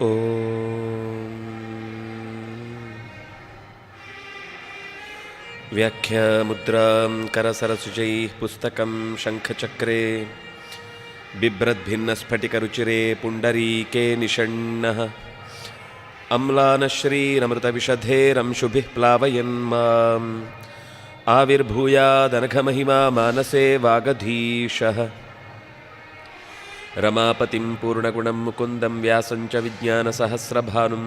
ಓಂ ವ್ಯಾಖ್ಯಾಮುದ್ರಾಂ ಕರಸರಸುಜೈಃ ಪುಸ್ತಕಂ ಶಂಖಚಕ್ರೆ ಬಿಭ್ರದ್ಭಿನ್ನಸ್ಫಟಿಕರುಚಿರೆ ಪುಂಡರೀಕೆ ನಿಷಣ್ಣಃ ಅಮ್ಲಾನಶ್ರೀರಮೃತವಿಷಧೇರಂಶುಭಿಃ ಪ್ಲಾವಯನ್ ಮಾಂ ಆವಿರ್ಭೂಯಾದನಘಮಹಿಮಾ ಮಾನಸೇ ವಾಗಧೀಶಃ ರಮಾಪತಿಂ ಪೂರ್ಣಗುಣಂ ಮುಕುಂದಂ ವ್ಯಾಸಂಚ ವಿಜ್ಞಾನಸಹಸ್ರಭಾನುಂ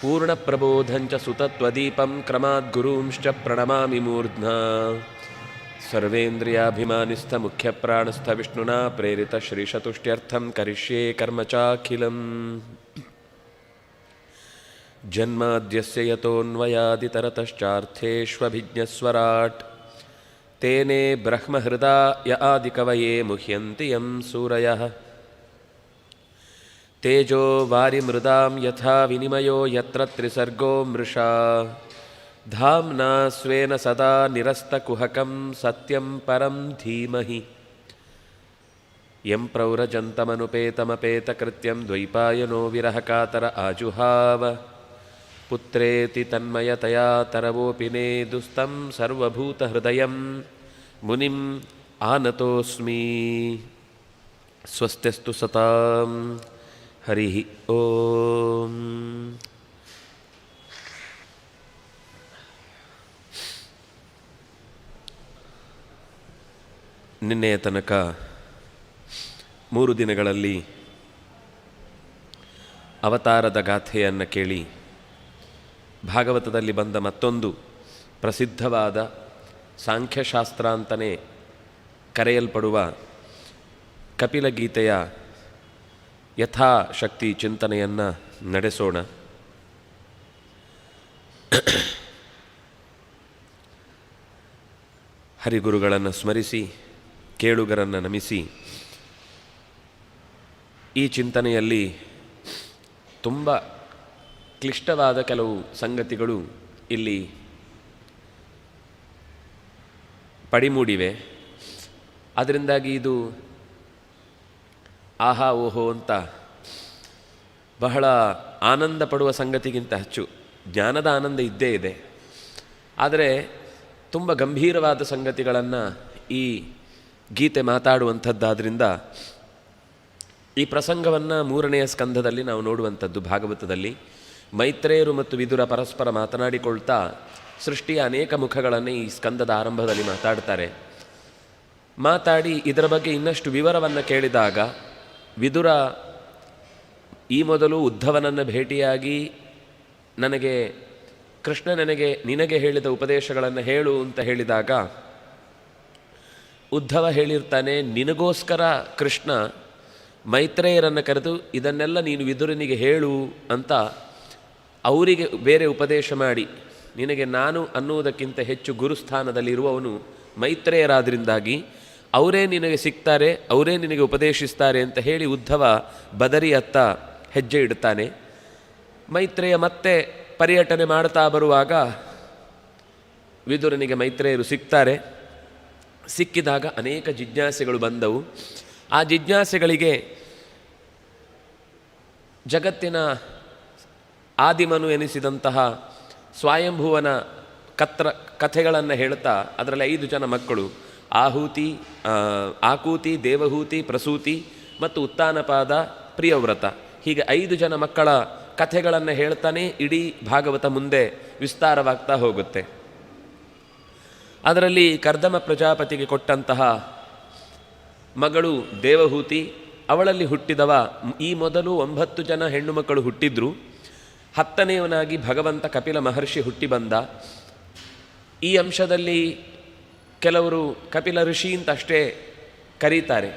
ಪೂರ್ಣಪ್ರಬೋಧಂಚ ಸುತತ್ವದೀಪಂ ಕ್ರಮಾದ್ಗುರೂಂಶ್ಚ ಪ್ರಣಮಾಮಿ ಮೂರ್ಧ್ನಾ ಸರ್ವೇಂದ್ರಿಯಾಭಿಮಾನಿಸ್ಥಮುಖ್ಯಪ್ರಾಣಸ್ಥ ವಿಷ್ಣುನಾ ಪ್ರೇರಿತ ಶ್ರೀಶತುಷ್ಟ್ಯರ್ಥಂ ಕರಿಷ್ಯೇ ಕರ್ಮ ಚಾಖಿಲಂ ಜನ್ಮಾದ್ಯಸ್ಯ ಯತೋನ್ವಯಾದಿತರತಶ್ಚಾರ್ಥೇಷ್ವಭಿಜ್ಞಸ್ವರಾಟ್ ತೇನೇ ಬ್ರಹ್ಮಹೃದಾಯ ಆದಿಕವಯೇ ಮುಹ್ಯಂತಿ ಯಂ ಸೂರಯಃ ತೇಜೋ ವಾರಿಮೃದಾಂ ಯಥಾ ವಿನಿಮಯೋ ಯತ್ರ ತ್ರಿಸರ್ಗೋ ಮೃಷಾ ಧಾಮ್ನಾ ಸ್ವೇನ ಸದಾ ನಿರಸ್ತಕುಹಕಂ ಸತ್ಯಂ ಪರಂ ಧೀಮಹಿ ಯಂ ಪ್ರವ್ರಜಂತಮನುಪೇತಮಪೇತಕೃತ್ಯಂ ದ್ವೈಪಾಯನೋ ವಿರಹಕಾತರ ಆಜುಹಾವ ಪುತ್ರೇತಿ ತನ್ಮಯತಯಾ ತರವೋಪಿ ನೇದುಸ್तं ಸರ್ವಭೂತಹೃದಯಂ ಮುನಿಂ ಆನತೋಸ್ಮಿ. ಸ್ವಸ್ತಿಸ್ತು ಸತಾಂ. ಹರಿ ಓಂ. ನಿನ್ನೆಯ ತನಕ 3 ದಿನಗಳಲ್ಲಿ ಅವತಾರದ ಗಾಥೆಯನ್ನು ಕೇಳಿ ಭಾಗವತದಲ್ಲಿ ಬಂದ ಮತ್ತೊಂದು ಪ್ರಸಿದ್ಧವಾದ ಸಾಂಖ್ಯಶಾಸ್ತ್ರ ಅಂತಲೇ ಕರೆಯಲ್ಪಡುವ ಕಪಿಲಗೀತೆಯ ಯಥಾಶಕ್ತಿ ಚಿಂತನೆಯನ್ನು ನಡೆಸೋಣ. ಹರಿಗುರುಗಳನ್ನು ಸ್ಮರಿಸಿ ಕೇಳುಗರನ್ನು ನಮಿಸಿ ಈ ಚಿಂತನೆಯಲ್ಲಿ ತುಂಬ ಕ್ಲಿಷ್ಟವಾದ ಕೆಲವು ಸಂಗತಿಗಳು ಇಲ್ಲಿ ಪಡಿಮೂಡಿವೆ. ಅದರಿಂದಾಗಿ ಇದು ಆಹಾ ಓಹೋ ಅಂತ ಬಹಳ ಆನಂದ ಪಡುವ ಸಂಗತಿಗಿಂತ ಹೆಚ್ಚು ಜ್ಞಾನದ ಆನಂದ ಇದ್ದೇ ಇದೆ. ಆದರೆ ತುಂಬ ಗಂಭೀರವಾದ ಸಂಗತಿಗಳನ್ನು ಈ ಗೀತೆ ಮಾತಾಡುವಂಥದ್ದಾದ್ದರಿಂದ ಈ ಪ್ರಸಂಗವನ್ನು 3ನೆಯ ಸ್ಕಂಧದಲ್ಲಿ ನಾವು ನೋಡುವಂಥದ್ದು. ಭಾಗವತದಲ್ಲಿ ಮೈತ್ರೇಯರು ಮತ್ತು ವಿದುರ ಪರಸ್ಪರ ಮಾತನಾಡಿಕೊಳ್ತಾ ಸೃಷ್ಟಿಯ ಅನೇಕ ಮುಖಗಳನ್ನು ಈ ಸ್ಕಂದದ ಆರಂಭದಲ್ಲಿ ಮಾತಾಡ್ತಾರೆ. ಮಾತಾಡಿ ಇದರ ಬಗ್ಗೆ ಇನ್ನಷ್ಟು ವಿವರವನ್ನು ಕೇಳಿದಾಗ ವಿದುರ ಈ ಮೊದಲು ಉದ್ಧವನನ್ನು ಭೇಟಿಯಾಗಿ ಕೃಷ್ಣ ನಿನಗೆ ಹೇಳಿದ ಉಪದೇಶಗಳನ್ನು ಹೇಳು ಅಂತ ಹೇಳಿದಾಗ ಉದ್ಧವ ಹೇಳಿರ್ತಾನೆ, ನಿನಗೋಸ್ಕರ ಕೃಷ್ಣ ಮೈತ್ರೇಯರನ್ನು ಕರೆದು ಇದನ್ನೆಲ್ಲ ನೀನು ವಿದುರನಿಗೆ ಹೇಳು ಅಂತ ಅವರಿಗೆ ಬೇರೆ ಉಪದೇಶ ಮಾಡಿ, ನಿನಗೆ ನಾನು ಅನ್ನುವುದಕ್ಕಿಂತ ಹೆಚ್ಚು ಗುರುಸ್ಥಾನದಲ್ಲಿರುವವನು ಮೈತ್ರೇಯರಾದ್ರಿಂದಾಗಿ ಅವರೇ ನಿನಗೆ ಸಿಗ್ತಾರೆ, ಅವರೇ ನಿನಗೆ ಉಪದೇಶಿಸ್ತಾರೆ ಅಂತ ಹೇಳಿ ಉದ್ಧವ ಬದರಿ ಅತ್ತ ಹೆಜ್ಜೆ ಇಡ್ತಾನೆ. ಮೈತ್ರೇಯ ಮತ್ತೆ ಪರ್ಯಟನೆ ಮಾಡ್ತಾ ಬರುವಾಗ ವಿದುರನಿಗೆ ಮೈತ್ರೇಯರು ಸಿಗ್ತಾರೆ. ಸಿಕ್ಕಿದಾಗ ಅನೇಕ ಜಿಜ್ಞಾಸೆಗಳು ಬಂದವು. ಆ ಜಿಜ್ಞಾಸೆಗಳಿಗೆ ಜಗತ್ತಿನ ಆದಿಮನು ಎನಿಸಿದಂತಹ ಸ್ವಯಂಭುವನ ಕಥೆಗಳನ್ನು ಹೇಳ್ತಾ ಅದರಲ್ಲಿ 5 ಜನ ಮಕ್ಕಳು ಆಕೂತಿ, ದೇವಹೂತಿ, ಪ್ರಸೂತಿ ಮತ್ತು ಉತ್ತಾನಪಾದ, ಪ್ರಿಯವ್ರತ, ಹೀಗೆ 5 ಜನ ಮಕ್ಕಳ ಕಥೆಗಳನ್ನು ಹೇಳ್ತಾನೆ ಇಡೀ ಭಾಗವತ ಮುಂದೆ ವಿಸ್ತಾರವಾಗ್ತಾ ಹೋಗುತ್ತೆ. ಅದರಲ್ಲಿ ಕರ್ದಮ ಪ್ರಜಾಪತಿಗೆ ಕೊಟ್ಟಂತಹ ಮಗಳು ದೇವಹೂತಿ, ಅವಳಲ್ಲಿ ಹುಟ್ಟಿದವ ಈ ಮೊದಲು 9 ಜನ ಹೆಣ್ಣು ಮಕ್ಕಳು ಹುಟ್ಟಿದ್ರು. 10ನೇವನಾಗಿ ಭಗವಂತ ಕಪಿಲ ಮಹರ್ಷಿ ಹುಟ್ಟಿ ಬಂದ. ಈ ಅಂಶದಲ್ಲಿ ಕೆಲವರು ಕಪಿಲ ಋಷಿ ಅಂತ ಅಷ್ಟೇ ಕರೀತಾರೆ.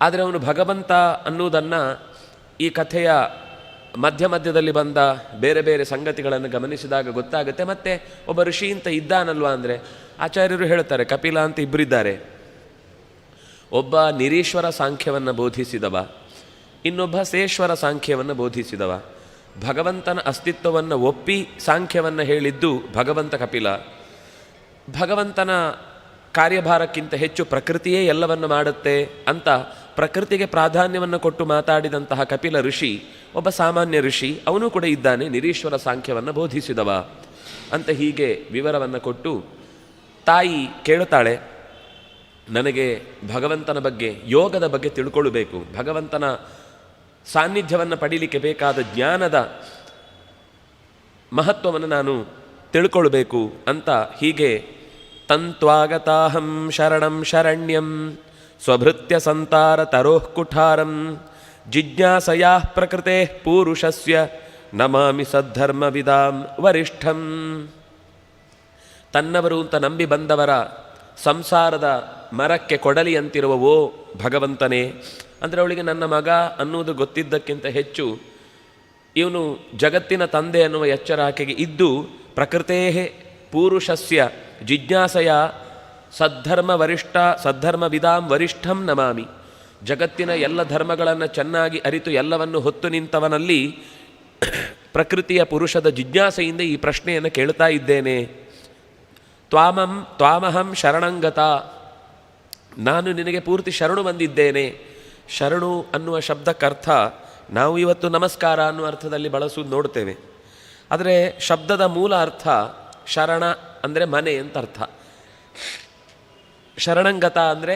ಆದರೆ ಅವನು ಭಗವಂತ ಅನ್ನುವುದನ್ನು ಈ ಕಥೆಯ ಮಧ್ಯದಲ್ಲಿ ಬಂದ ಬೇರೆ ಬೇರೆ ಸಂಗತಿಗಳನ್ನು ಗಮನಿಸಿದಾಗ ಗೊತ್ತಾಗುತ್ತೆ. ಮತ್ತು ಒಬ್ಬ ಋಷಿ ಅಂತ ಇದ್ದಾನಲ್ವ ಅಂದರೆ ಆಚಾರ್ಯರು ಹೇಳ್ತಾರೆ ಕಪಿಲ ಅಂತ ಇಬ್ಬರಿದ್ದಾರೆ. ಒಬ್ಬ ನಿರೀಶ್ವರ ಸಾಂಖ್ಯವನ್ನು ಬೋಧಿಸಿದವ, ಇನ್ನೊಬ್ಬ ಸೇಶ್ವರ ಸಾಂಖ್ಯವನ್ನು ಬೋಧಿಸಿದವ. ಭಗವಂತನ ಅಸ್ತಿತ್ವವನ್ನು ಒಪ್ಪಿ ಸಾಂಖ್ಯವನ್ನು ಹೇಳಿದ್ದು ಭಗವಂತ ಕಪಿಲ. ಭಗವಂತನ ಕಾರ್ಯಭಾರಕ್ಕಿಂತ ಹೆಚ್ಚು ಪ್ರಕೃತಿಯೇ ಎಲ್ಲವನ್ನು ಮಾಡುತ್ತೆ ಅಂತ ಪ್ರಕೃತಿಗೆ ಪ್ರಾಧಾನ್ಯವನ್ನು ಕೊಟ್ಟು ಮಾತಾಡಿದಂತಹ ಕಪಿಲ ಋಷಿ ಒಬ್ಬ ಸಾಮಾನ್ಯ ಋಷಿ, ಅವನು ಕೂಡ ಇದ್ದಾನೆ, ನಿರೀಶ್ವರ ಸಾಂಖ್ಯವನ್ನು ಬೋಧಿಸಿದವ ಅಂತ ಹೀಗೆ ವಿವರವನ್ನು ಕೊಟ್ಟು ತಾಯಿ ಕೇಳುತ್ತಾಳೆ, ನನಗೆ ಭಗವಂತನ ಬಗ್ಗೆ, ಯೋಗದ ಬಗ್ಗೆ ತಿಳ್ಕೊಳ್ಬೇಕು, ಭಗವಂತನ ಸಾನ್ನಿಧ್ಯವನ್ನು ಪಡೀಲಿಕ್ಕೆ ಬೇಕಾದ ಜ್ಞಾನದ ಮಹತ್ವವನ್ನು ನಾನು ತಿಳ್ಕೊಳ್ಬೇಕು ಅಂತ ಹೀಗೆ ತಂತ್ವಾಗತಾಹಂ ಶರಣಂ ಶರಣ್ಯಂ ಸ್ವಭೃತ್ಯ ಸಂತಾರ ತರೋಃ ಕುಠಾರಂ ಜಿಜ್ಞಾಸಯಾ ಪ್ರಕೃತೆ ಪೂರುಷಸ್ಯ ನಮಾಮಿ ಸದ್ಧರ್ಮವಿದಾಂ ವರಿಷ್ಠಂ. ತನ್ನವರು ಅಂತ ನಂಬಿ ಬಂದವರ ಸಂಸಾರದ ಮರಕ್ಕೆ ಕೊಡಲಿಯಂತಿರುವ ಓ ಭಗವಂತನೇ, ಅಂದರೆ ಅವಳಿಗೆ ನನ್ನ ಮಗ ಅನ್ನುವುದು ಗೊತ್ತಿದ್ದಕ್ಕಿಂತ ಹೆಚ್ಚು ಇವನು ಜಗತ್ತಿನ ತಂದೆ ಅನ್ನುವ ಎಚ್ಚರ ಆಕೆಗೆ ಇದ್ದು, ಪ್ರಕೃತೇ ಪೂರುಷಸ್ಯ ಜಿಜ್ಞಾಸೆಯ ಸದ್ಧರ್ಮವಿದಾಂ ವರಿಷ್ಠಂ ನಮಾಮಿ. ಜಗತ್ತಿನ ಎಲ್ಲ ಧರ್ಮಗಳನ್ನು ಚೆನ್ನಾಗಿ ಅರಿತು ಎಲ್ಲವನ್ನು ಹೊತ್ತು ನಿಂತವನಲ್ಲಿ ಪ್ರಕೃತಿಯ ಪುರುಷದ ಜಿಜ್ಞಾಸೆಯಿಂದ ಈ ಪ್ರಶ್ನೆಯನ್ನು ಕೇಳ್ತಾ ಇದ್ದೇನೆ. ತ್ವಾಮಹಂ ಶರಣಂಗತ, ನಾನು ನಿನಗೆ ಪೂರ್ತಿ ಶರಣು ಬಂದಿದ್ದೇನೆ. ಶರಣು ಅನ್ನುವ ಶಬ್ದಕ್ಕರ್ಥ ನಾವು ಇವತ್ತು ನಮಸ್ಕಾರ ಅನ್ನುವ ಅರ್ಥದಲ್ಲಿ ಬಳಸುವುದು ನೋಡ್ತೇವೆ. ಆದರೆ ಶಬ್ದದ ಮೂಲ ಅರ್ಥ ಶರಣ ಅಂದರೆ ಮನೆ ಅಂತ ಅರ್ಥ. ಶರಣಂಗತ ಅಂದರೆ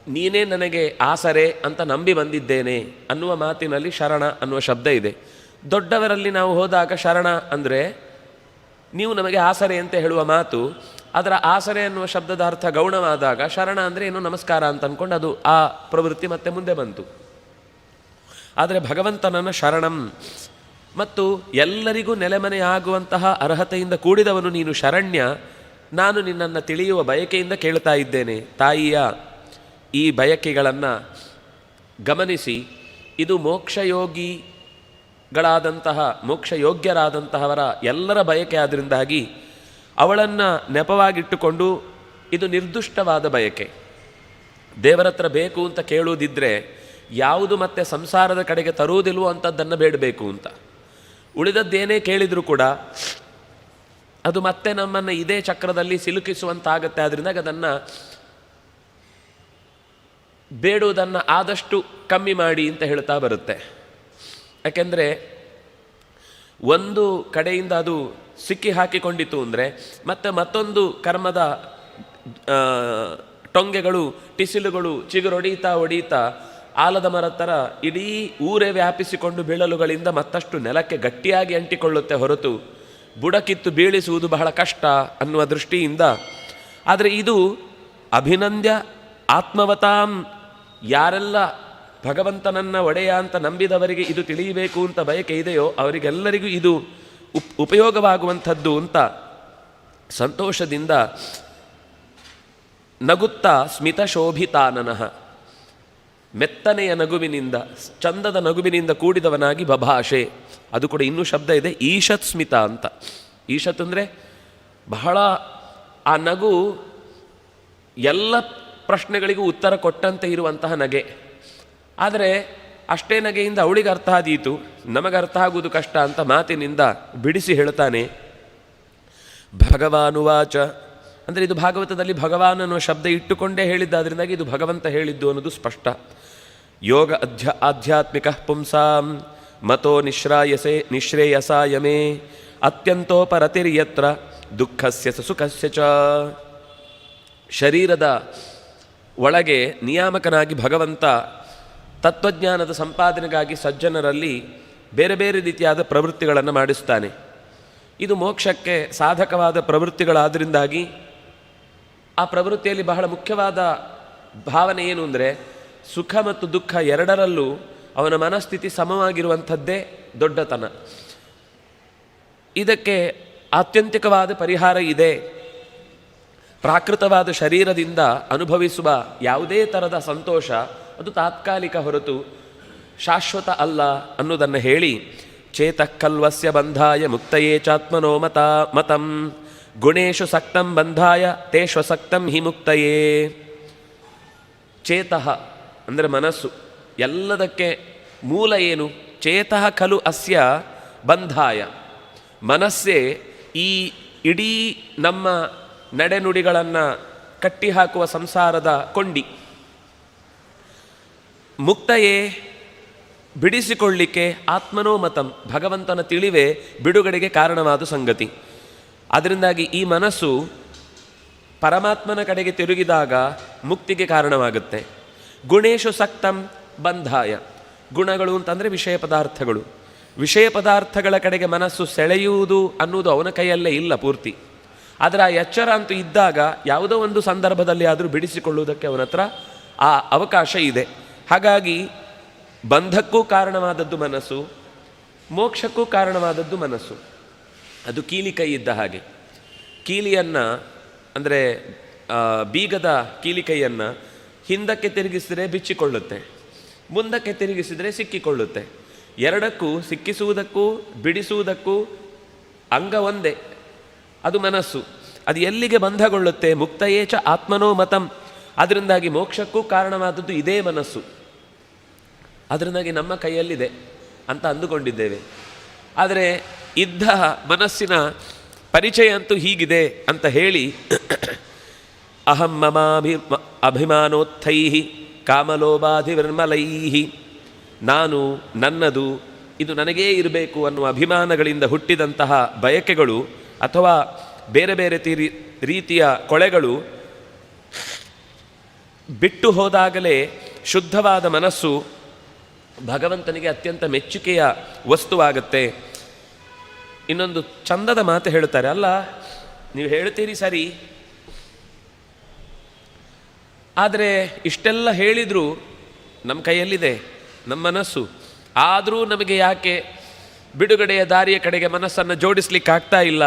ನೀನೇ ನನಗೆ ಆಸರೆ ಅಂತ ನಂಬಿ ಬಂದಿದ್ದೇನೆ ಅನ್ನುವ ಮಾತಿನಲ್ಲಿ ಶರಣ ಅನ್ನುವ ಶಬ್ದ ಇದೆ. ದೊಡ್ಡವರಲ್ಲಿ ನಾವು ಹೋದಾಗ ಶರಣ ಅಂದರೆ ನೀವು ನಮಗೆ ಆಸರೆ ಅಂತ ಹೇಳುವ ಮಾತು. ಅದರ ಆಸರೆ ಅನ್ನುವ ಶಬ್ದದ ಅರ್ಥ ಗೌಣವಾದಾಗ ಶರಣ ಅಂದರೆ ಏನು ನಮಸ್ಕಾರ ಅಂತ ಅಂದ್ಕೊಂಡು ಅದು ಆ ಪ್ರವೃತ್ತಿ ಮತ್ತೆ ಮುಂದೆ ಬಂತು. ಆದರೆ ಭಗವಂತನನ್ನು ಶರಣಂ ಮತ್ತು ಎಲ್ಲರಿಗೂ ನೆಲೆಮನೆಯಾಗುವಂತಹ ಅರ್ಹತೆಯಿಂದ ಕೂಡಿದವನು ನೀನು ಶರಣ್ಯ, ನಾನು ನಿನ್ನನ್ನು ತಿಳಿಯುವ ಬಯಕೆಯಿಂದ ಕೇಳ್ತಾ ಇದ್ದೇನೆ. ತಾಯಿಯ ಈ ಬಯಕೆಗಳನ್ನು ಗಮನಿಸಿ, ಇದು ಮೋಕ್ಷಯೋಗ್ಯರಾದಂತಹವರ ಎಲ್ಲರ ಬಯಕೆ ಆದ್ದರಿಂದಾಗಿ ಅವಳನ್ನು ನೆಪವಾಗಿಟ್ಟುಕೊಂಡು ಇದು ನಿರ್ದುಷ್ಟವಾದ ಬಯಕೆ. ದೇವರತ್ರ ಬೇಕು ಅಂತ ಕೇಳುವುದಿದ್ದರೆ ಯಾವುದು ಮತ್ತೆ ಸಂಸಾರದ ಕಡೆಗೆ ತರುವುದಿಲ್ವೋ ಅಂಥದ್ದನ್ನು ಬೇಡಬೇಕು ಅಂತ. ಉಳಿದದ್ದೇನೇ ಕೇಳಿದರೂ ಕೂಡ ಅದು ಮತ್ತೆ ನಮ್ಮನ್ನು ಇದೇ ಚಕ್ರದಲ್ಲಿ ಸಿಲುಕಿಸುವಂತಾಗತ್ತೆ. ಆದ್ದರಿಂದ ಅದನ್ನು ಬೇಡುವುದನ್ನು ಆದಷ್ಟು ಕಮ್ಮಿ ಮಾಡಿ ಅಂತ ಹೇಳ್ತಾ ಬರುತ್ತೆ. ಯಾಕೆಂದರೆ ಒಂದು ಕಡೆಯಿಂದ ಅದು ಸಿಕ್ಕಿ ಹಾಕಿಕೊಂಡಿತು ಅಂದರೆ ಮತ್ತೆ ಮತ್ತೊಂದು ಕರ್ಮದ ಟೊಂಗೆಗಳು, ಟಿಸಿಲುಗಳು ಚಿಗುರೊಡೀತಾ ಆಲದ ಮರದ ಥರ ಇಡೀ ಊರೇ ವ್ಯಾಪಿಸಿಕೊಂಡು ಬೀಳಲುಗಳಿಂದ ಮತ್ತಷ್ಟು ನೆಲಕ್ಕೆ ಗಟ್ಟಿಯಾಗಿ ಅಂಟಿಕೊಳ್ಳುತ್ತೆ ಹೊರತು ಬುಡಕಿತ್ತು ಬೀಳಿಸುವುದು ಬಹಳ ಕಷ್ಟ ಅನ್ನುವ ದೃಷ್ಟಿಯಿಂದ. ಆದರೆ ಇದು ಅಭಿನಂದ್ಯ ಆತ್ಮವತಾಂ, ಯಾರೆಲ್ಲ ಭಗವಂತನನ್ನು ಒಡೆಯ ಅಂತ ನಂಬಿದವರಿಗೆ ಇದು ತಿಳಿಯಬೇಕು ಅಂತ ಬಯಕೆ ಇದೆಯೋ ಅವರಿಗೆಲ್ಲರಿಗೂ ಇದು ಉಪಯೋಗವಾಗುವಂಥದ್ದು ಅಂತ ಸಂತೋಷದಿಂದ ನಗುತ್ತಾ ಸ್ಮಿತಶೋಭಿತಾನನಃ, ಮೆತ್ತನೆಯ ನಗುವಿನಿಂದ, ಚಂದದ ನಗುವಿನಿಂದ ಕೂಡಿದವನಾಗಿ ಬಭಾಷೆ. ಅದು ಕೂಡ ಇನ್ನೂ ಶಬ್ದ ಇದೆ, ಈಶತ್ ಸ್ಮಿತ ಅಂತ. ಈಶತ್ ಅಂದರೆ ಬಹಳ ಆ ನಗು ಎಲ್ಲ ಪ್ರಶ್ನೆಗಳಿಗೂ ಉತ್ತರ ಕೊಟ್ಟಂತೆ ಇರುವಂತಹ ನಗೆ. ಆದರೆ ಅಷ್ಟೇ ನಗೆಯಿಂದ ಅವಳಿಗೆ ಅರ್ಥ ಆದೀತು, ನಮಗೆ ಅರ್ಥ ಆಗುವುದು ಕಷ್ಟ ಅಂತ ಮಾತಿನಿಂದ ಬಿಡಿಸಿ ಹೇಳ್ತಾನೆ. ಭಗವಾನುವಾಚ ಅಂದರೆ ಇದು ಭಾಗವತದಲ್ಲಿ ಭಗವಾನ್ ಅನ್ನೋ ಶಬ್ದ ಇಟ್ಟುಕೊಂಡೇ ಹೇಳಿದ್ದಾದ್ರಿಂದಾಗಿ ಇದು ಭಗವಂತ ಹೇಳಿದ್ದು ಅನ್ನೋದು ಸ್ಪಷ್ಟ. ಯೋಗ ಆಧ್ಯಾತ್ಮಿಕ ಪುಂಸಾಂ ಮತೋ ನಿಶ್ರೇಯಸಾಯಮೇ ಅತ್ಯಂತೋಪರತಿರ್ಯತ್ರ ದುಃಖಸ್ಯ ಸುಖಸ್ಯ ಚ. ಶರೀರದ ಒಳಗೆ ನಿಯಾಮಕನಾಗಿ ಭಗವಂತ ತತ್ವಜ್ಞಾನದ ಸಂಪಾದನೆಗಾಗಿ ಸಜ್ಜನರಲ್ಲಿ ಬೇರೆ ಬೇರೆ ರೀತಿಯಾದ ಪ್ರವೃತ್ತಿಗಳನ್ನು ಮಾಡಿಸ್ತಾನೆ. ಇದು ಮೋಕ್ಷಕ್ಕೆ ಸಾಧಕವಾದ ಪ್ರವೃತ್ತಿಗಳಾದ್ದರಿಂದಾಗಿ ಆ ಪ್ರವೃತ್ತಿಯಲ್ಲಿ ಬಹಳ ಮುಖ್ಯವಾದ ಭಾವನೆ ಏನು ಅಂದರೆ ಸುಖ ಮತ್ತು ದುಃಖ ಎರಡರಲ್ಲೂ ಅವನ ಮನಸ್ಥಿತಿ ಸಮವಾಗಿರುವಂಥದ್ದೇ ದೊಡ್ಡತನ. ಇದಕ್ಕೆ ಆತ್ಯಂತಿಕವಾದ ಪರಿಹಾರ ಇದೆ. ಪ್ರಾಕೃತವಾದ ಶರೀರದಿಂದ ಅನುಭವಿಸುವ ಯಾವುದೇ ಥರದ ಸಂತೋಷ ಅದು ತಾತ್ಕಾಲಿಕ ಹೊರತು ಶಾಶ್ವತ ಅಲ್ಲ ಅನ್ನೋದನ್ನು ಹೇಳಿ, ಚೇತಃಕಲ್ವಸ್ಯ ಬಂಧಾಯ ಮುಕ್ತಯೇ ಚಾತ್ಮನೋ ಮತಂ ಗುಣೇಶು ಸಕ್ತಂ ಬಂಧಾಯ ತೇಷ್ವಸಕ್ತಂ ಹಿ ಮುಕ್ತಯೇ. ಚೇತಃ ಅಂದರೆ ಮನಸ್ಸು, ಎಲ್ಲದಕ್ಕೆ ಮೂಲ ಏನು? ಚೇತಃ ಖಲು ಅಸ್ಯ ಬಂಧಾಯ, ಮನಸ್ಸೇ ಈ ಇಡೀ ನಮ್ಮ ನಡೆನುಡಿಗಳನ್ನು ಕಟ್ಟಿಹಾಕುವ ಸಂಸಾರದ ಕೊಂಡಿ. ಮುಕ್ತಯೇ ಬಿಡಿಸಿಕೊಳ್ಳಿಕ್ಕೆ ಆತ್ಮನೋ ಮತಂ, ಭಗವಂತನ ತಿಳಿವೇ ಬಿಡುಗಡೆಗೆ ಕಾರಣವಾದ ಸಂಗತಿ. ಅದರಿಂದಾಗಿ ಈ ಮನಸ್ಸು ಪರಮಾತ್ಮನ ಕಡೆಗೆ ತಿರುಗಿದಾಗ ಮುಕ್ತಿಗೆ ಕಾರಣವಾಗುತ್ತೆ. ಗುಣೇಶು ಸಕ್ತಂ ಬಂಧಾಯ, ಗುಣಗಳು ಅಂತಂದರೆ ವಿಷಯ ಪದಾರ್ಥಗಳು. ವಿಷಯ ಪದಾರ್ಥಗಳ ಕಡೆಗೆ ಮನಸ್ಸು ಸೆಳೆಯುವುದು ಅನ್ನುವುದು ಅವನ ಕೈಯಲ್ಲೇ ಇಲ್ಲ ಪೂರ್ತಿ. ಆದರೆ ಆ ಎಚ್ಚರ ಅಂತೂ ಇದ್ದಾಗ ಯಾವುದೋ ಒಂದು ಸಂದರ್ಭದಲ್ಲಿ ಆದರೂ ಬಿಡಿಸಿಕೊಳ್ಳುವುದಕ್ಕೆ ಅವನ ಹತ್ರ ಆ ಅವಕಾಶ ಇದೆ. ಹಾಗಾಗಿ ಬಂಧಕ್ಕೂ ಕಾರಣವಾದದ್ದು ಮನಸ್ಸು, ಮೋಕ್ಷಕ್ಕೂ ಕಾರಣವಾದದ್ದು ಮನಸ್ಸು. ಅದು ಕೀಲಿ ಕೈ ಇದ್ದ ಹಾಗೆ. ಕೀಲಿಯನ್ನು ಅಂದರೆ ಬೀಗದ ಕೀಲಿ ಕೈಯನ್ನು ಹಿಂದಕ್ಕೆ ತಿರುಗಿಸಿದರೆ ಬಿಚ್ಚಿಕೊಳ್ಳುತ್ತೆ, ಮುಂದಕ್ಕೆ ತಿರುಗಿಸಿದರೆ ಸಿಕ್ಕಿಕೊಳ್ಳುತ್ತೆ. ಎರಡಕ್ಕೂ, ಸಿಕ್ಕಿಸುವುದಕ್ಕೂ ಬಿಡಿಸುವುದಕ್ಕೂ ಅಂಗ ಒಂದೇ, ಅದು ಮನಸ್ಸು. ಅದು ಎಲ್ಲಿಗೆ ಬಂಧಗೊಳ್ಳುತ್ತೆ? ಮುಕ್ತಯೇಚ ಆತ್ಮನೋ ಮತಂ. ಅದರಿಂದಾಗಿ ಮೋಕ್ಷಕ್ಕೂ ಕಾರಣವಾದದ್ದು ಇದೇ ಮನಸ್ಸು. ಅದರಿಂದಾಗಿ ನಮ್ಮ ಕೈಯಲ್ಲಿದೆ ಅಂತ ಅಂದುಕೊಂಡಿದ್ದೇವೆ. ಆದರೆ ಇದ್ದ ಮನಸ್ಸಿನ ಪರಿಚಯ ಅಂತೂ ಹೀಗಿದೆ ಅಂತ ಹೇಳಿ ಅಹಂ ಮಮಾಭಿ ಅಭಿಮಾನೋತ್ಥೈ ಕಾಮಲೋಭಾಧಿರ್ಮಲೈ, ನಾನು, ನನ್ನದು, ಇದು ನನಗೇ ಇರಬೇಕು ಅನ್ನುವ ಅಭಿಮಾನಗಳಿಂದ ಹುಟ್ಟಿದಂತಹ ಬಯಕೆಗಳು ಅಥವಾ ಬೇರೆ ಬೇರೆ ರೀತಿಯ ಕೊಳೆಗಳು ಬಿಟ್ಟು ಹೋದಾಗಲೇ ಶುದ್ಧವಾದ ಮನಸ್ಸು ಭಗವಂತನಿಗೆ ಅತ್ಯಂತ ಮೆಚ್ಚುಗೆಯ ವಸ್ತುವಾಗುತ್ತೆ. ಇನ್ನೊಂದು ಚಂದದ ಮಾತು ಹೇಳುತ್ತಾರೆ, ಅಲ್ಲ ನೀವು ಹೇಳ್ತೀರಿ ಸರಿ, ಆದರೆ ಇಷ್ಟೆಲ್ಲ ಹೇಳಿದರೂ ನಮ್ಮ ಕೈಯಲ್ಲಿದೆ ನಮ್ಮ ಮನಸ್ಸು. ಆದರೂ ನಮಗೆ ಯಾಕೆ ಬಿಡುಗಡೆಯ ದಾರಿಯ ಕಡೆಗೆ ಮನಸ್ಸನ್ನು ಜೋಡಿಸ್ಲಿಕ್ಕಾಗ್ತಾ ಇಲ್ಲ?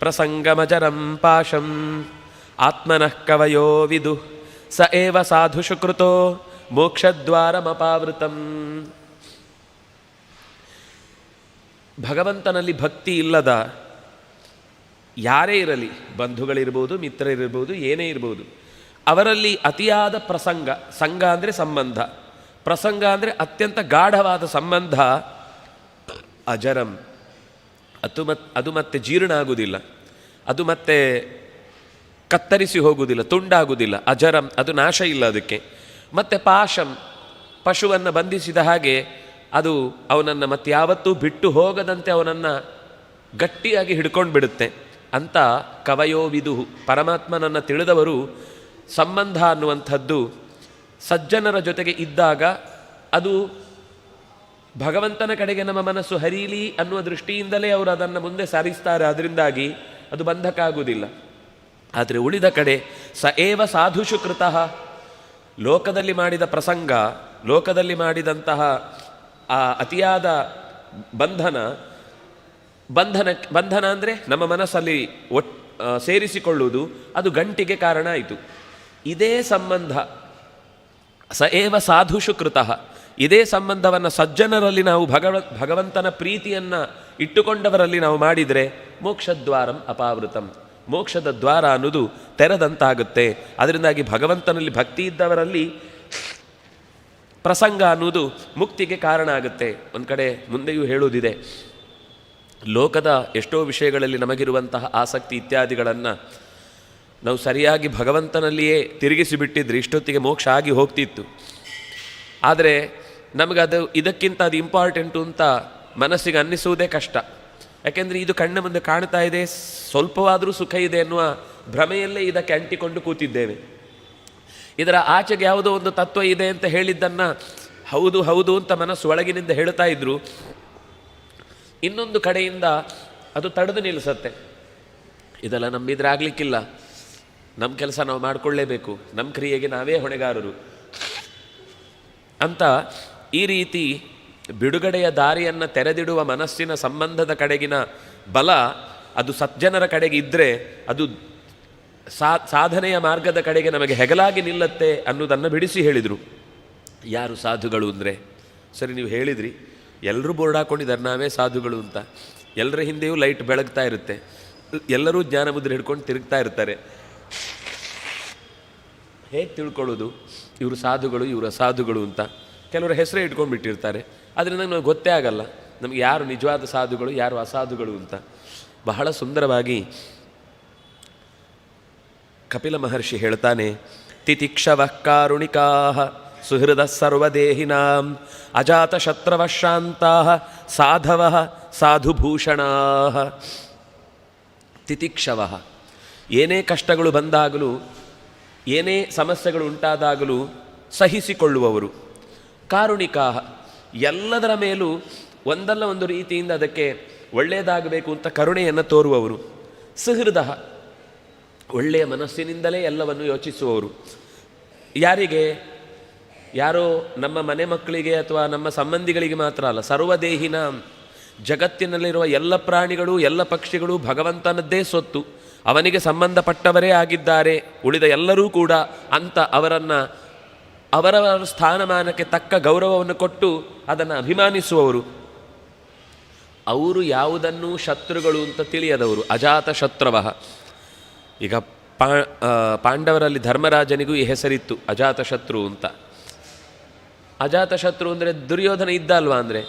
ಪ್ರಸಂಗಮಜರಂ ಪಾಶಂ ಆತ್ಮನಃ ಕವಯೋ ವಿದು ಸ ಏವ ಸಾಧುಷು ಕೃತೋ ಮೋಕ್ಷದ್ವಾರಮಪಾವೃತಂ. ಭಗವಂತನಲ್ಲಿ ಭಕ್ತಿ ಇಲ್ಲದ ಯಾರೇ ಇರಲಿ, ಬಂಧುಗಳಿರ್ಬೋದು, ಮಿತ್ರರಿರ್ಬೋದು, ಏನೇ ಇರ್ಬೋದು, ಅವರಲ್ಲಿ ಅತಿಯಾದ ಪ್ರಸಂಗ, ಸಂಘ ಅಂದರೆ ಸಂಬಂಧ, ಪ್ರಸಂಗ ಅಂದರೆ ಅತ್ಯಂತ ಗಾಢವಾದ ಸಂಬಂಧ, ಅಜರಂ, ಅದು ಮತ್ತೆ ಜೀರ್ಣ ಆಗುವುದಿಲ್ಲ, ಅದು ಮತ್ತೆ ಕತ್ತರಿಸಿ ಹೋಗುವುದಿಲ್ಲ, ತುಂಡಾಗುವುದಿಲ್ಲ. ಅಜರಂ, ಅದು ನಾಶ ಇಲ್ಲ ಅದಕ್ಕೆ. ಮತ್ತು ಪಾಶಂ, ಪಶುವನ್ನು ಬಂಧಿಸಿದ ಹಾಗೆ ಅದು ಅವನನ್ನು ಮತ್ತೆ ಯಾವತ್ತೂ ಬಿಟ್ಟು ಹೋಗದಂತೆ ಅವನನ್ನು ಗಟ್ಟಿಯಾಗಿ ಹಿಡ್ಕೊಂಡು ಬಿಡುತ್ತೆ ಅಂತ ಕವಯೋ ವಿದುಹು. ಪರಮಾತ್ಮನನ್ನು ತಿಳಿದವರು ಸಂಬಂಧ ಅನ್ನುವಂಥದ್ದು ಸಜ್ಜನರ ಜೊತೆಗೆ ಇದ್ದಾಗ ಅದು ಭಗವಂತನ ಕಡೆಗೆ ನಮ್ಮ ಮನಸ್ಸು ಹರೀಲಿ ಅನ್ನುವ ದೃಷ್ಟಿಯಿಂದಲೇ ಅವರು ಅದನ್ನು ಮುಂದೆ ಸಾರಿಸ್ತಾರೆ. ಅದರಿಂದಾಗಿ ಅದು ಬಂಧಕ್ಕಾಗುವುದಿಲ್ಲ. ಆದರೆ ಉಳಿದ ಕಡೆ ಸ ಏವ ಸಾಧುಷು ಕೃತಃ, ಲೋಕದಲ್ಲಿ ಮಾಡಿದ ಪ್ರಸಂಗ, ಲೋಕದಲ್ಲಿ ಮಾಡಿದಂತಹ ಆ ಅತಿಯಾದ ಬಂಧನ ಅಂದರೆ ನಮ್ಮ ಮನಸ್ಸಲ್ಲಿ ಸೇರಿಸಿಕೊಳ್ಳುವುದು, ಅದು ಗಂಟಿಗೆ ಕಾರಣ ಆಯಿತು. ಇದೇ ಸಂಬಂಧ ಸ ಏವ ಸಾಧುಷು ಕೃತಃ, ಇದೇ ಸಂಬಂಧವನ್ನು ಸಜ್ಜನರಲ್ಲಿ ನಾವು ಭಗವಂತನ ಪ್ರೀತಿಯನ್ನು ಇಟ್ಟುಕೊಂಡವರಲ್ಲಿ ನಾವು ಮಾಡಿದರೆ ಮೋಕ್ಷದ್ವಾರಂ ಅಪಾವೃತಂ, ಮೋಕ್ಷದ ದ್ವಾರ ಅನ್ನೋದು ತೆರೆದಂತಾಗುತ್ತೆ. ಅದರಿಂದಾಗಿ ಭಗವಂತನಲ್ಲಿ ಭಕ್ತಿ ಇದ್ದವರಲ್ಲಿ ಪ್ರಸಂಗ ಅನ್ನುವುದು ಮುಕ್ತಿಗೆ ಕಾರಣ ಆಗುತ್ತೆ. ಒಂದು ಕಡೆ ಮುಂದೆಯೂ ಹೇಳುವುದಿದೆ, ಲೋಕದ ಎಷ್ಟೋ ವಿಷಯಗಳಲ್ಲಿ ನಮಗಿರುವಂತಹ ಆಸಕ್ತಿ ಇತ್ಯಾದಿಗಳನ್ನು ನಾವು ಸರಿಯಾಗಿ ಭಗವಂತನಲ್ಲಿಯೇ ತಿರುಗಿಸಿಬಿಟ್ಟಿದ್ರೆ ಇಷ್ಟೊತ್ತಿಗೆ ಮೋಕ್ಷ ಆಗಿ ಹೋಗ್ತಿತ್ತು. ಆದರೆ ನಮಗದು ಇದಕ್ಕಿಂತ ಅದು ಇಂಪಾರ್ಟೆಂಟು ಅಂತ ಮನಸ್ಸಿಗೆ ಅನ್ನಿಸುವುದೇ ಕಷ್ಟ. ಯಾಕೆಂದರೆ ಇದು ಕಣ್ಣ ಮುಂದೆ ಕಾಣ್ತಾ ಇದೆ, ಸ್ವಲ್ಪವಾದರೂ ಸುಖ ಇದೆ ಎನ್ನುವ ಭ್ರಮೆಯಲ್ಲೇ ಇದಕ್ಕೆ ಅಂಟಿಕೊಂಡು ಕೂತಿದ್ದೇವೆ. ಇದರ ಆಚೆಗೆ ಯಾವುದೋ ಒಂದು ತತ್ವ ಇದೆ ಅಂತ ಹೇಳಿದ್ದನ್ನು ಹೌದು ಹೌದು ಅಂತ ಮನಸ್ಸು ಒಳಗಿನಿಂದ ಹೇಳ್ತಾ ಇದ್ರು, ಇನ್ನೊಂದು ಕಡೆಯಿಂದ ಅದು ತಡೆದು ನಿಲ್ಲಿಸತ್ತೆ. ಇದೆಲ್ಲ ನಂಬಿದ್ರೆ ಆಗಲಿಕ್ಕಿಲ್ಲ, ನಮ್ಮ ಕೆಲಸ ನಾವು ಮಾಡಿಕೊಳ್ಳೇಬೇಕು, ನಮ್ಮ ಕ್ರಿಯೆಗೆ ನಾವೇ ಹೊಣೆಗಾರರು ಅಂತ ಈ ರೀತಿ ಬಿಡುಗಡೆಯ ದಾರಿಯನ್ನು ತೆರೆದಿಡುವ ಮನಸ್ಸಿನ ಸಂಬಂಧದ ಕಡೆಗಿನ ಬಲ ಅದು ಸಜ್ಜನರ ಕಡೆಗೆ ಇದ್ದರೆ ಅದು ಸಾಧನೆಯ ಮಾರ್ಗದ ಕಡೆಗೆ ನಮಗೆ ಹೆಗಲಾಗಿ ನಿಲ್ಲತ್ತೆ ಅನ್ನೋದನ್ನು ಬಿಡಿಸಿ ಹೇಳಿದರು. ಯಾರು ಸಾಧುಗಳು ಅಂದರೆ, ಸರಿ ನೀವು ಹೇಳಿದ್ರಿ, ಎಲ್ಲರೂ ಬೋರ್ಡ್ ಹಾಕ್ಕೊಂಡಿದ್ದಾರೆ ನಾವೇ ಸಾಧುಗಳು ಅಂತ, ಎಲ್ಲರ ಹಿಂದೆಯೂ ಲೈಟ್ ಬೆಳಗ್ತಾ ಇರುತ್ತೆ, ಎಲ್ಲರೂ ಜ್ಞಾನ ಮುದ್ರೆ ಹಿಡ್ಕೊಂಡು ತಿರುಗ್ತಾ ಇರ್ತಾರೆ. ಹೇಗೆ ತಿಳ್ಕೊಳ್ಳೋದು ಇವರು ಸಾಧುಗಳು ಇವರು ಅಸಾಧುಗಳು ಅಂತ? ಕೆಲವರು ಹೆಸರೇ ಇಟ್ಕೊಂಡ್ಬಿಟ್ಟಿರ್ತಾರೆ, ಅದರಿಂದ ನಮಗೆ ಗೊತ್ತೇ ಆಗಲ್ಲ ನಮಗೆ ಯಾರು ನಿಜವಾದ ಸಾಧುಗಳು ಯಾರು ಅಸಾಧುಗಳು ಅಂತ. ಬಹಳ ಸುಂದರವಾಗಿ ಕಪಿಲ ಮಹರ್ಷಿ ಹೇಳ್ತಾನೆ, ತಿತಿಕ್ಷವಃ ಕಾರುಣಿಕಾಃ ಸುಹೃದ ಸರ್ವದೇಹಿನಾಂ ಅಜಾತಶತ್ರವಃ ಶಾಂತಾಃ ಸಾಧವಃ ಸಾಧುಭೂಷಣಾಃ ತಿತಿಕ್ಷವಃ. ಏನೇ ಕಷ್ಟಗಳು ಬಂದಾಗಲೂ, ಏನೇ ಸಮಸ್ಯೆಗಳು ಉಂಟಾದಾಗಲೂ ಸಹಿಸಿಕೊಳ್ಳುವವರು. ಕಾರುಣಿಕಾಃ, ಎಲ್ಲದರ ಮೇಲೂ ಒಂದಲ್ಲ ಒಂದು ರೀತಿಯಿಂದ ಅದಕ್ಕೆ ಒಳ್ಳೆಯದಾಗಬೇಕು ಅಂತ ಕರುಣೆಯನ್ನು ತೋರುವವರು. ಸುಹೃದಃ, ಒಳ್ಳೆಯ ಮನಸ್ಸಿನಿಂದಲೇ ಎಲ್ಲವನ್ನು ಯೋಚಿಸುವವರು. ಯಾರಿಗೆ? ಯಾರೋ ನಮ್ಮ ಮನೆ ಮಕ್ಕಳಿಗೆ ಅಥವಾ ನಮ್ಮ ಸಂಬಂಧಿಗಳಿಗೆ ಮಾತ್ರ ಅಲ್ಲ, ಸರ್ವದೇಹಿನ, ಜಗತ್ತಿನಲ್ಲಿರುವ ಎಲ್ಲ ಪ್ರಾಣಿಗಳು ಎಲ್ಲ ಪಕ್ಷಿಗಳು ಭಗವಂತನದ್ದೇ ಸೊತ್ತು, ಅವನಿಗೆ ಸಂಬಂಧಪಟ್ಟವರೇ ಆಗಿದ್ದಾರೆ, ಉಳಿದ ಎಲ್ಲರೂ ಕೂಡ ಅಂತ ಅವರನ್ನು ಅವರವರ ಸ್ಥಾನಮಾನಕ್ಕೆ ತಕ್ಕ ಗೌರವವನ್ನು ಕೊಟ್ಟು ಅದನ್ನು ಅಭಿಮಾನಿಸುವವರು. ಅವರು ಯಾವುದನ್ನೂ ಶತ್ರುಗಳು ಅಂತ ತಿಳಿಯದವರು. ಅಜಾತ ಶತ್ರವಃ. ಈಗ ಪಾಂಡವರಲ್ಲಿ ಧರ್ಮರಾಜನಿಗೂ ಈ ಹೆಸರಿತ್ತು, ಅಜಾತಶತ್ರು ಅಂತ. ಅಜಾತಶತ್ರು ಅಂದರೆ ದುರ್ಯೋಧನ ಇದ್ದ ಅಲ್ವಾ? ಅಂದರೆ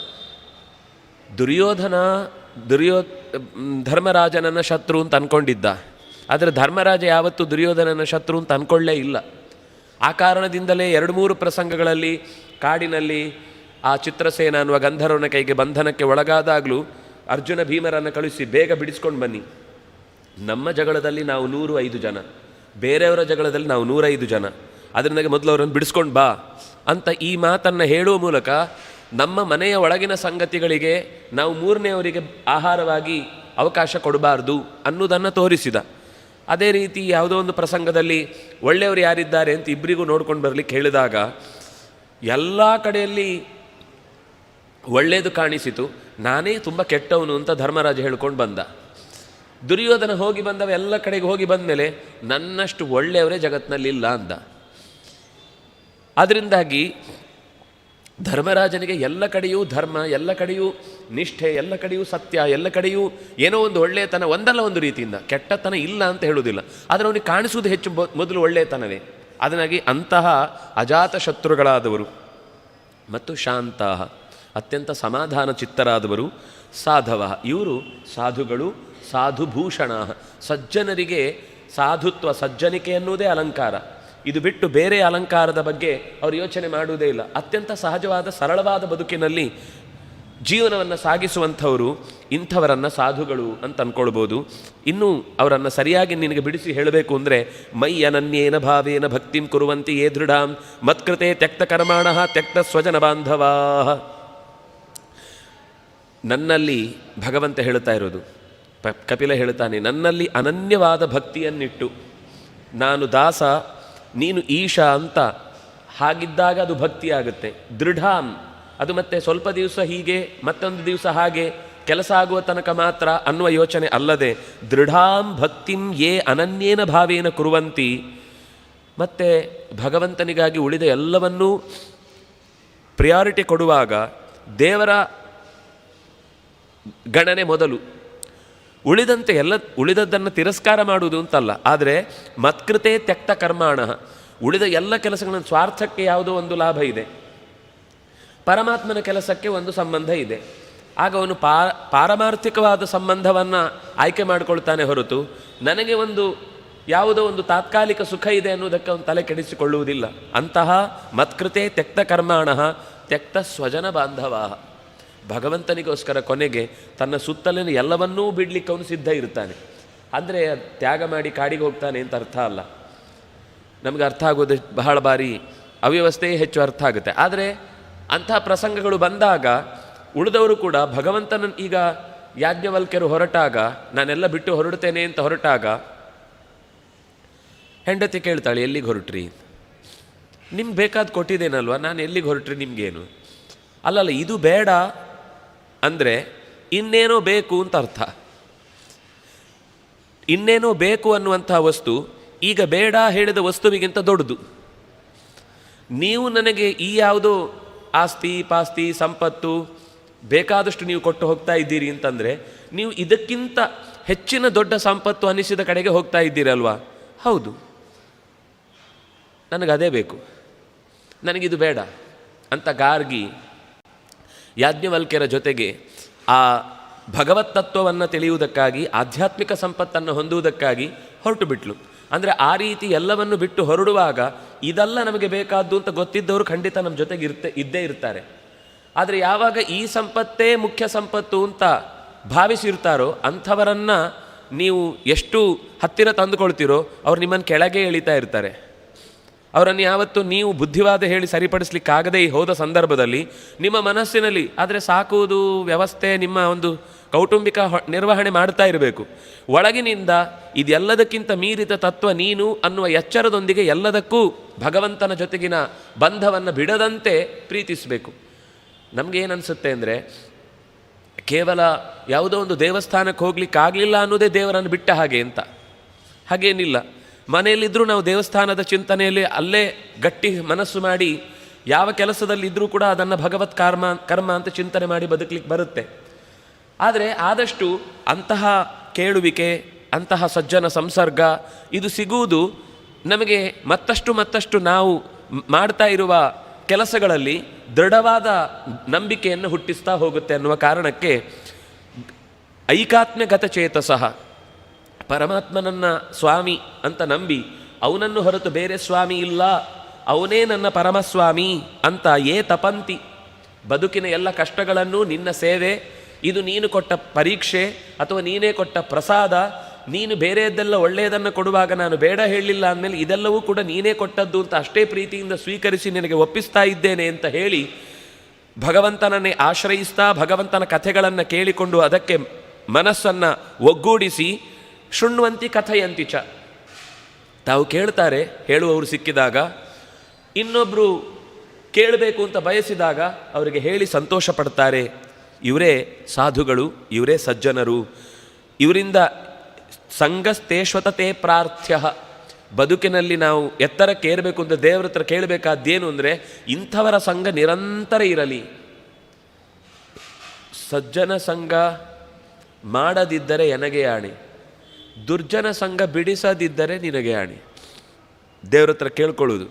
ಧರ್ಮರಾಜನನ್ನ ಶತ್ರು ಅಂತ ಅಂದ್ಕೊಂಡಿದ್ದ. ಆದರೆ ಧರ್ಮರಾಜ ಯಾವತ್ತೂ ದುರ್ಯೋಧನನ ಶತ್ರು ಅಂತ ಅಂದ್ಕೊಳ್ಳೇ ಇಲ್ಲ. ಆ ಕಾರಣದಿಂದಲೇ 2-3 ಪ್ರಸಂಗಗಳಲ್ಲಿ ಕಾಡಿನಲ್ಲಿ ಆ ಚಿತ್ರಸೇನ ಅನ್ನುವ ಗಂಧರ್ವನ ಕೈಗೆ ಬಂಧನಕ್ಕೆ ಒಳಗಾದಾಗಲೂ ಅರ್ಜುನ ಭೀಮರನ್ನು ಕಳಿಸಿ ಬೇಗ ಬಿಡಿಸ್ಕೊಂಡು ಬನ್ನಿ, ನಮ್ಮ ಜಗಳದಲ್ಲಿ ನಾವು 105 ಜನ, ಬೇರೆಯವರ ಜಗಳದಲ್ಲಿ ನಾವು 105 ಜನ, ಅದರಿಂದಾಗಿ ಮೊದಲು ಅವರನ್ನು ಬಿಡಿಸ್ಕೊಂಡು ಬಾ ಅಂತ ಈ ಮಾತನ್ನು ಹೇಳುವ ಮೂಲಕ ನಮ್ಮ ಮನೆಯ ಒಳಗಿನ ಸಂಗತಿಗಳಿಗೆ ನಾವು 3ನೇವರಿಗೆ ಆಹಾರವಾಗಿ ಅವಕಾಶ ಕೊಡಬಾರ್ದು ಅನ್ನೋದನ್ನು ತೋರಿಸಿದ. ಅದೇ ರೀತಿ ಯಾವುದೋ ಒಂದು ಪ್ರಸಂಗದಲ್ಲಿ ಒಳ್ಳೆಯವರು ಯಾರಿದ್ದಾರೆ ಅಂತ ಇಬ್ಬರಿಗೂ ನೋಡ್ಕೊಂಡು ಬರಲಿಕ್ಕೆ ಹೇಳಿದಾಗ ಎಲ್ಲ ಕಡೆಯಲ್ಲಿ ಒಳ್ಳೆಯದು ಕಾಣಿಸಿತು, ನಾನೇ ತುಂಬ ಕೆಟ್ಟವನು ಅಂತ ಧರ್ಮರಾಜ ಹೇಳ್ಕೊಂಡು ಬಂದ. ದುರ್ಯೋಧನ ಹೋಗಿ ಬಂದವ ಎಲ್ಲ ಕಡೆಗೆ ಹೋಗಿ ಬಂದ ಮೇಲೆ ನನ್ನಷ್ಟು ಒಳ್ಳೆಯವರೇ ಜಗತ್ತಿನಲ್ಲಿಲ್ಲ ಅಂದ. ಅದರಿಂದಾಗಿ ಧರ್ಮರಾಜನಿಗೆ ಎಲ್ಲ ಕಡೆಯೂ ಧರ್ಮ, ಎಲ್ಲ ಕಡೆಯೂ ನಿಷ್ಠೆ, ಎಲ್ಲ ಕಡೆಯೂ ಸತ್ಯ, ಎಲ್ಲ ಕಡೆಯೂ ಏನೋ ಒಂದು ಒಳ್ಳೆಯತನ, ಒಂದಲ್ಲ ಒಂದು ರೀತಿಯಿಂದ. ಕೆಟ್ಟತನ ಇಲ್ಲ ಅಂತ ಹೇಳುವುದಿಲ್ಲ, ಆದರೆ ಅವನಿಗೆ ಕಾಣಿಸುವುದು ಹೆಚ್ಚು ಮೊದಲು ಒಳ್ಳೆಯತನವೇ. ಅದನ್ನಾಗಿ ಅಂತಹ ಅಜಾತ ಶತ್ರುಗಳಾದವರು. ಮತ್ತು ಶಾಂತಾಃ, ಅತ್ಯಂತ ಸಮಾಧಾನ ಚಿತ್ತರಾದವರು. ಸಾಧವ, ಇವರು ಸಾಧುಗಳು. ಸಾಧುಭೂಷಣ, ಸಜ್ಜನರಿಗೆ ಸಾಧುತ್ವ, ಸಜ್ಜನಿಕೆ ಎನ್ನುವುದೇ ಅಲಂಕಾರ. ಇದು ಬಿಟ್ಟು ಬೇರೆ ಅಲಂಕಾರದ ಬಗ್ಗೆ ಅವರು ಯೋಚನೆ ಮಾಡುವುದೇ ಇಲ್ಲ. ಅತ್ಯಂತ ಸಹಜವಾದ ಸರಳವಾದ ಬದುಕಿನಲ್ಲಿ ಜೀವನವನ್ನು ಸಾಗಿಸುವಂಥವರು. ಇಂಥವರನ್ನು ಸಾಧುಗಳು ಅಂತ ಅಂದ್ಕೊಳ್ಬೋದು. ಇನ್ನೂ ಅವರನ್ನು ಸರಿಯಾಗಿ ನಿನಗೆ ಬಿಡಿಸಿ ಹೇಳಬೇಕು ಅಂದರೆ ಮೈ ಅನನ್ಯೇನ ಭಾವೇನ ಭಕ್ತಿಂ ಕುರುವಂತಿ ಯೇ ದೃಢಾಂ ಮತ್ಕೃತೆ ತ್ಯಕ್ತ ಕರ್ಮಾಣಃ ತ್ಯಕ್ತ ಸ್ವಜನ ಬಾಂಧವಾ. ನನ್ನಲ್ಲಿ ಭಗವಂತ ಹೇಳ್ತಾ ಇರೋದು, ಕಪಿಲ ಹೇಳ್ತಾನೆ, ನನ್ನಲ್ಲಿ ಅನನ್ಯವಾದ ಭಕ್ತಿಯನ್ನಿಟ್ಟು ನಾನು ದಾಸ, ನೀನು ಈಶ ಅಂತ ಹಾಗಿದ್ದಾಗ ಅದು ಭಕ್ತಿ ಆಗುತ್ತೆ. ದೃಢಾಂ, ಅದು ಮತ್ತೆ ಸ್ವಲ್ಪ ದಿವಸ ಹೀಗೆ ಮತ್ತೊಂದು ದಿವಸ ಹಾಗೆ ಕೆಲಸ ಆಗುವ ತನಕ ಮಾತ್ರ ಅನ್ನುವ ಯೋಚನೆ ಅಲ್ಲದೆ ದೃಢಾಂ ಭಕ್ತಿಂ ಯೇ ಅನನ್ಯೇನ ಭಾವೇನ ಕುರುವಂತಿ. ಮತ್ತು ಭಗವಂತನಿಗಾಗಿ ಉಳಿದ ಎಲ್ಲವನ್ನೂ ಪ್ರಿಯಾರಿಟಿ ಕೊಡುವಾಗ ದೇವರ ಗಣನೆ ಮೊದಲು, ಉಳಿದಂತೆ ಉಳಿದದ್ದನ್ನು ತಿರಸ್ಕಾರ ಮಾಡುವುದು ಅಂತಲ್ಲ. ಆದರೆ ಮತ್ಕೃತೆ ತ್ಯಕ್ತ ಕರ್ಮಾಣ, ಉಳಿದ ಎಲ್ಲ ಕೆಲಸಗಳನ್ನು, ಸ್ವಾರ್ಥಕ್ಕೆ ಯಾವುದೋ ಒಂದು ಲಾಭ ಇದೆ, ಪರಮಾತ್ಮನ ಕೆಲಸಕ್ಕೆ ಒಂದು ಸಂಬಂಧ ಇದೆ. ಆಗ ಅವನು ಪಾರಮಾರ್ಥಿಕವಾದ ಸಂಬಂಧವನ್ನು ಆಯ್ಕೆ ಮಾಡಿಕೊಳ್ತಾನೆ ಹೊರತು ನನಗೆ ಯಾವುದೋ ಒಂದು ತಾತ್ಕಾಲಿಕ ಸುಖ ಇದೆ ಅನ್ನೋದಕ್ಕೆ ಅವನು ತಲೆ ಕೆಡಿಸಿಕೊಳ್ಳುವುದಿಲ್ಲ. ಅಂತಹ ಮತ್ಕೃತೆ ತ್ಯಕ್ತ ಕರ್ಮಾಣ ತ್ಯಕ್ತ ಸ್ವಜನ ಬಾಂಧವ. ಭಗವಂತನಿಗೋಸ್ಕರ ಕೊನೆಗೆ ತನ್ನ ಸುತ್ತಲಿನ ಎಲ್ಲವನ್ನೂ ಬಿಡಲಿಕ್ಕೆ ಅವನು ಸಿದ್ಧ ಇರ್ತಾನೆ. ಅಂದರೆ ತ್ಯಾಗ ಮಾಡಿ ಕಾಡಿಗೆ ಹೋಗ್ತಾನೆ ಅಂತ ಅರ್ಥ ಅಲ್ಲ. ನಮಗೆ ಅರ್ಥ ಆಗೋದು ಬಹಳ ಬಾರಿ ಅವ್ಯವಸ್ಥೆಯೇ ಹೆಚ್ಚು ಅರ್ಥ ಆಗುತ್ತೆ. ಆದರೆ ಅಂಥ ಪ್ರಸಂಗಗಳು ಬಂದಾಗ ಉಳಿದವರು ಕೂಡ ಭಗವಂತನ, ಈಗ ಯಾಜ್ಞವಲ್ಕ್ಯರು ಹೊರಟಾಗ, ನಾನೆಲ್ಲ ಬಿಟ್ಟು ಹೊರಡ್ತೇನೆ ಅಂತ ಹೊರಟಾಗ ಹೆಂಡತಿ ಕೇಳ್ತಾಳೆ, ಎಲ್ಲಿಗೆ ಹೊರಟ್ರಿ? ನಿಮ್ಗೆ ಬೇಕಾದ ಕೊಟ್ಟಿದ್ದೇನಲ್ವ, ನಾನು ಎಲ್ಲಿಗೆ ಹೊರಟ್ರಿ ನಿಮಗೇನು? ಅಲ್ಲಲ್ಲ, ಇದು ಬೇಡ ಅಂದರೆ ಇನ್ನೇನೋ ಬೇಕು ಅಂತ ಅರ್ಥ. ಇನ್ನೇನೋ ಬೇಕು ಅನ್ನುವಂಥ ವಸ್ತು ಈಗ ಬೇಡ ಹೇಳಿದ ವಸ್ತುವಿಗಿಂತ ದೊಡ್ಡದು. ನೀವು ನನಗೆ ಈ ಯಾವುದೋ ಆಸ್ತಿ ಪಾಸ್ತಿ ಸಂಪತ್ತು ಬೇಕಾದಷ್ಟು ನೀವು ಕೊಟ್ಟು ಹೋಗ್ತಾ ಇದ್ದೀರಿ ಅಂತಂದರೆ ನೀವು ಇದಕ್ಕಿಂತ ಹೆಚ್ಚಿನ ದೊಡ್ಡ ಸಂಪತ್ತು ಅನಿಸಿದ ಕಡೆಗೆ ಹೋಗ್ತಾ ಇದ್ದೀರಲ್ವಾ? ಹೌದು, ನನಗದೇ ಬೇಕು, ನನಗಿದು ಬೇಡ ಅಂತ ಗಾರ್ಗಿ ಯಾಜ್ಞವಲ್ಕ್ಯರ ಜೊತೆಗೆ ಆ ಭಗವತ್ ತತ್ವವನ್ನು ತಿಳಿಯುವುದಕ್ಕಾಗಿ, ಆಧ್ಯಾತ್ಮಿಕ ಸಂಪತ್ತನ್ನು ಹೊಂದುವುದಕ್ಕಾಗಿ ಹೊರಟು ಬಿಟ್ಲು. ಅಂದರೆ ಆ ರೀತಿ ಎಲ್ಲವನ್ನು ಬಿಟ್ಟು ಹೊರಡುವಾಗ ಇದೆಲ್ಲ ನಮಗೆ ಬೇಕಾದ್ದು ಅಂತ ಗೊತ್ತಿದ್ದವರು ಖಂಡಿತ ನಮ್ಮ ಜೊತೆಗೆ ಇದ್ದೇ ಇರ್ತಾರೆ. ಆದರೆ ಯಾವಾಗ ಈ ಸಂಪತ್ತೇ ಮುಖ್ಯ ಸಂಪತ್ತು ಅಂತ ಭಾವಿಸಿರ್ತಾರೋ ಅಂಥವರನ್ನು ನೀವು ಎಷ್ಟು ಹತ್ತಿರ ತಂದುಕೊಳ್ತೀರೋ ಅವ್ರು ನಿಮ್ಮನ್ನು ಕೆಳಗೆ ಎಳಿತಾ ಇರ್ತಾರೆ. ಅವರನ್ನು ಯಾವತ್ತು ನೀವು ಬುದ್ಧಿವಾದ ಹೇಳಿ ಸರಿಪಡಿಸ್ಲಿಕ್ಕಾಗದೇ ಹೋದ ಸಂದರ್ಭದಲ್ಲಿ ನಿಮ್ಮ ಮನಸ್ಸಿನಲ್ಲಿ ಆದರೆ ಸಾಕುವುದು ವ್ಯವಸ್ಥೆ ನಿಮ್ಮ ಒಂದು ಕೌಟುಂಬಿಕ ನಿರ್ವಹಣೆ ಮಾಡ್ತಾ ಇರಬೇಕು. ಒಳಗಿನಿಂದ ಇದೆಲ್ಲದಕ್ಕಿಂತ ಮೀರಿದ ತತ್ವ ನೀನು ಅನ್ನುವ ಎಚ್ಚರದೊಂದಿಗೆ ಎಲ್ಲದಕ್ಕೂ ಭಗವಂತನ ಜೊತೆಗಿನ ಬಂಧವನ್ನು ಬಿಡದಂತೆ ಪ್ರೀತಿಸಬೇಕು. ನಮಗೇನನ್ಸುತ್ತೆ ಅಂದರೆ ಕೇವಲ ಯಾವುದೋ ಒಂದು ದೇವಸ್ಥಾನಕ್ಕೆ ಹೋಗ್ಲಿಕ್ಕಾಗಲಿಲ್ಲ ಅನ್ನೋದೇ ದೇವರನ್ನು ಬಿಟ್ಟ ಹಾಗೆ ಅಂತ. ಹಾಗೇನಿಲ್ಲ. ಮನೆಯಲ್ಲಿದ್ದರೂ ನಾವು ದೇವಸ್ಥಾನದ ಚಿಂತನೆಯಲ್ಲಿ ಅಲ್ಲೇ ಗಟ್ಟಿ ಮನಸ್ಸು ಮಾಡಿ ಯಾವ ಕೆಲಸದಲ್ಲಿದ್ದರೂ ಕೂಡ ಅದನ್ನು ಭಗವತ್ ಕರ್ಮ ಅಂತ ಚಿಂತನೆ ಮಾಡಿ ಬದುಕಲಿಕ್ಕೆ ಬರುತ್ತೆ. ಆದರೆ ಆದಷ್ಟು ಅಂತಹ ಕೇಳುವಿಕೆ, ಅಂತಹ ಸಜ್ಜನ ಸಂಸರ್ಗ ಇದು ಸಿಗುವುದು ನಮಗೆ ಮತ್ತಷ್ಟು ನಾವು ಮಾಡ್ತಾ ಇರುವ ಕೆಲಸಗಳಲ್ಲಿ ದೃಢವಾದ ನಂಬಿಕೆಯನ್ನು ಹುಟ್ಟಿಸ್ತಾ ಹೋಗುತ್ತೆ ಅನ್ನುವ ಕಾರಣಕ್ಕೆ ಐಕಾತ್ಮ್ಯಗತ ಚೇತಸಃ ಪರಮಾತ್ಮನನ್ನು ಸ್ವಾಮಿ ಅಂತ ನಂಬಿ ಅವನನ್ನು ಹೊರತು ಬೇರೆ ಸ್ವಾಮಿ ಇಲ್ಲ, ಅವನೇ ನನ್ನ ಪರಮಸ್ವಾಮಿ ಅಂತ ತಪಂತಿ ಬದುಕಿನ ಎಲ್ಲ ಕಷ್ಟಗಳನ್ನು ನಿನ್ನ ಸೇವೆ, ಇದು ನೀನು ಕೊಟ್ಟ ಪರೀಕ್ಷೆ ಅಥವಾ ನೀನೇ ಕೊಟ್ಟ ಪ್ರಸಾದ, ನೀನು ಬೇರೆಯದ್ದೆಲ್ಲ ಒಳ್ಳೆಯದನ್ನು ಕೊಡುವಾಗ ನಾನು ಬೇಡ ಹೇಳಲಿಲ್ಲ ಅಂದಮೇಲೆ ಇದೆಲ್ಲವೂ ಕೂಡ ನೀನೇ ಕೊಟ್ಟದ್ದು ಅಂತ ಅಷ್ಟೇ ಪ್ರೀತಿಯಿಂದ ಸ್ವೀಕರಿಸಿ ನಿನಗೆ ಒಪ್ಪಿಸ್ತಾ ಇದ್ದೇನೆ ಅಂತ ಹೇಳಿ ಭಗವಂತನನ್ನೇ ಆಶ್ರಯಿಸ್ತಾ ಭಗವಂತನ ಕಥೆಗಳನ್ನು ಕೇಳಿಕೊಂಡು ಅದಕ್ಕೆ ಮನಸ್ಸನ್ನು ಒಗ್ಗೂಡಿಸಿ ಶೃಣ್ವಂತಿ ಕಥೆಯಂತಿ ಚ ತಾವು ಕೇಳ್ತಾರೆ, ಹೇಳುವವರು ಸಿಕ್ಕಿದಾಗ, ಇನ್ನೊಬ್ಬರು ಕೇಳಬೇಕು ಅಂತ ಬಯಸಿದಾಗ ಅವರಿಗೆ ಹೇಳಿ ಸಂತೋಷ ಪಡ್ತಾರೆ. ಇವರೇ ಸಾಧುಗಳು, ಇವರೇ ಸಜ್ಜನರು, ಇವರಿಂದ ಸಂಗಸ್ತೇಶ್ವತತೆ ಪ್ರಾರ್ಥ್ಯ. ಬದುಕಿನಲ್ಲಿ ನಾವು ಎತ್ತರಕ್ಕೆ ಏರಬೇಕು ಅಂತ ದೇವರ ಹತ್ರ ಕೇಳಬೇಕಾದ್ದೇನು ಅಂದರೆ ಇಂಥವರ ಸಂಘ ನಿರಂತರ ಇರಲಿ. ಸಜ್ಜನ ಸಂಘ ಮಾಡದಿದ್ದರೆ ಎನಗೆ ಆಣೆ, ದುರ್ಜನ ಸಂಘ ಬಿಡಿಸದಿದ್ದರೆ ನಿನಗೆ ಆಣೆ. ದೇವ್ರ ಹತ್ರ ಕೇಳ್ಕೊಳ್ಳೋದು,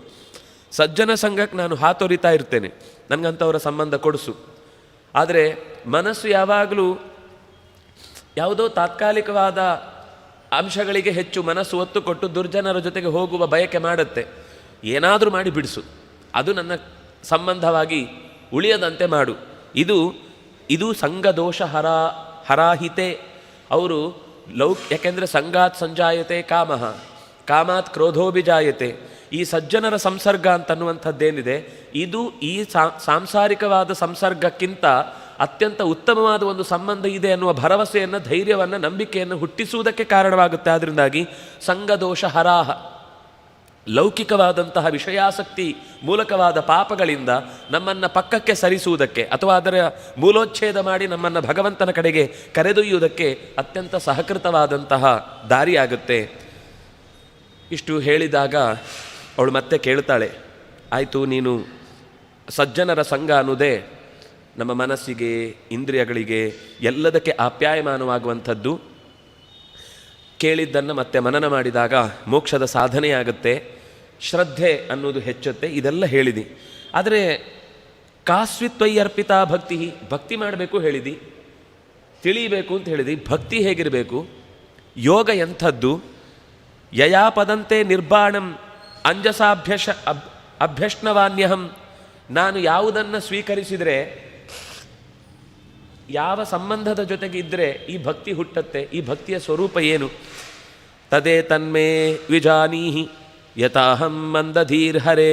ಸಜ್ಜನ ಸಂಘಕ್ಕೆ ನಾನು ಹಾತೊರಿತಾ ಇರ್ತೇನೆ, ನನಗಂಥವರ ಸಂಬಂಧ ಕೊಡಿಸು. ಆದರೆ ಮನಸ್ಸು ಯಾವಾಗಲೂ ಯಾವುದೋ ತಾತ್ಕಾಲಿಕವಾದ ಅಂಶಗಳಿಗೆ ಹೆಚ್ಚು ಮನಸ್ಸು ಒತ್ತು ಕೊಟ್ಟು ದುರ್ಜನರ ಜೊತೆಗೆ ಹೋಗುವ ಬಯಕೆ ಮಾಡುತ್ತೆ. ಏನಾದರೂ ಮಾಡಿ ಬಿಡಿಸು, ಅದು ನನ್ನ ಸಂಬಂಧವಾಗಿ ಉಳಿಯದಂತೆ ಮಾಡು. ಇದು ಸಂಘದೋಷ ಹರಾಹಿತೆ. ಅವರು ಯಾಕೆಂದರೆ ಸಂಗಾತ್ ಸಂಜಾಯತೆ ಕಾಮಃ, ಕಾಮಾತ್ ಕ್ರೋಧೋಭಿಜಾಯತೆ. ಈ ಸಜ್ಜನರ ಸಂಸರ್ಗ ಅಂತನ್ನುವಂಥದ್ದೇನಿದೆ, ಇದು ಈ ಸಾಂಸಾರಿಕವಾದ ಸಂಸರ್ಗಕ್ಕಿಂತ ಅತ್ಯಂತ ಉತ್ತಮವಾದ ಒಂದು ಸಂಬಂಧ ಇದೆ ಅನ್ನುವ ಭರವಸೆಯನ್ನು, ಧೈರ್ಯವನ್ನು, ನಂಬಿಕೆಯನ್ನು ಹುಟ್ಟಿಸುವುದಕ್ಕೆ ಕಾರಣವಾಗುತ್ತೆ. ಆದ್ದರಿಂದಾಗಿ ಸಂಘದೋಷ ಹರಾಹ, ಲೌಕಿಕವಾದಂತಹ ವಿಷಯಾಸಕ್ತಿ ಮೂಲಕವಾದ ಪಾಪಗಳಿಂದ ನಮ್ಮನ್ನು ಪಕ್ಕಕ್ಕೆ ಸರಿಸುವುದಕ್ಕೆ ಅಥವಾ ಅದರ ಮೂಲೋಚ್ಛೇದ ಮಾಡಿ ನಮ್ಮನ್ನು ಭಗವಂತನ ಕಡೆಗೆ ಕರೆದೊಯ್ಯುವುದಕ್ಕೆ ಅತ್ಯಂತ ಸಹಕೃತವಾದಂತಹ ದಾರಿಯಾಗುತ್ತೆ. ಇಷ್ಟು ಹೇಳಿದಾಗ ಅವಳು ಮತ್ತೆ ಕೇಳ್ತಾಳೆ, ಆಯಿತು, ನೀನು ಸಜ್ಜನರ ಸಂಘ ಅನ್ನೋದೇ ನಮ್ಮ ಮನಸ್ಸಿಗೆ, ಇಂದ್ರಿಯಗಳಿಗೆ ಎಲ್ಲದಕ್ಕೆ ಆಪ್ಯಾಯಮಾನವಾಗುವಂಥದ್ದು. ಕೇಳಿದ್ದನ್ನು ಮತ್ತೆ ಮನನ ಮಾಡಿದಾಗ ಮೋಕ್ಷದ ಸಾಧನೆಯಾಗುತ್ತೆ, ಶ್ರದ್ಧೆ ಅನ್ನೋದು ಹೆಚ್ಚುತ್ತೆ. ಇದೆಲ್ಲ ಹೇಳಿದಿ. ಆದರೆ ಕಾಸ್ವಿತ್ವಯ್ಯರ್ಪಿತ ಭಕ್ತಿ, ಭಕ್ತಿ ಮಾಡಬೇಕು ಹೇಳಿದಿ, ತಿಳಿಯಬೇಕು ಅಂತ ಹೇಳಿದಿ. ಭಕ್ತಿ ಹೇಗಿರಬೇಕು, ಯೋಗ ಎಂಥದ್ದು, ಯಯಾಪದಂತೆ ನಿರ್ಬಾಣಂ ಅಭ್ಯಷ್ಣವಾನ್ಯಹಂ. ನಾನು ಯಾವುದನ್ನು ಸ್ವೀಕರಿಸಿದರೆ, ಯಾವ ಸಂಬಂಧದ ಜೊತೆಗೆ ಇದ್ದರೆ ಈ ಭಕ್ತಿ ಹುಟ್ಟತ್ತೆ, ಈ ಭಕ್ತಿಯ ಸ್ವರೂಪ ಏನು? ತದೇ ತನ್ಮೇ ವಿಜಾನೀಹಿ ಯಥಾಹಂ ಮಂದಧೀರ್ ಹರೇ.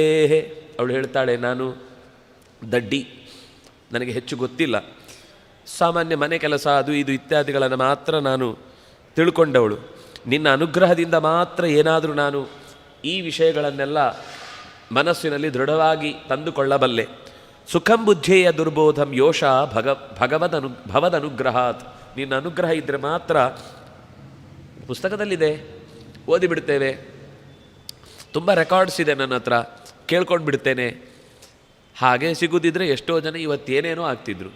ಅವಳು ಹೇಳ್ತಾಳೆ, ನಾನು ದಡ್ಡಿ, ನನಗೆ ಹೆಚ್ಚು ಗೊತ್ತಿಲ್ಲ, ಸಾಮಾನ್ಯ ಮನೆ ಕೆಲಸ ಅದು ಇದು ಇತ್ಯಾದಿಗಳನ್ನು ಮಾತ್ರ ನಾನು ತಿಳ್ಕೊಂಡವಳು. ನಿನ್ನ ಅನುಗ್ರಹದಿಂದ ಮಾತ್ರ ಏನಾದರೂ ನಾನು ಈ ವಿಷಯಗಳನ್ನೆಲ್ಲ ಮನಸ್ಸಿನಲ್ಲಿ ದೃಢವಾಗಿ ತಂದುಕೊಳ್ಳಬಲ್ಲೆ. ಸುಖಂ ಬುದ್ಧೇಯ ದುರ್ಬೋಧಂ ಯೋಷ ಭವದನುಗ್ರಹಾತ್. ನಿನ್ನ ಅನುಗ್ರಹ ಇದ್ದರೆ ಮಾತ್ರ, ಪುಸ್ತಕದಲ್ಲಿದೆ, ಓದಿಬಿಡ್ತೇವೆ, ತುಂಬ ರೆಕಾರ್ಡ್ಸ್ ಇದೆ ನನ್ನ ಹತ್ರ, ಕೇಳ್ಕೊಂಡು ಬಿಡ್ತೇನೆ. ಹಾಗೆ ಸಿಗುದಿದ್ರೆ ಎಷ್ಟೋ ಜನ ಇವತ್ತೇನೇನೋ ಆಗ್ತಿದ್ರು.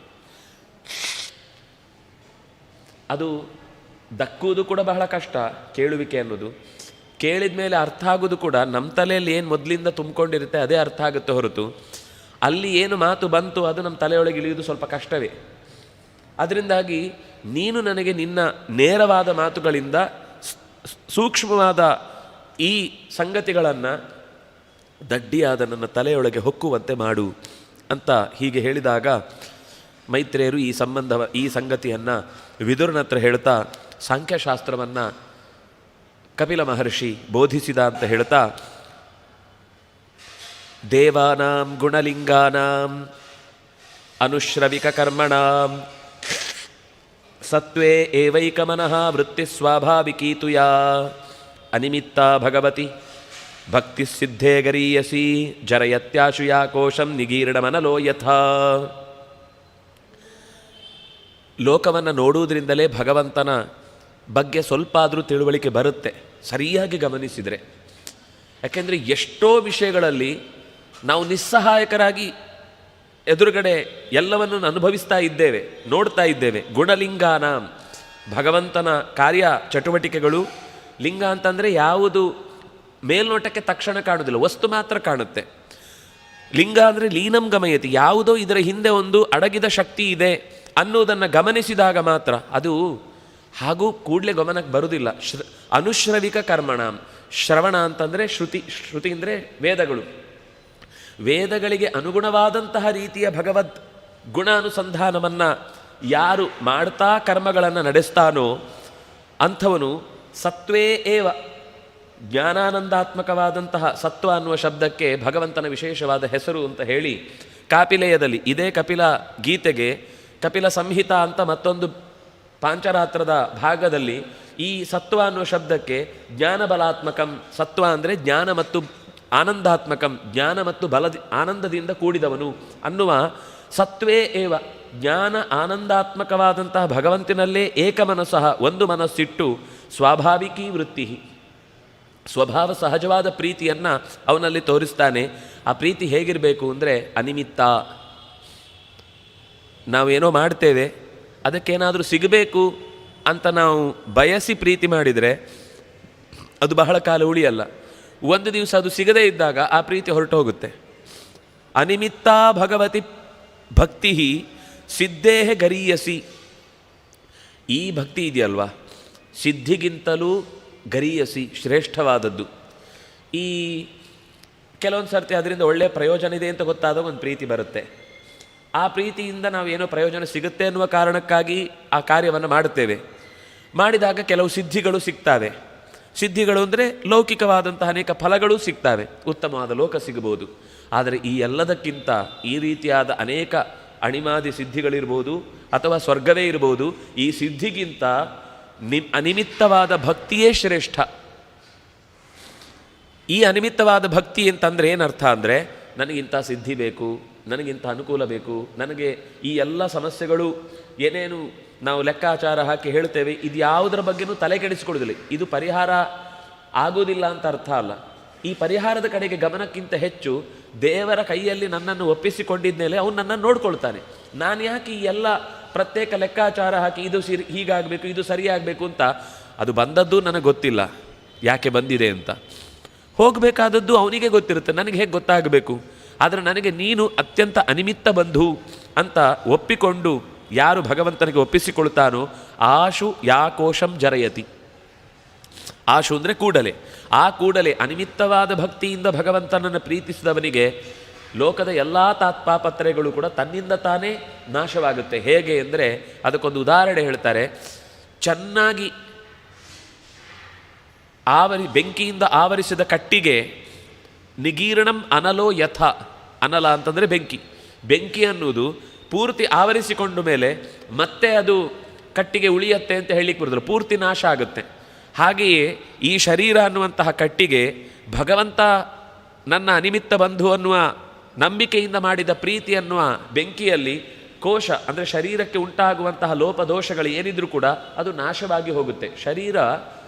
ಅದು ದಕ್ಕುವುದು ಕೂಡ ಬಹಳ ಕಷ್ಟ, ಕೇಳುವಿಕೆ ಅನ್ನೋದು. ಕೇಳಿದ ಮೇಲೆ ಅರ್ಥ ಆಗೋದು ಕೂಡ ನಮ್ಮ ತಲೆಯಲ್ಲಿ ಏನು ಮೊದಲಿಂದ ತುಂಬಿಕೊಂಡಿರುತ್ತೆ ಅದೇ ಅರ್ಥ ಆಗುತ್ತೆ ಹೊರತು ಅಲ್ಲಿ ಏನು ಮಾತು ಬಂತು ಅದು ನಮ್ಮ ತಲೆಯೊಳಗೆ ಇಳಿಯುವುದು ಸ್ವಲ್ಪ ಕಷ್ಟವೇ. ಅದರಿಂದಾಗಿ ನೀನು ನನಗೆ ನಿನ್ನ ನೇರವಾದ ಮಾತುಗಳಿಂದ, ಸೂಕ್ಷ್ಮವಾದ ಈ ಸಂಗತಿಗಳನ್ನು ದಡ್ಡಿಯಾದ ನನ್ನ ತಲೆಯೊಳಗೆ ಹೊಕ್ಕುವಂತೆ ಮಾಡು ಅಂತ ಹೀಗೆ ಹೇಳಿದಾಗ ಮೈತ್ರೇಯರು ಈ ಸಂಗತಿಯನ್ನು ವಿದುರನ ಹತ್ರ ಹೇಳ್ತಾ ಸಾಂಖ್ಯಶಾಸ್ತ್ರವನ್ನು ಕಪಿಲ ಮಹರ್ಷಿ ಬೋಧಿಸಿದ ಅಂತ ಹೇಳ್ತಾ ದೇವಾನಾಂ ಗುಣಲಿಂಗಾನಾಂ ಅನುಶ್ರವಿಕ ಕರ್ಮಣಾಂ ಸತ್ವೇ ಏವೈಕಮನಃ ವೃತ್ತಿ ಸ್ವಾಭಾವಿಕೀತು ಯಾ ಅನಿಮಿತ್ತ ಭಗವತಿ ಭಕ್ತಿ ಸಿದ್ಧೇ ಗರೀಯಸಿ ಜರಯತ್ಯಾಶು ಯಾ ಕೋಶಂ ನಿಗೀರ್ಣಮನಲೋ ಯಥಾ. ಲೋಕವನ್ನು ನೋಡುವುದರಿಂದಲೇ ಭಗವಂತನ ಬಗ್ಗೆ ಸ್ವಲ್ಪ ಆದರೂ ತಿಳುವಳಿಕೆ ಬರುತ್ತೆ ಸರಿಯಾಗಿ ಗಮನಿಸಿದರೆ. ಯಾಕೆಂದರೆ ಎಷ್ಟೋ ವಿಷಯಗಳಲ್ಲಿ ನಾವು ನಿಸ್ಸಹಾಯಕರಾಗಿ ಎದುರುಗಡೆ ಎಲ್ಲವನ್ನು ಅನುಭವಿಸ್ತಾ ಇದ್ದೇವೆ, ನೋಡ್ತಾ ಇದ್ದೇವೆ. ಗುಣಲಿಂಗಾನ ಭಗವಂತನ ಕಾರ್ಯ ಚಟುವಟಿಕೆಗಳು, ಲಿಂಗ ಅಂತಂದರೆ ಯಾವುದು ಮೇಲ್ನೋಟಕ್ಕೆ ತಕ್ಷಣ ಕಾಣುವುದಿಲ್ಲ, ವಸ್ತು ಮಾತ್ರ ಕಾಣುತ್ತೆ. ಲಿಂಗ ಅಂದರೆ ಲೀನಂ ಗಮಯತಿ, ಯಾವುದೋ ಇದರ ಹಿಂದೆ ಒಂದು ಅಡಗಿದ ಶಕ್ತಿ ಇದೆ ಅನ್ನುವುದನ್ನು ಗಮನಿಸಿದಾಗ ಮಾತ್ರ ಅದು ಹಾಗೂ ಕೂಡಲೇ ಗಮನಕ್ಕೆ ಬರುವುದಿಲ್ಲ. ಅನುಶ್ರವಿಕ ಕರ್ಮಣ, ಶ್ರವಣ ಅಂತಂದರೆ ಶ್ರುತಿ ಅಂದರೆ ವೇದಗಳು. ವೇದಗಳಿಗೆ ಅನುಗುಣವಾದಂತಹ ರೀತಿಯ ಭಗವದ್ ಗುಣಾನುಸಂಧಾನವನ್ನು ಯಾರು ಮಾಡ್ತಾ ಕರ್ಮಗಳನ್ನು ನಡೆಸ್ತಾನೋ ಅಂಥವನು ಸತ್ವೇ ಏವ, ಜ್ಞಾನಾನಂದಾತ್ಮಕವಾದಂತಹ ಸತ್ವ ಅನ್ನುವ ಶಬ್ದಕ್ಕೆ ಭಗವಂತನ ವಿಶೇಷವಾದ ಹೆಸರು ಅಂತ ಹೇಳಿ ಕಾಪಿಲೇಯದಲ್ಲಿ, ಇದೇ ಕಪಿಲ ಗೀತೆಗೆ ಕಪಿಲ ಸಂಹಿತ ಅಂತ ಮತ್ತೊಂದು ಪಾಂಚರಾತ್ರದ ಭಾಗದಲ್ಲಿ ಈ ಸತ್ವ ಅನ್ನುವ ಶಬ್ದಕ್ಕೆ ಜ್ಞಾನಬಲಾತ್ಮಕಂ, ಸತ್ವ ಅಂದರೆ ಜ್ಞಾನ ಮತ್ತು ಆನಂದಾತ್ಮಕಂ, ಜ್ಞಾನ ಮತ್ತು ಆನಂದದಿಂದ ಕೂಡಿದವನು ಅನ್ನುವ ಸತ್ವೇ ಏವ, ಜ್ಞಾನ ಆನಂದಾತ್ಮಕವಾದಂತಹ ಭಗವಂತನಲ್ಲೇ ಏಕಮನಸ್ಸಃ, ಒಂದು ಮನಸ್ಸಿಟ್ಟು ಸ್ವಾಭಾವಿಕೀ ವೃತ್ತಿ, ಸ್ವಭಾವ ಸಹಜವಾದ ಪ್ರೀತಿಯನ್ನು ಅವನಲ್ಲಿ ತೋರಿಸ್ತಾನೆ. ಆ ಪ್ರೀತಿ ಹೇಗಿರಬೇಕು ಅಂದರೆ ಅನಿಮಿತ್ತ. ನಾವೇನೋ ಮಾಡ್ತೇವೆ, ಅದಕ್ಕೇನಾದರೂ ಸಿಗಬೇಕು ಅಂತ ನಾವು ಬಯಸಿ ಪ್ರೀತಿ ಮಾಡಿದರೆ ಅದು ಬಹಳ ಕಾಲ ಉಳಿಯಲ್ಲ. ಒಂದು ದಿವಸ ಅದು ಸಿಗದೇ ಇದ್ದಾಗ ಆ ಪ್ರೀತಿ ಹೊರಟು ಹೋಗುತ್ತೆ. ಅನಿಮಿತ್ತ ಭಗವತಿ ಭಕ್ತಿ ಸಿದ್ಧೇಹ ಗರೀಯಸಿ. ಈ ಭಕ್ತಿ ಇದೆಯಲ್ವಾ, ಸಿದ್ಧಿಗಿಂತಲೂ ಗರೀಯಸಿ ಶ್ರೇಷ್ಠವಾದದ್ದು. ಈ ಕೆಲವೊಂದು ಸರ್ತಿ ಅದರಿಂದ ಒಳ್ಳೆಯ ಪ್ರಯೋಜನ ಇದೆ ಅಂತ ಗೊತ್ತಾದಾಗ ಒಂದು ಪ್ರೀತಿ ಬರುತ್ತೆ. ಆ ಪ್ರೀತಿಯಿಂದ ನಾವು ಏನೋ ಪ್ರಯೋಜನ ಸಿಗುತ್ತೆ ಅನ್ನುವ ಕಾರಣಕ್ಕಾಗಿ ಆ ಕಾರ್ಯವನ್ನು ಮಾಡುತ್ತೇವೆ. ಮಾಡಿದಾಗ ಕೆಲವು ಸಿದ್ಧಿಗಳು ಸಿಗ್ತವೆ. ಸಿದ್ಧಿಗಳು ಅಂದರೆ ಲೌಕಿಕವಾದಂತಹ ಅನೇಕ ಫಲಗಳು ಸಿಗ್ತವೆ, ಉತ್ತಮವಾದ ಲೋಕ ಸಿಗಬಹುದು. ಆದರೆ ಈ ಎಲ್ಲದಕ್ಕಿಂತ ಈ ರೀತಿಯಾದ ಅನೇಕ ಅಣಿಮಾದಿ ಸಿದ್ಧಿಗಳಿರ್ಬೋದು ಅಥವಾ ಸ್ವರ್ಗವೇ ಇರ್ಬೋದು, ಈ ಸಿದ್ಧಿಗಿಂತ ಅನಿಮಿತ್ತವಾದ ಭಕ್ತಿಯೇ ಶ್ರೇಷ್ಠ. ಈ ಅನಿಮಿತ್ತವಾದ ಭಕ್ತಿ ಅಂತಂದರೆ ಏನರ್ಥ ಅಂದರೆ, ನನಗಿಂಥ ಸಿದ್ಧಿ ಬೇಕು, ನನಗಿಂಥ ಅನುಕೂಲ ಬೇಕು, ನನಗೆ ಈ ಎಲ್ಲ ಸಮಸ್ಯೆಗಳು ಏನೇನು ನಾವು ಲೆಕ್ಕಾಚಾರ ಹಾಕಿ ಹೇಳ್ತೇವೆ, ಇದು ಯಾವುದರ ಬಗ್ಗೆನೂ ತಲೆ ಕೆಡಿಸಿಕೊಳ್ಳೋದಿಲ್ಲ. ಇದು ಪರಿಹಾರ ಆಗೋದಿಲ್ಲ ಅಂತ ಅರ್ಥ ಅಲ್ಲ. ಈ ಪರಿಹಾರದ ಕಡೆಗೆ ಗಮನಕ್ಕಿಂತ ಹೆಚ್ಚು ದೇವರ ಕೈಯಲ್ಲಿ ನನ್ನನ್ನು ಒಪ್ಪಿಸಿಕೊಂಡಿದ್ಮೇಲೆ ಅವನು ನನ್ನನ್ನು ನೋಡ್ಕೊಳ್ತಾನೆ. ನಾನು ಯಾಕೆ ಈ ಎಲ್ಲ ಪ್ರತ್ಯೇಕ ಲೆಕ್ಕಾಚಾರ ಹಾಕಿ ಇದು ಹೀಗಾಗಬೇಕು, ಇದು ಸರಿಯಾಗಬೇಕು ಅಂತ, ಅದು ಬಂದದ್ದು ನನಗೆ ಗೊತ್ತಿಲ್ಲ ಯಾಕೆ ಬಂದಿದೆ ಅಂತ. ಹೋಗಬೇಕಾದದ್ದು ಅವನಿಗೆ ಗೊತ್ತಿರುತ್ತೆ, ನನಗೆ ಹೇಗೆ ಗೊತ್ತಾಗಬೇಕು. ಆದರೆ ನನಗೆ ನೀನು ಅತ್ಯಂತ ಅನಿಮಿತ್ತ ಬಂಧು ಅಂತ ಒಪ್ಪಿಕೊಂಡು ಯಾರು ಭಗವಂತನಿಗೆ ಒಪ್ಪಿಸಿಕೊಳ್ತಾನೋ ಆಶು ಯಾ ಕೋಶಂ ಜರಯತಿ. ಆಶು ಅಂದರೆ ಕೂಡಲೇ, ಆ ಕೂಡಲೇ ಅನಿಮಿತ್ತವಾದ ಭಕ್ತಿಯಿಂದ ಭಗವಂತನನ್ನು ಪ್ರೀತಿಸಿದವನಿಗೆ ಲೋಕದ ಎಲ್ಲ ತಾತ್ಪಾಪತ್ರೆಗಳು ಕೂಡ ತನ್ನಿಂದ ತಾನೇ ನಾಶವಾಗುತ್ತೆ. ಹೇಗೆ ಅಂದರೆ ಅದಕ್ಕೊಂದು ಉದಾಹರಣೆ ಹೇಳ್ತಾರೆ. ಚೆನ್ನಾಗಿ ಬೆಂಕಿಯಿಂದ ಆವರಿಸಿದ ಕಟ್ಟಿಗೆ ನಿಗೀರ್ಣಂ ಅನಲೋ ಯಥ. ಅನಲ ಅಂತಂದರೆ ಬೆಂಕಿ. ಬೆಂಕಿ ಅನ್ನುವುದು ಪೂರ್ತಿ ಆವರಿಸಿಕೊಂಡ ಮೇಲೆ ಮತ್ತೆ ಅದು ಕಟ್ಟಿಗೆ ಉಳಿಯತ್ತೆ ಅಂತ ಹೇಳಿಕ್ಕೆ ಬರೋದಿಲ್ಲ, ಪೂರ್ತಿ ನಾಶ ಆಗುತ್ತೆ. ಹಾಗೆಯೇ ಈ ಶರೀರ ಅನ್ನುವಂತಹ ಕಟ್ಟಿಗೆ ಭಗವಂತ ನನ್ನ ಅನಿಮಿತ್ತ ಬಂಧು ಅನ್ನುವ ನಂಬಿಕೆಯಿಂದ ಮಾಡಿದ ಪ್ರೀತಿ ಅನ್ನುವ ಬೆಂಕಿಯಲ್ಲಿ ಕೋಶ ಅಂದರೆ ಶರೀರಕ್ಕೆ ಉಂಟಾಗುವಂತಹ ಲೋಪದೋಷಗಳು ಏನಿದ್ರೂ ಕೂಡ ಅದು ನಾಶವಾಗಿ ಹೋಗುತ್ತೆ. ಶರೀರ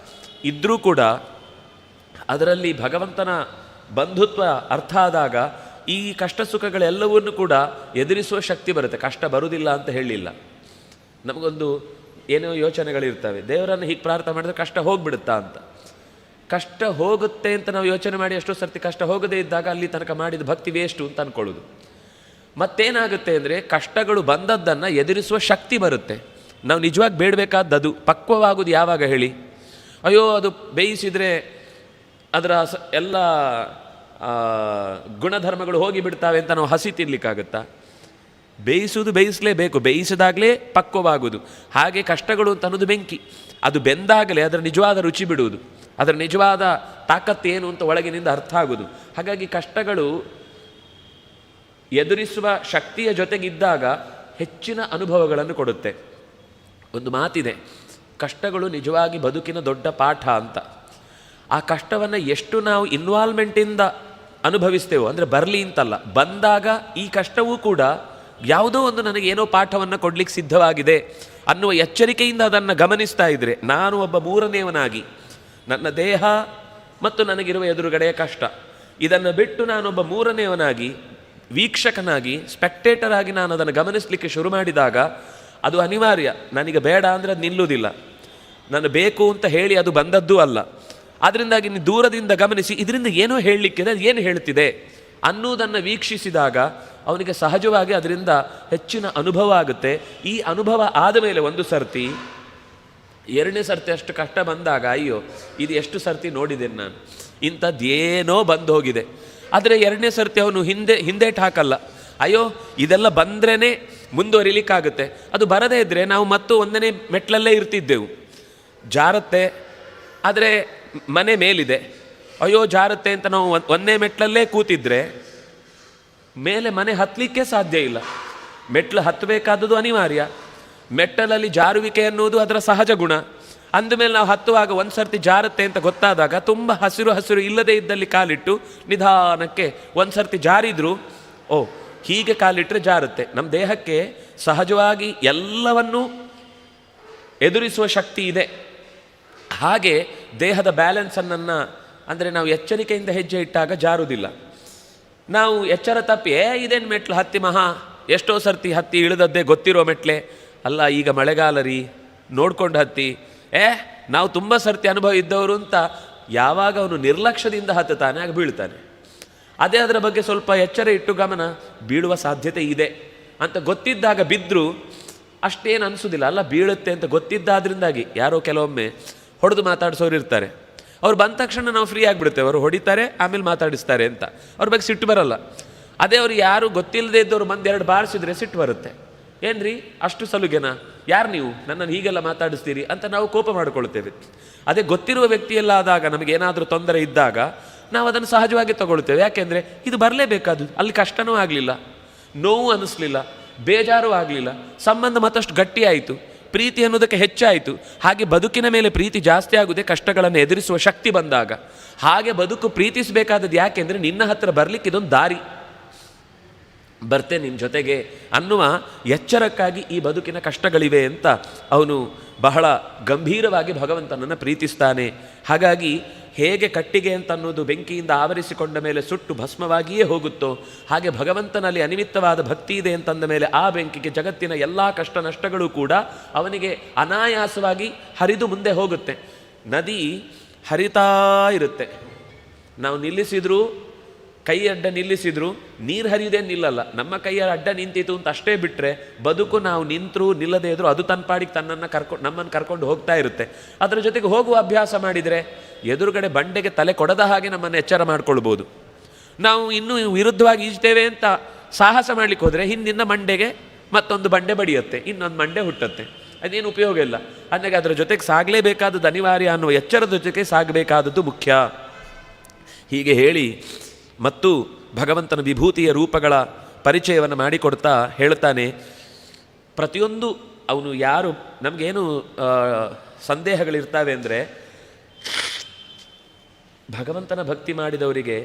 ಇದ್ದರೂ ಕೂಡ ಅದರಲ್ಲಿ ಭಗವಂತನ ಬಂಧುತ್ವ ಅರ್ಥ ಆದಾಗ ಈ ಕಷ್ಟ ಸುಖಗಳೆಲ್ಲವನ್ನೂ ಕೂಡ ಎದುರಿಸುವ ಶಕ್ತಿ ಬರುತ್ತೆ. ಕಷ್ಟ ಬರುವುದಿಲ್ಲ ಅಂತ ಹೇಳಿಲ್ಲ. ನಮಗೊಂದು ಏನೋ ಯೋಚನೆಗಳಿರ್ತವೆ, ದೇವರನ್ನು ಹೀಗೆ ಪ್ರಾರ್ಥನೆ ಮಾಡಿದ್ರೆ ಕಷ್ಟ ಹೋಗ್ಬಿಡುತ್ತಾ ಅಂತ. ಕಷ್ಟ ಹೋಗುತ್ತೆ ಅಂತ ನಾವು ಯೋಚನೆ ಮಾಡಿ ಎಷ್ಟೋ ಸರ್ತಿ ಕಷ್ಟ ಹೋಗದೇ ಇದ್ದಾಗ ಅಲ್ಲಿ ತನಕ ಮಾಡಿದ ಭಕ್ತಿ ವೇಸ್ಟು ಅಂತ ಅಂದ್ಕೊಳ್ಳೋದು. ಮತ್ತೇನಾಗುತ್ತೆ ಅಂದರೆ ಕಷ್ಟಗಳು ಬಂದದ್ದನ್ನು ಎದುರಿಸುವ ಶಕ್ತಿ ಬರುತ್ತೆ. ನಾವು ನಿಜವಾಗಿ ಬೇಡಬೇಕಾದ್ದು ಅದು. ಪಕ್ವವಾಗೋದು ಯಾವಾಗ ಹೇಳಿ? ಅಯ್ಯೋ ಅದು ಬೇಯಿಸಿದರೆ ಅದರ ಎಲ್ಲ ಗುಣಧರ್ಮಗಳು ಹೋಗಿಬಿಡ್ತಾವೆ ಅಂತ ನಾವು ಹಸಿ ತಿನ್ನಲಿಕ್ಕಾಗುತ್ತಾ? ಬೇಯಿಸುವುದು ಬೇಯಿಸಲೇಬೇಕು, ಬೇಯಿಸಿದಾಗಲೇ ಪಕ್ವವಾಗುವುದು. ಹಾಗೆ ಕಷ್ಟಗಳು ಅಂತ ಅನ್ನೋದು ಬೆಂಕಿ, ಅದು ಬೆಂದಾಗಲೇ ಅದರ ನಿಜವಾದ ರುಚಿ ಬಿಡುವುದು, ಅದರ ನಿಜವಾದ ತಾಕತ್ತು ಏನು ಅಂತ ಒಳಗಿನಿಂದ ಅರ್ಥ ಆಗುವುದು. ಹಾಗಾಗಿ ಕಷ್ಟಗಳು ಎದುರಿಸುವ ಶಕ್ತಿಯ ಜೊತೆಗಿದ್ದಾಗ ಹೆಚ್ಚಿನ ಅನುಭವಗಳನ್ನು ಕೊಡುತ್ತೆ. ಒಂದು ಮಾತಿದೆ, ಕಷ್ಟಗಳು ನಿಜವಾಗಿ ಬದುಕಿನ ದೊಡ್ಡ ಪಾಠ ಅಂತ. ಆ ಕಷ್ಟವನ್ನು ಎಷ್ಟು ನಾವು ಇನ್ವಾಲ್ವ್ಮೆಂಟಿಂದ ಅನುಭವಿಸ್ತೇವೋ, ಅಂದರೆ ಬರಲಿ ಅಂತಲ್ಲ, ಬಂದಾಗ ಈ ಕಷ್ಟವೂ ಕೂಡ ಯಾವುದೋ ಒಂದು ನನಗೇನೋ ಪಾಠವನ್ನು ಕೊಡಲಿಕ್ಕೆ ಸಿದ್ಧವಾಗಿದೆ ಅನ್ನುವ ಎಚ್ಚರಿಕೆಯಿಂದ ಅದನ್ನು ಗಮನಿಸ್ತಾ ಇದ್ದರೆ, ನಾನು ಒಬ್ಬ ಮೂರನೇವನಾಗಿ ನನ್ನ ದೇಹ ಮತ್ತು ನನಗಿರುವ ಎದುರುಗಡೆಯ ಕಷ್ಟ ಇದನ್ನು ಬಿಟ್ಟು ನಾನೊಬ್ಬ ಮೂರನೇವನಾಗಿ, ವೀಕ್ಷಕನಾಗಿ, ಸ್ಪೆಕ್ಟೇಟರ್ ಆಗಿ ನಾನು ಅದನ್ನು ಗಮನಿಸಲಿಕ್ಕೆ ಶುರು ಮಾಡಿದಾಗ ಅದು ಅನಿವಾರ್ಯ. ನನಗೆ ಬೇಡ ಅಂದರೆ ಅದು ನಿಲ್ಲುವುದಿಲ್ಲ, ನಾನು ಬೇಕು ಅಂತ ಹೇಳಿ ಅದು ಬಂದದ್ದೂ ಅಲ್ಲ. ಅದರಿಂದಾಗಿ ನೀವು ದೂರದಿಂದ ಗಮನಿಸಿ, ಇದರಿಂದ ಏನೋ ಹೇಳಲಿಕ್ಕಿದೆ, ಅದು ಏನು ಹೇಳ್ತಿದೆ ಅನ್ನುವುದನ್ನು ವೀಕ್ಷಿಸಿದಾಗ ಅವನಿಗೆ ಸಹಜವಾಗಿ ಅದರಿಂದ ಹೆಚ್ಚಿನ ಅನುಭವ ಆಗುತ್ತೆ. ಈ ಅನುಭವ ಆದ ಮೇಲೆ ಒಂದು ಸರ್ತಿ, ಎರಡನೇ ಸರ್ತಿ ಅಷ್ಟು ಕಷ್ಟ ಬಂದಾಗ ಅಯ್ಯೋ ಇದು ಎಷ್ಟು ಸರ್ತಿ ನೋಡಿದ್ದೇನೆ ನಾನು, ಇಂಥದ್ದೇನೋ ಬಂದು ಹೋಗಿದೆ. ಆದರೆ ಎರಡನೇ ಸರ್ತಿ ಅವನು ಹಿಂದೇಟು ಹಾಕಲ್ಲ, ಅಯ್ಯೋ ಇದೆಲ್ಲ ಬಂದ್ರೇ ಮುಂದುವರಿಲಿಕ್ಕಾಗುತ್ತೆ. ಅದು ಬರದೇ ಇದ್ದರೆ ನಾವು ಮತ್ತು ಒಂದನೇ ಮೆಟ್ಲಲ್ಲೇ ಇರ್ತಿದ್ದೆವು. ಜಾರತ್ತೆ, ಆದರೆ ಮನೆ ಮೇಲಿದೆ, ಅಯ್ಯೋ ಜಾರತ್ತೆ ಅಂತ ನಾವು ಒಂದೇ ಮೆಟ್ಲಲ್ಲೇ ಕೂತಿದ್ರೆ ಮೇಲೆ ಮನೆ ಹತ್ತಲಿಕ್ಕೆ ಸಾಧ್ಯ ಇಲ್ಲ. ಮೆಟ್ಲು ಹತ್ತಬೇಕಾದದ್ದು ಅನಿವಾರ್ಯ. ಮೆಟ್ಟಲಲ್ಲಿ ಜಾರುವಿಕೆ ಅನ್ನುವುದು ಅದರ ಸಹಜ ಗುಣ. ಅಂದಮೇಲೆ ನಾವು ಹತ್ತುವಾಗ ಒಂದು ಸರ್ತಿ ಜಾರುತ್ತೆ ಅಂತ ಗೊತ್ತಾದಾಗ ತುಂಬ ಹಸಿರು ಇಲ್ಲದೇ ಇದ್ದಲ್ಲಿ ಕಾಲಿಟ್ಟು ನಿಧಾನಕ್ಕೆ ಒಂದು ಸರ್ತಿ ಜಾರಿದ್ರು, ಓ ಹೀಗೆ ಕಾಲಿಟ್ಟರೆ ಜಾರುತ್ತೆ. ನಮ್ಮ ದೇಹಕ್ಕೆ ಸಹಜವಾಗಿ ಎಲ್ಲವನ್ನೂ ಎದುರಿಸುವ ಶಕ್ತಿ ಇದೆ. ಹಾಗೆ ದೇಹದ ಬ್ಯಾಲೆನ್ಸನ್ನು, ಅಂದರೆ ನಾವು ಎಚ್ಚರಿಕೆಯಿಂದ ಹೆಜ್ಜೆ ಇಟ್ಟಾಗ ಜಾರುವುದಿಲ್ಲ. ನಾವು ಎಚ್ಚರ ತಪ್ಪಿ ಇದೇನು ಮೆಟ್ಲು ಹತ್ತಿ ಎಷ್ಟೋ ಸರ್ತಿ ಹತ್ತಿ ಇಳಿದದ್ದೇ ಗೊತ್ತಿರೋ ಮೆಟ್ಲೆ ಅಲ್ಲ, ಈಗ ಮಳೆಗಾಲ ರೀ ನೋಡ್ಕೊಂಡು ಹತ್ತಿ, ನಾವು ತುಂಬ ಸರ್ತಿ ಅನುಭವ ಇದ್ದವರು ಅಂತ ಯಾವಾಗ ಅವನು ನಿರ್ಲಕ್ಷ್ಯದಿಂದ ಹತ್ತುತ್ತಾನೆ ಆಗ ಬೀಳ್ತಾನೆ. ಅದೇ ಅದರ ಬಗ್ಗೆ ಸ್ವಲ್ಪ ಎಚ್ಚರ ಇಟ್ಟು ಗಮನ, ಬೀಳುವ ಸಾಧ್ಯತೆ ಇದೆ ಅಂತ ಗೊತ್ತಿದ್ದಾಗ ಬಿದ್ದರೂ ಅಷ್ಟೇನು ಅನಿಸೋದಿಲ್ಲ. ಅಲ್ಲ ಬೀಳುತ್ತೆ ಅಂತ ಗೊತ್ತಿದ್ದಾದ್ರಿಂದಾಗಿ ಯಾರೋ ಕೆಲವೊಮ್ಮೆ ಹೊಡೆದು ಮಾತಾಡಿಸೋರು ಇರ್ತಾರೆ, ಅವ್ರು ಬಂದ ತಕ್ಷಣ ನಾವು ಫ್ರೀ ಆಗಿಬಿಡುತ್ತೇವೆ, ಅವರು ಹೊಡಿತಾರೆ ಆಮೇಲೆ ಮಾತಾಡಿಸ್ತಾರೆ ಅಂತ ಅವ್ರ ಬಗ್ಗೆ ಸಿಟ್ಟು ಬರಲ್ಲ. ಅದೇ ಅವ್ರು ಯಾರು ಗೊತ್ತಿಲ್ಲದೆ ಇದ್ದವ್ರು ಬಂದು ಎರಡು ಬಾರಿಸಿದ್ರೆ ಸಿಟ್ಟು ಬರುತ್ತೆ. ಏನ್ರಿ ಅಷ್ಟು ಸಲುಗೆನಾ, ಯಾರು ನೀವು ನನ್ನನ್ನು ಹೀಗೆಲ್ಲ ಮಾತಾಡಿಸ್ತೀರಿ ಅಂತ ನಾವು ಕೋಪ ಮಾಡಿಕೊಳ್ತೇವೆ. ಅದೇ ಗೊತ್ತಿರುವ ವ್ಯಕ್ತಿಯೆಲ್ಲ ಆದಾಗ ನಮಗೇನಾದರೂ ತೊಂದರೆ ಇದ್ದಾಗ ನಾವು ಅದನ್ನು ಸಹಜವಾಗಿ ತಗೊಳ್ತೇವೆ. ಯಾಕೆಂದರೆ ಇದು ಬರಲೇಬೇಕಾದ್ದು, ಅಲ್ಲಿ ಕಷ್ಟನೂ ಆಗಲಿಲ್ಲ, ನೋವು ಅನ್ನಿಸ್ಲಿಲ್ಲ, ಬೇಜಾರೂ ಆಗಲಿಲ್ಲ, ಸಂಬಂಧ ಮತ್ತಷ್ಟು ಗಟ್ಟಿಯಾಯಿತು, ಪ್ರೀತಿ ಅನ್ನೋದಕ್ಕೆ ಹೆಚ್ಚಾಯಿತು. ಹಾಗೆ ಬದುಕಿನ ಮೇಲೆ ಪ್ರೀತಿ ಜಾಸ್ತಿ ಆಗುವುದೇ ಕಷ್ಟಗಳನ್ನು ಎದುರಿಸುವ ಶಕ್ತಿ ಬಂದಾಗ. ಹಾಗೆ ಬದುಕು ಪ್ರೀತಿಸಬೇಕಾದದ್ದು ಯಾಕೆಂದರೆ ನಿನ್ನ ಹತ್ರ ಬರಲಿಕ್ಕೆ ಇದೊಂದು ದಾರಿ, ಬರ್ತೆ ನಿನ್ನ ಜೊತೆಗೆ ಅನ್ನುವ ಎಚ್ಚರಕ್ಕಾಗಿ ಈ ಬದುಕಿನ ಕಷ್ಟಗಳಿವೆ ಅಂತ ಅವನು ಬಹಳ ಗಂಭೀರವಾಗಿ ಭಗವಂತನನ್ನು ಪ್ರೀತಿಸ್ತಾನೆ. ಹಾಗಾಗಿ ಹೇಗೆ ಕಟ್ಟಿಗೆ ಅಂತ ಅನ್ನೋದು ಬೆಂಕಿಯಿಂದ ಆವರಿಸಿಕೊಂಡ ಮೇಲೆ ಸುಟ್ಟು ಭಸ್ಮವಾಗಿಯೇ ಹೋಗುತ್ತೋ, ಹಾಗೆ ಭಗವಂತನಲ್ಲಿ ಅನಿಮಿತ್ತವಾದ ಭಕ್ತಿ ಇದೆ ಅಂತಂದ ಮೇಲೆ ಆ ಬೆಂಕಿಗೆ ಜಗತ್ತಿನ ಎಲ್ಲ ಕಷ್ಟ ನಷ್ಟಗಳು ಕೂಡ ಅವನಿಗೆ ಅನಾಯಾಸವಾಗಿ ಹರಿದು ಮುಂದೆ ಹೋಗುತ್ತೆ. ನದಿ ಹರಿತಾ ಇರುತ್ತೆ, ನಾವು ನಿಲ್ಲಿಸಿದರೂ, ಕೈ ಅಡ್ಡ ನಿಲ್ಲಿಸಿದ್ರು ನೀರು ಹರಿಯುವುದೇ ನಿಲ್ಲಲ್ಲ. ನಮ್ಮ ಕೈಯ ಅಡ್ಡ ನಿಂತಿತು ಅಂತ ಅಷ್ಟೇ ಬಿಟ್ಟರೆ ಬದುಕು ನಾವು ನಿಂತರೂ ನಿಲ್ಲದೇ ಇದ್ರೂ ಅದು ತನ್ನ ಪಾಡಿಗೆ ನಮ್ಮನ್ನು ಕರ್ಕೊಂಡು ಹೋಗ್ತಾ ಇರುತ್ತೆ. ಅದರ ಜೊತೆಗೆ ಹೋಗುವ ಅಭ್ಯಾಸ ಮಾಡಿದರೆ ಎದುರುಗಡೆ ಬಂಡೆಗೆ ತಲೆ ಕೊಡದ ಹಾಗೆ ನಮ್ಮನ್ನು ಎಚ್ಚರ ಮಾಡ್ಕೊಳ್ಬೋದು. ನಾವು ಇನ್ನೂ ವಿರುದ್ಧವಾಗಿ ಈಜ್ತೇವೆ ಅಂತ ಸಾಹಸ ಮಾಡಲಿಕ್ಕೆ ಹೋದರೆ ಹಿಂದಿನ ಮಂಡೆಗೆ ಮತ್ತೊಂದು ಬಂಡೆ ಬಡಿಯುತ್ತೆ, ಇನ್ನೊಂದು ಮಂಡೆ ಹುಟ್ಟುತ್ತೆ, ಅದೇನು ಉಪಯೋಗ ಇಲ್ಲ. ಅಂದರೆ ಅದರ ಜೊತೆಗೆ ಸಾಗಲೇಬೇಕಾದದ್ದು ಅನಿವಾರ್ಯ ಅನ್ನುವ ಎಚ್ಚರದ ಜೊತೆಗೆ ಸಾಗಬೇಕಾದದ್ದು ಮುಖ್ಯ. ಹೀಗೆ ಹೇಳಿ ಮತ್ತು ಭಗವಂತನ ವಿಭೂತಿಯ ರೂಪಗಳ ಪರಿಚಯವನ್ನು ಮಾಡಿಕೊಡ್ತಾ ಹೇಳ್ತಾನೆ, ಪ್ರತಿಯೊಂದು ಅವನು ಯಾರು ನಮಗೇನು ಸಂದೇಹಗಳಿರ್ತಾವೆ ಅಂದರೆ, ಭಗವಂತನ ಭಕ್ತಿ ಮಾಡಿದವರಿಗೆ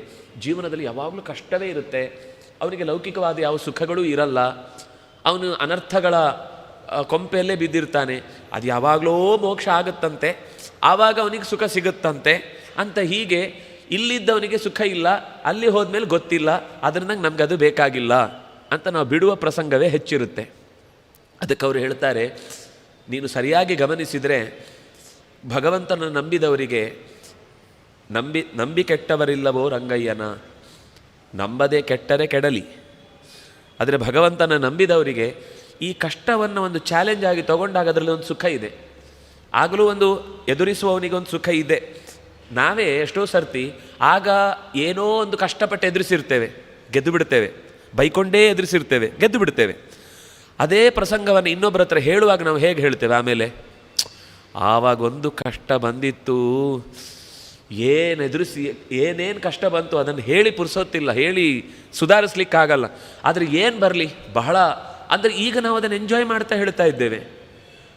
ಜೀವನದಲ್ಲಿ ಯಾವಾಗಲೂ ಕಷ್ಟವೇ ಇರುತ್ತೆ, ಅವನಿಗೆ ಲೌಕಿಕವಾದ ಯಾವ ಸುಖಗಳೂ ಇರಲ್ಲ, ಅವನು ಅನರ್ಥಗಳ ಕೊಂಪೆಯಲ್ಲೇ ಬಿದ್ದಿರ್ತಾನೆ, ಅದು ಯಾವಾಗಲೂ ಮೋಕ್ಷ ಆಗುತ್ತಂತೆ, ಆವಾಗ ಅವನಿಗೆ ಸುಖ ಸಿಗುತ್ತಂತೆ ಅಂತ. ಹೀಗೆ ಇಲ್ಲಿದ್ದವನಿಗೆ ಸುಖ ಇಲ್ಲ, ಅಲ್ಲಿ ಹೋದ್ಮೇಲೆ ಗೊತ್ತಿಲ್ಲ, ಅದರಿಂದ ನಮ್ಗೆ ಅದು ಬೇಕಾಗಿಲ್ಲ ಅಂತ ನಾವು ಬಿಡುವ ಪ್ರಸಂಗವೇ ಹೆಚ್ಚಿರುತ್ತೆ. ಅದಕ್ಕೆ ಅವರು ಹೇಳ್ತಾರೆ, ನೀನು ಸರಿಯಾಗಿ ಗಮನಿಸಿದರೆ ಭಗವಂತನ ನಂಬಿದವರಿಗೆ ನಂಬಿ ಕೆಟ್ಟವರಿಲ್ಲವೋ ರಂಗಯ್ಯನ, ನಂಬದೆ ಕೆಟ್ಟರೆ ಕೆಡಲಿ. ಆದರೆ ಭಗವಂತನ ನಂಬಿದವರಿಗೆ ಈ ಕಷ್ಟವನ್ನು ಒಂದು ಚಾಲೆಂಜ್ ಆಗಿ ತಗೊಂಡಾಗ ಅದರಲ್ಲಿ ಒಂದು ಸುಖ ಇದೆ. ಆಗಲೂ ಒಂದು ಎದುರಿಸುವವನಿಗೆ ಒಂದು ಸುಖ ಇದೆ. ನಾವೇ ಎಷ್ಟೋ ಸರ್ತಿ ಆಗ ಏನೋ ಒಂದು ಕಷ್ಟಪಟ್ಟು ಎದುರಿಸಿರ್ತೇವೆ, ಗೆದ್ದು ಬಿಡ್ತೇವೆ, ಬೈಕೊಂಡೇ ಎದುರಿಸಿರ್ತೇವೆ, ಗೆದ್ದು ಬಿಡ್ತೇವೆ. ಅದೇ ಪ್ರಸಂಗವನ್ನು ಇನ್ನೊಬ್ಬರ ಹತ್ರ ಹೇಳುವಾಗ ನಾವು ಹೇಗೆ ಹೇಳ್ತೇವೆ ಆಮೇಲೆ, ಆವಾಗ ಒಂದು ಕಷ್ಟ ಬಂದಿತ್ತು, ಏನೇನು ಕಷ್ಟ ಬಂತು ಅದನ್ನು ಹೇಳಿ ಪುರ್ಸೋತಿಲ್ಲ, ಹೇಳಿ ಸುಧಾರಿಸ್ಲಿಕ್ಕಾಗಲ್ಲ. ಆದರೆ ಏನು ಬರಲಿ ಬಹಳ ಅಂದರೆ ಈಗ ನಾವು ಅದನ್ನು ಎಂಜಾಯ್ ಮಾಡ್ತಾ ಹೇಳ್ತಾ ಇದ್ದೇವೆ.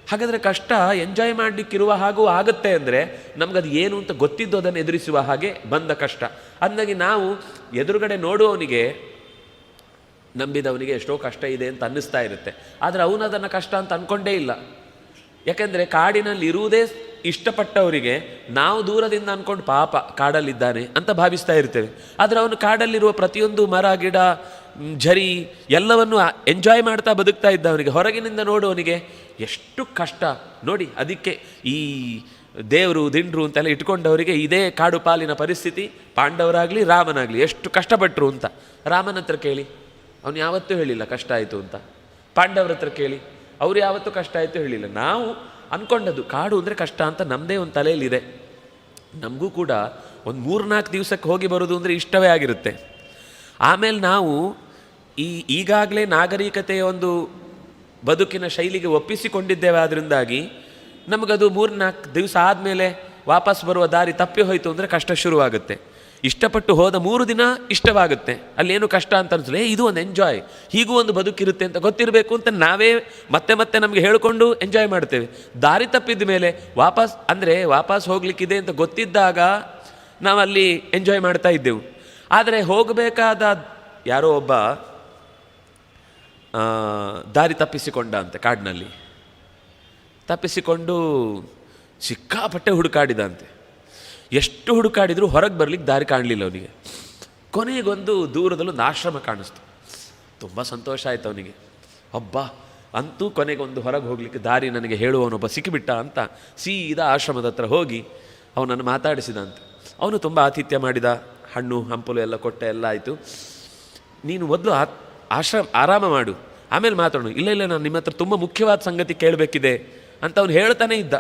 ಹಾಗಾದರೆ ಕಷ್ಟ ಎಂಜಾಯ್ ಮಾಡಲಿಕ್ಕಿರುವ ಹಾಗೂ ಆಗುತ್ತೆ ಅಂದರೆ ನಮಗದು ಏನು ಅಂತ ಗೊತ್ತಿದ್ದು ಅದನ್ನು ಎದುರಿಸುವ ಹಾಗೆ ಬಂದ ಕಷ್ಟ. ಅಂದಾಗಿ ನಾವು ಎದುರುಗಡೆ ನೋಡುವವನಿಗೆ, ನಂಬಿದವನಿಗೆ ಎಷ್ಟೋ ಕಷ್ಟ ಇದೆ ಅಂತ ಅನ್ನಿಸ್ತಾ ಇರುತ್ತೆ. ಆದರೆ ಅವನು ಅದನ್ನು ಕಷ್ಟ ಅಂತ ಅಂದ್ಕೊಂಡೇ ಇಲ್ಲ. ಯಾಕೆಂದರೆ ಕಾಡಿನಲ್ಲಿ ಇರುವುದೇ ಇಷ್ಟಪಟ್ಟವರಿಗೆ ನಾವು ದೂರದಿಂದ ಅಂದ್ಕೊಂಡು ಪಾಪ ಕಾಡಲ್ಲಿದ್ದಾನೆ ಅಂತ ಭಾವಿಸ್ತಾ ಇರ್ತೇವೆ. ಆದರೆ ಅವನು ಕಾಡಲ್ಲಿರುವ ಪ್ರತಿಯೊಂದು ಮರ ಗಿಡ ಝರಿ ಎಲ್ಲವನ್ನು ಎಂಜಾಯ್ ಮಾಡ್ತಾ ಬದುಕ್ತಾ ಇದ್ದವನಿಗೆ, ಹೊರಗಿನಿಂದ ನೋಡುವವನಿಗೆ ಎಷ್ಟು ಕಷ್ಟ ನೋಡಿ. ಅದಕ್ಕೆ ಈ ದೇವರು ದಿಂಡ್ರು ಅಂತೆಲ್ಲ ಇಟ್ಕೊಂಡವರಿಗೆ ಇದೇ ಕಾಡು ಪಾಲಿನ ಪರಿಸ್ಥಿತಿ. ಪಾಂಡವರಾಗಲಿ ರಾಮನಾಗಲಿ ಎಷ್ಟು ಕಷ್ಟಪಟ್ಟರು ಅಂತ ರಾಮನ ಹತ್ರ ಕೇಳಿ, ಅವನು ಯಾವತ್ತೂ ಹೇಳಿಲ್ಲ ಕಷ್ಟ ಆಯಿತು ಅಂತ. ಪಾಂಡವರ ಹತ್ರ ಕೇಳಿ, ಅವರು ಯಾವತ್ತೂ ಕಷ್ಟ ಆಯಿತು ಹೇಳಿಲ್ಲ. ನಾವು ಅಂದ್ಕೊಂಡದ್ದು ಕಾಡು ಅಂದರೆ ಕಷ್ಟ ಅಂತ ನಮ್ಮದೇ ಒಂದು ತಲೆಯಲ್ಲಿದೆ. ನಮಗೂ ಕೂಡ ಒಂದು 3-4 ದಿವಸಕ್ಕೆ ಹೋಗಿ ಬರೋದು ಅಂದರೆ ಇಷ್ಟವೇ ಆಗಿರುತ್ತೆ. ಆಮೇಲೆ ನಾವು ಈಗಾಗಲೇ ನಾಗರಿಕತೆಯ ಒಂದು ಬದುಕಿನ ಶೈಲಿಗೆ ಒಪ್ಪಿಸಿಕೊಂಡಿದ್ದೇವೆ. ಆದ್ದರಿಂದಾಗಿ ನಮಗದು 3-4 ದಿವಸ ಆದಮೇಲೆ ವಾಪಸ್ ಬರುವ ದಾರಿ ತಪ್ಪಿ ಹೋಯಿತು ಅಂದರೆ ಕಷ್ಟ ಶುರುವಾಗುತ್ತೆ. ಇಷ್ಟಪಟ್ಟು ಹೋದ 3 ದಿನ ಇಷ್ಟವಾಗುತ್ತೆ, ಅಲ್ಲೇನು ಕಷ್ಟ ಅಂತ ಅನಿಸಲೇ ಇದು ಒಂದು ಎಂಜಾಯ್, ಹೀಗೂ ಒಂದು ಬದುಕಿರುತ್ತೆ ಅಂತ ಗೊತ್ತಿರಬೇಕು ಅಂತ ನಾವೇ ಮತ್ತೆ ಮತ್ತೆ ನಮಗೆ ಹೇಳಿಕೊಂಡು ಎಂಜಾಯ್ ಮಾಡ್ತೇವೆ. ದಾರಿ ತಪ್ಪಿದ ಮೇಲೆ ವಾಪಸ್ ಹೋಗ್ಲಿಕ್ಕಿದೆ ಅಂತ ಗೊತ್ತಿದ್ದಾಗ ನಾವಲ್ಲಿ ಎಂಜಾಯ್ ಮಾಡ್ತಾ ಇದ್ದೆವು. ಆದರೆ ಹೋಗಬೇಕಾದ ಯಾರೋ ಒಬ್ಬ ದಾರಿ ತಪ್ಪಿಸಿಕೊಂಡ ಅಂತೆ, ಕಾಡಿನಲ್ಲಿ ತಪ್ಪಿಸಿಕೊಂಡು ಸಿಕ್ಕಾಪಟ್ಟೆ ಹುಡುಕಾಡಿದಂತೆ. ಎಷ್ಟು ಹುಡುಕಾಡಿದರೂ ಹೊರಗೆ ಬರಲಿಕ್ಕೆ ದಾರಿ ಕಾಣಲಿಲ್ಲ ಅವನಿಗೆ. ಕೊನೆಗೊಂದು ದೂರದಲ್ಲೊಂದು ಆಶ್ರಮ ಕಾಣಿಸ್ತು. ತುಂಬ ಸಂತೋಷ ಆಯಿತು ಅವನಿಗೆ. ಹಬ್ಬ ಅಂತೂ ಕೊನೆಗೊಂದು ಹೊರಗೆ ಹೋಗಲಿಕ್ಕೆ ದಾರಿ ನನಗೆ ಹೇಳುವವನೊಬ್ಬ ಸಿಕ್ಕಿಬಿಟ್ಟ ಅಂತ ಸೀದಾ ಆಶ್ರಮದ ಹತ್ರ ಹೋಗಿ ಅವನನ್ನು ಮಾತಾಡಿಸಿದಂತೆ. ಅವನು ತುಂಬ ಆತಿಥ್ಯ ಮಾಡಿದ, ಹಣ್ಣು ಹಂಪಲು ಎಲ್ಲ ಕೊಟ್ಟೆ, ಎಲ್ಲ ಆಯಿತು. ನೀನು ಮೊದಲು ಆರಾಮ ಮಾಡು, ಆಮೇಲೆ ಮಾತಾಡೋಣ. ಇಲ್ಲ ನಾನು ನಿಮ್ಮ ಹತ್ರ ತುಂಬ ಮುಖ್ಯವಾದ ಸಂಗತಿ ಕೇಳಬೇಕಿದೆ ಅಂತ ಅವನು ಹೇಳ್ತಾನೆ ಇದ್ದ.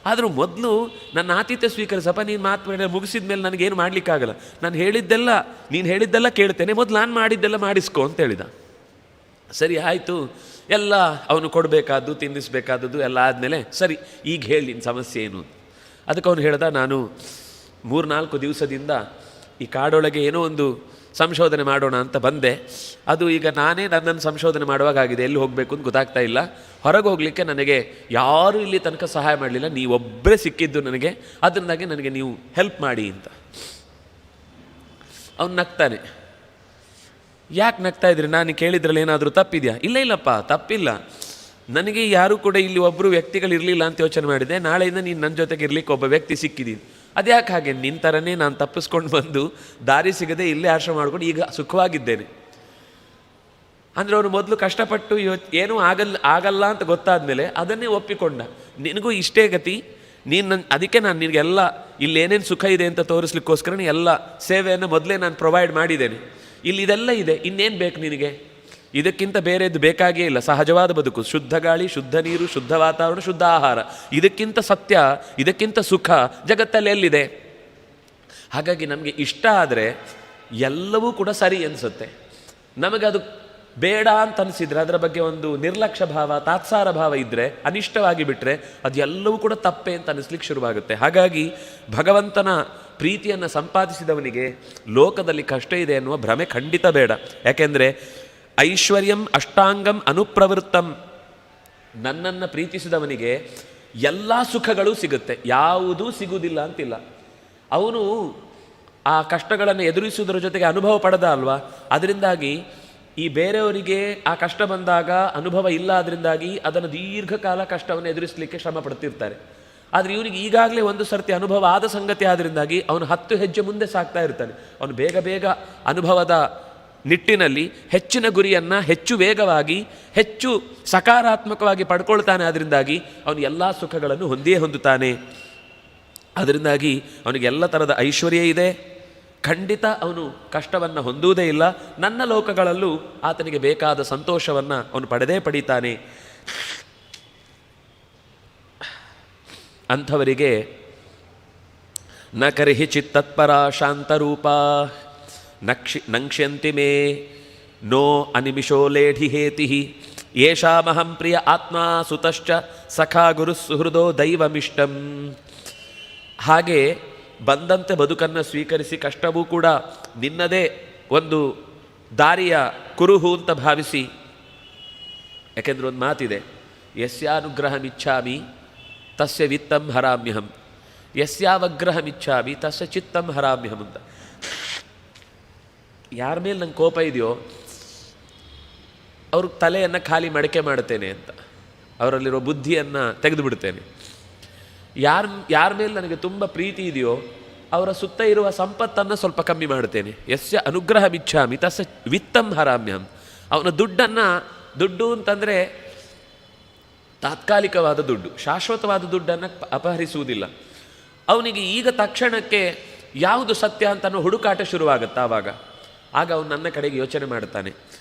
ಆದರೂ ಮೊದಲು ನನ್ನ ಆತಿಥ್ಯ ಸ್ವೀಕರಿಸಪ್ಪ, ನೀನು ಮಾತು ಮುಗಿಸಿದ ಮೇಲೆ ನನಗೇನು ಮಾಡಲಿಕ್ಕಾಗಲ್ಲ, ನೀನು ಹೇಳಿದ್ದೆಲ್ಲ ಕೇಳ್ತೇನೆ, ಮೊದಲು ನಾನು ಮಾಡಿದ್ದೆಲ್ಲ ಮಾಡಿಸ್ಕೊ ಅಂತ ಹೇಳಿದ. ಸರಿ ಆಯಿತು, ಎಲ್ಲ ಅವನು ಕೊಡಬೇಕಾದ್ದು ತಿನ್ನಿಸ್ಬೇಕಾದದ್ದು ಎಲ್ಲ ಆದಮೇಲೆ ಸರಿ ಈಗ ಹೇಳಿ ನಿನ್ನ ಸಮಸ್ಯೆ ಏನು. ಅದಕ್ಕೆ ಅವನು ಹೇಳ್ದ, ನಾನು 3-4 ದಿವಸದಿಂದ ಈ ಕಾಡೊಳಗೆ ಏನೋ ಒಂದು ಸಂಶೋಧನೆ ಮಾಡೋಣ ಅಂತ ಬಂದೆ. ಅದು ಈಗ ನಾನೇ ನನ್ನನ್ನು ಸಂಶೋಧನೆ ಮಾಡುವಾಗಿದೆ, ಎಲ್ಲಿ ಹೋಗಬೇಕು ಅಂತ ಗೊತ್ತಾಗ್ತಾ ಇಲ್ಲ. ಹೊರಗೆ ಹೋಗಲಿಕ್ಕೆ ನನಗೆ ಯಾರೂ ಇಲ್ಲಿ ತನಕ ಸಹಾಯ ಮಾಡಲಿಲ್ಲ, ನೀವೊಬ್ಬರೇ ಸಿಕ್ಕಿದ್ದು ನನಗೆ, ಅದರಿಂದಾಗಿ ನನಗೆ ನೀವು ಹೆಲ್ಪ್ ಮಾಡಿ ಅಂತ. ಅವನು ನಗ್ತಾನೆ. ಯಾಕೆ ನಗ್ತಾ ಇದ್ರಿ, ನಾನು ಕೇಳಿದ್ರಲ್ಲಿ ಏನಾದರೂ ತಪ್ಪಿದೆಯಾ? ಇಲ್ಲಪ್ಪ ತಪ್ಪಿಲ್ಲ, ನನಗೆ ಯಾರೂ ಕೂಡ ಇಲ್ಲಿ ಒಬ್ಬರು ವ್ಯಕ್ತಿಗಳಿರಲಿಲ್ಲ ಅಂತ ಯೋಚನೆ ಮಾಡಿದೆ. ನಾಳೆಯಿಂದ ನೀನು ನನ್ನ ಜೊತೆಗೆ ಇರಲಿಕ್ಕೆ ಒಬ್ಬ ವ್ಯಕ್ತಿ ಸಿಕ್ಕಿದ್ದೀನಿ. ಅದ್ಯಾಕೆ ಹಾಗೆ, ನಿನ್ನ ಥರನೇ ನಾನು ತಪ್ಪಿಸ್ಕೊಂಡು ಬಂದು ದಾರಿ ಸಿಗದೆ ಇಲ್ಲೇ ಆಶ್ರಮ ಮಾಡ್ಕೊಂಡು ಈಗ ಸುಖವಾಗಿದ್ದೇನೆ ಅಂದರೆ ಅವನು ಮೊದಲು ಕಷ್ಟಪಟ್ಟು ಏನೂ ಆಗಲ್ಲ ಅಂತ ಗೊತ್ತಾದ ಮೇಲೆ ಅದನ್ನೇ ಒಪ್ಪಿಕೊಂಡ. ನಿನಗೂ ಇಷ್ಟೇ ಗತಿ, ಅದಕ್ಕೆ ನಾನು ನಿನಗೆಲ್ಲ ಇಲ್ಲೇನೇನು ಸುಖ ಇದೆ ಅಂತ ತೋರಿಸ್ಲಿಕ್ಕೋಸ್ಕರ ಎಲ್ಲ ಸೇವೆಯನ್ನು ಮೊದಲೇ ನಾನು ಪ್ರೊವೈಡ್ ಮಾಡಿದ್ದೇನೆ. ಇಲ್ಲಿ ಇದೆಲ್ಲ ಇದೆ, ಇನ್ನೇನು ಬೇಕು ನಿನಗೆ? ಇದಕ್ಕಿಂತ ಬೇರೆದು ಬೇಕಾಗೇ ಇಲ್ಲ. ಸಹಜವಾದ ಬದುಕು, ಶುದ್ಧ ಗಾಳಿ, ಶುದ್ಧ ನೀರು, ಶುದ್ಧ ವಾತಾವರಣ, ಶುದ್ಧ ಆಹಾರ, ಇದಕ್ಕಿಂತ ಸತ್ಯ, ಇದಕ್ಕಿಂತ ಸುಖ ಜಗತ್ತಲ್ಲಿ ಎಲ್ಲಿದೆ? ಹಾಗಾಗಿ ನಮಗೆ ಇಷ್ಟ ಆದರೆ ಎಲ್ಲವೂ ಕೂಡ ಸರಿ ಅನಿಸುತ್ತೆ. ನಮಗದು ಬೇಡ ಅಂತ ಅನಿಸಿದರೆ, ಅದರ ಬಗ್ಗೆ ಒಂದು ನಿರ್ಲಕ್ಷ್ಯ ಭಾವ, ತಾತ್ಸಾರ ಭಾವ ಇದ್ದರೆ, ಅನಿಷ್ಟವಾಗಿ ಬಿಟ್ಟರೆ ಅದೆಲ್ಲವೂ ಕೂಡ ತಪ್ಪೆ ಅಂತ ಅನಿಸ್ಲಿಕ್ಕೆ ಶುರುವಾಗುತ್ತೆ. ಹಾಗಾಗಿ ಭಗವಂತನ ಪ್ರೀತಿಯನ್ನು ಸಂಪಾದಿಸಿದವನಿಗೆ ಲೋಕದಲ್ಲಿ ಕಷ್ಟ ಇದೆ ಎನ್ನುವ ಭ್ರಮೆ ಖಂಡಿತ ಬೇಡ. ಯಾಕೆಂದರೆ ಐಶ್ವರ್ಯಂ ಅಷ್ಟಾಂಗಂ ಅನುಪ್ರವೃತ್ತಂ, ನನ್ನನ್ನು ಪ್ರೀತಿಸಿದವನಿಗೆ ಎಲ್ಲ ಸುಖಗಳು ಸಿಗುತ್ತೆ, ಯಾವುದೂ ಸಿಗುವುದಿಲ್ಲ ಅಂತಿಲ್ಲ. ಅವನು ಆ ಕಷ್ಟಗಳನ್ನು ಎದುರಿಸುವುದರ ಜೊತೆಗೆ ಅನುಭವ ಪಡೆದ ಅಲ್ವಾ, ಅದರಿಂದಾಗಿ ಈ ಬೇರೆಯವರಿಗೆ ಆ ಕಷ್ಟ ಬಂದಾಗ ಅನುಭವ ಇಲ್ಲ, ಅದರಿಂದಾಗಿ ಅದನ್ನು ದೀರ್ಘಕಾಲ ಕಷ್ಟವನ್ನು ಎದುರಿಸಲಿಕ್ಕೆ ಶ್ರಮ ಪಡ್ತಿರ್ತಾರೆ. ಆದರೆ ಇವನಿಗೆ ಈಗಾಗಲೇ ಒಂದು ಸರ್ತಿ ಅನುಭವ ಆದ ಸಂಗತಿ ಆದ್ದರಿಂದಾಗಿ ಅವನು 10 ಹೆಜ್ಜೆ ಮುಂದೆ ಸಾಗ್ತಾ ಇರ್ತಾನೆ. ಅವನು ಬೇಗ ಅನುಭವದ ನಿಟ್ಟಿನಲ್ಲಿ ಹೆಚ್ಚಿನ ಗುರಿಯನ್ನು ಹೆಚ್ಚು ವೇಗವಾಗಿ ಹೆಚ್ಚು ಸಕಾರಾತ್ಮಕವಾಗಿ ಪಡ್ಕೊಳ್ತಾನೆ. ಅದರಿಂದಾಗಿ ಅವನು ಎಲ್ಲ ಸುಖಗಳನ್ನು ಹೊಂದುತ್ತಾನೆ. ಅದರಿಂದಾಗಿ ಅವನಿಗೆ ಎಲ್ಲ ಥರದ ಐಶ್ವರ್ಯ ಇದೆ, ಖಂಡಿತ ಅವನು ಕಷ್ಟವನ್ನು ಹೊಂದುವುದೇ ಇಲ್ಲ. ನನ್ನ ಲೋಕಗಳಲ್ಲೂ ಆತನಿಗೆ ಬೇಕಾದ ಸಂತೋಷವನ್ನು ಅವನು ಪಡೀತಾನೆ. ಅಂಥವರಿಗೆ ನ ಕರ್ಹಿ ಚಿತ್ತತ್ಪರ ಶಾಂತರೂಪಾ ನಂಕ್ಷ್ಯಂತಿ ಮೇ ನೋ ಅನಿಮಿಷೋ ಲೇಢಿಹೇತಿ ಯೇಷಾಮಹಂ ಪ್ರಿಯ ಆತ್ಮ ಸುತಶ್ಚ ಸಖಾ ಗುರು ಸುಹೃದೋ ದೈವಮಿಷ್ಟಂ. ಹಾಗೆ ಬಂದಂತೆ ಬದುಕನ್ನು ಸ್ವೀಕರಿಸಿ ಕಷ್ಟವೂ ಕೂಡ ನಿನ್ನದೇ ಒಂದು ದಾರಿಯ ಕುರುಹು ಅಂತ ಭಾವಿಸಿ, ಯಾಕೆಂದ್ರೆ ಒಂದು ಮಾತಿದೆ, ಯಸ್ಯಾನುಗ್ರಹಮಿಚ್ಛಾಮಿ ತಸ್ಯ ವಿತ್ತಂ ಹರಾಮ್ಯಹಂ, ಯಸ್ಯಾವಗ್ರಹಮಿಚ್ಛಾಮಿ ತಸ್ಯ ಚಿತ್ತಂ ಹರಾಮ್ಯಹಂ ಅಂತ. ಯಾರ ಮೇಲೆ ನಂಗೆ ಕೋಪ ಇದೆಯೋ ಅವ್ರ ತಲೆಯನ್ನು ಖಾಲಿ ಮಡಕೆ ಮಾಡುತ್ತೇನೆ ಅಂತ, ಅವರಲ್ಲಿರೋ ಬುದ್ಧಿಯನ್ನು ತೆಗೆದು ಬಿಡ್ತೇನೆ. ಯಾರ ಮೇಲೆ ನನಗೆ ತುಂಬ ಪ್ರೀತಿ ಇದೆಯೋ ಅವರ ಸುತ್ತ ಇರುವ ಸಂಪತ್ತನ್ನು ಸ್ವಲ್ಪ ಕಮ್ಮಿ ಮಾಡ್ತೇನೆ. ಯಸ್ಯ ಅನುಗ್ರಹಮಿಚ್ಛಾಮಿ ತಸ್ಯ ವಿತ್ತಂ ಹರಾಮ್ಯಹಂ. ಅವನ ದುಡ್ಡು ಅಂತಂದರೆ ತಾತ್ಕಾಲಿಕವಾದ ದುಡ್ಡು, ಶಾಶ್ವತವಾದ ದುಡ್ಡನ್ನು ಅಪಹರಿಸುವುದಿಲ್ಲ. ಅವನಿಗೆ ಈಗ ತಕ್ಷಣಕ್ಕೆ ಯಾವುದು ಸತ್ಯ ಅಂತನೋ ಹುಡುಕಾಟ ಶುರುವಾಗುತ್ತಾ ಆಗ ಅವನು ನನ್ನ ಕಡೆಗೆ ಯೋಚನೆ ಮಾಡ್ತಾನೆ.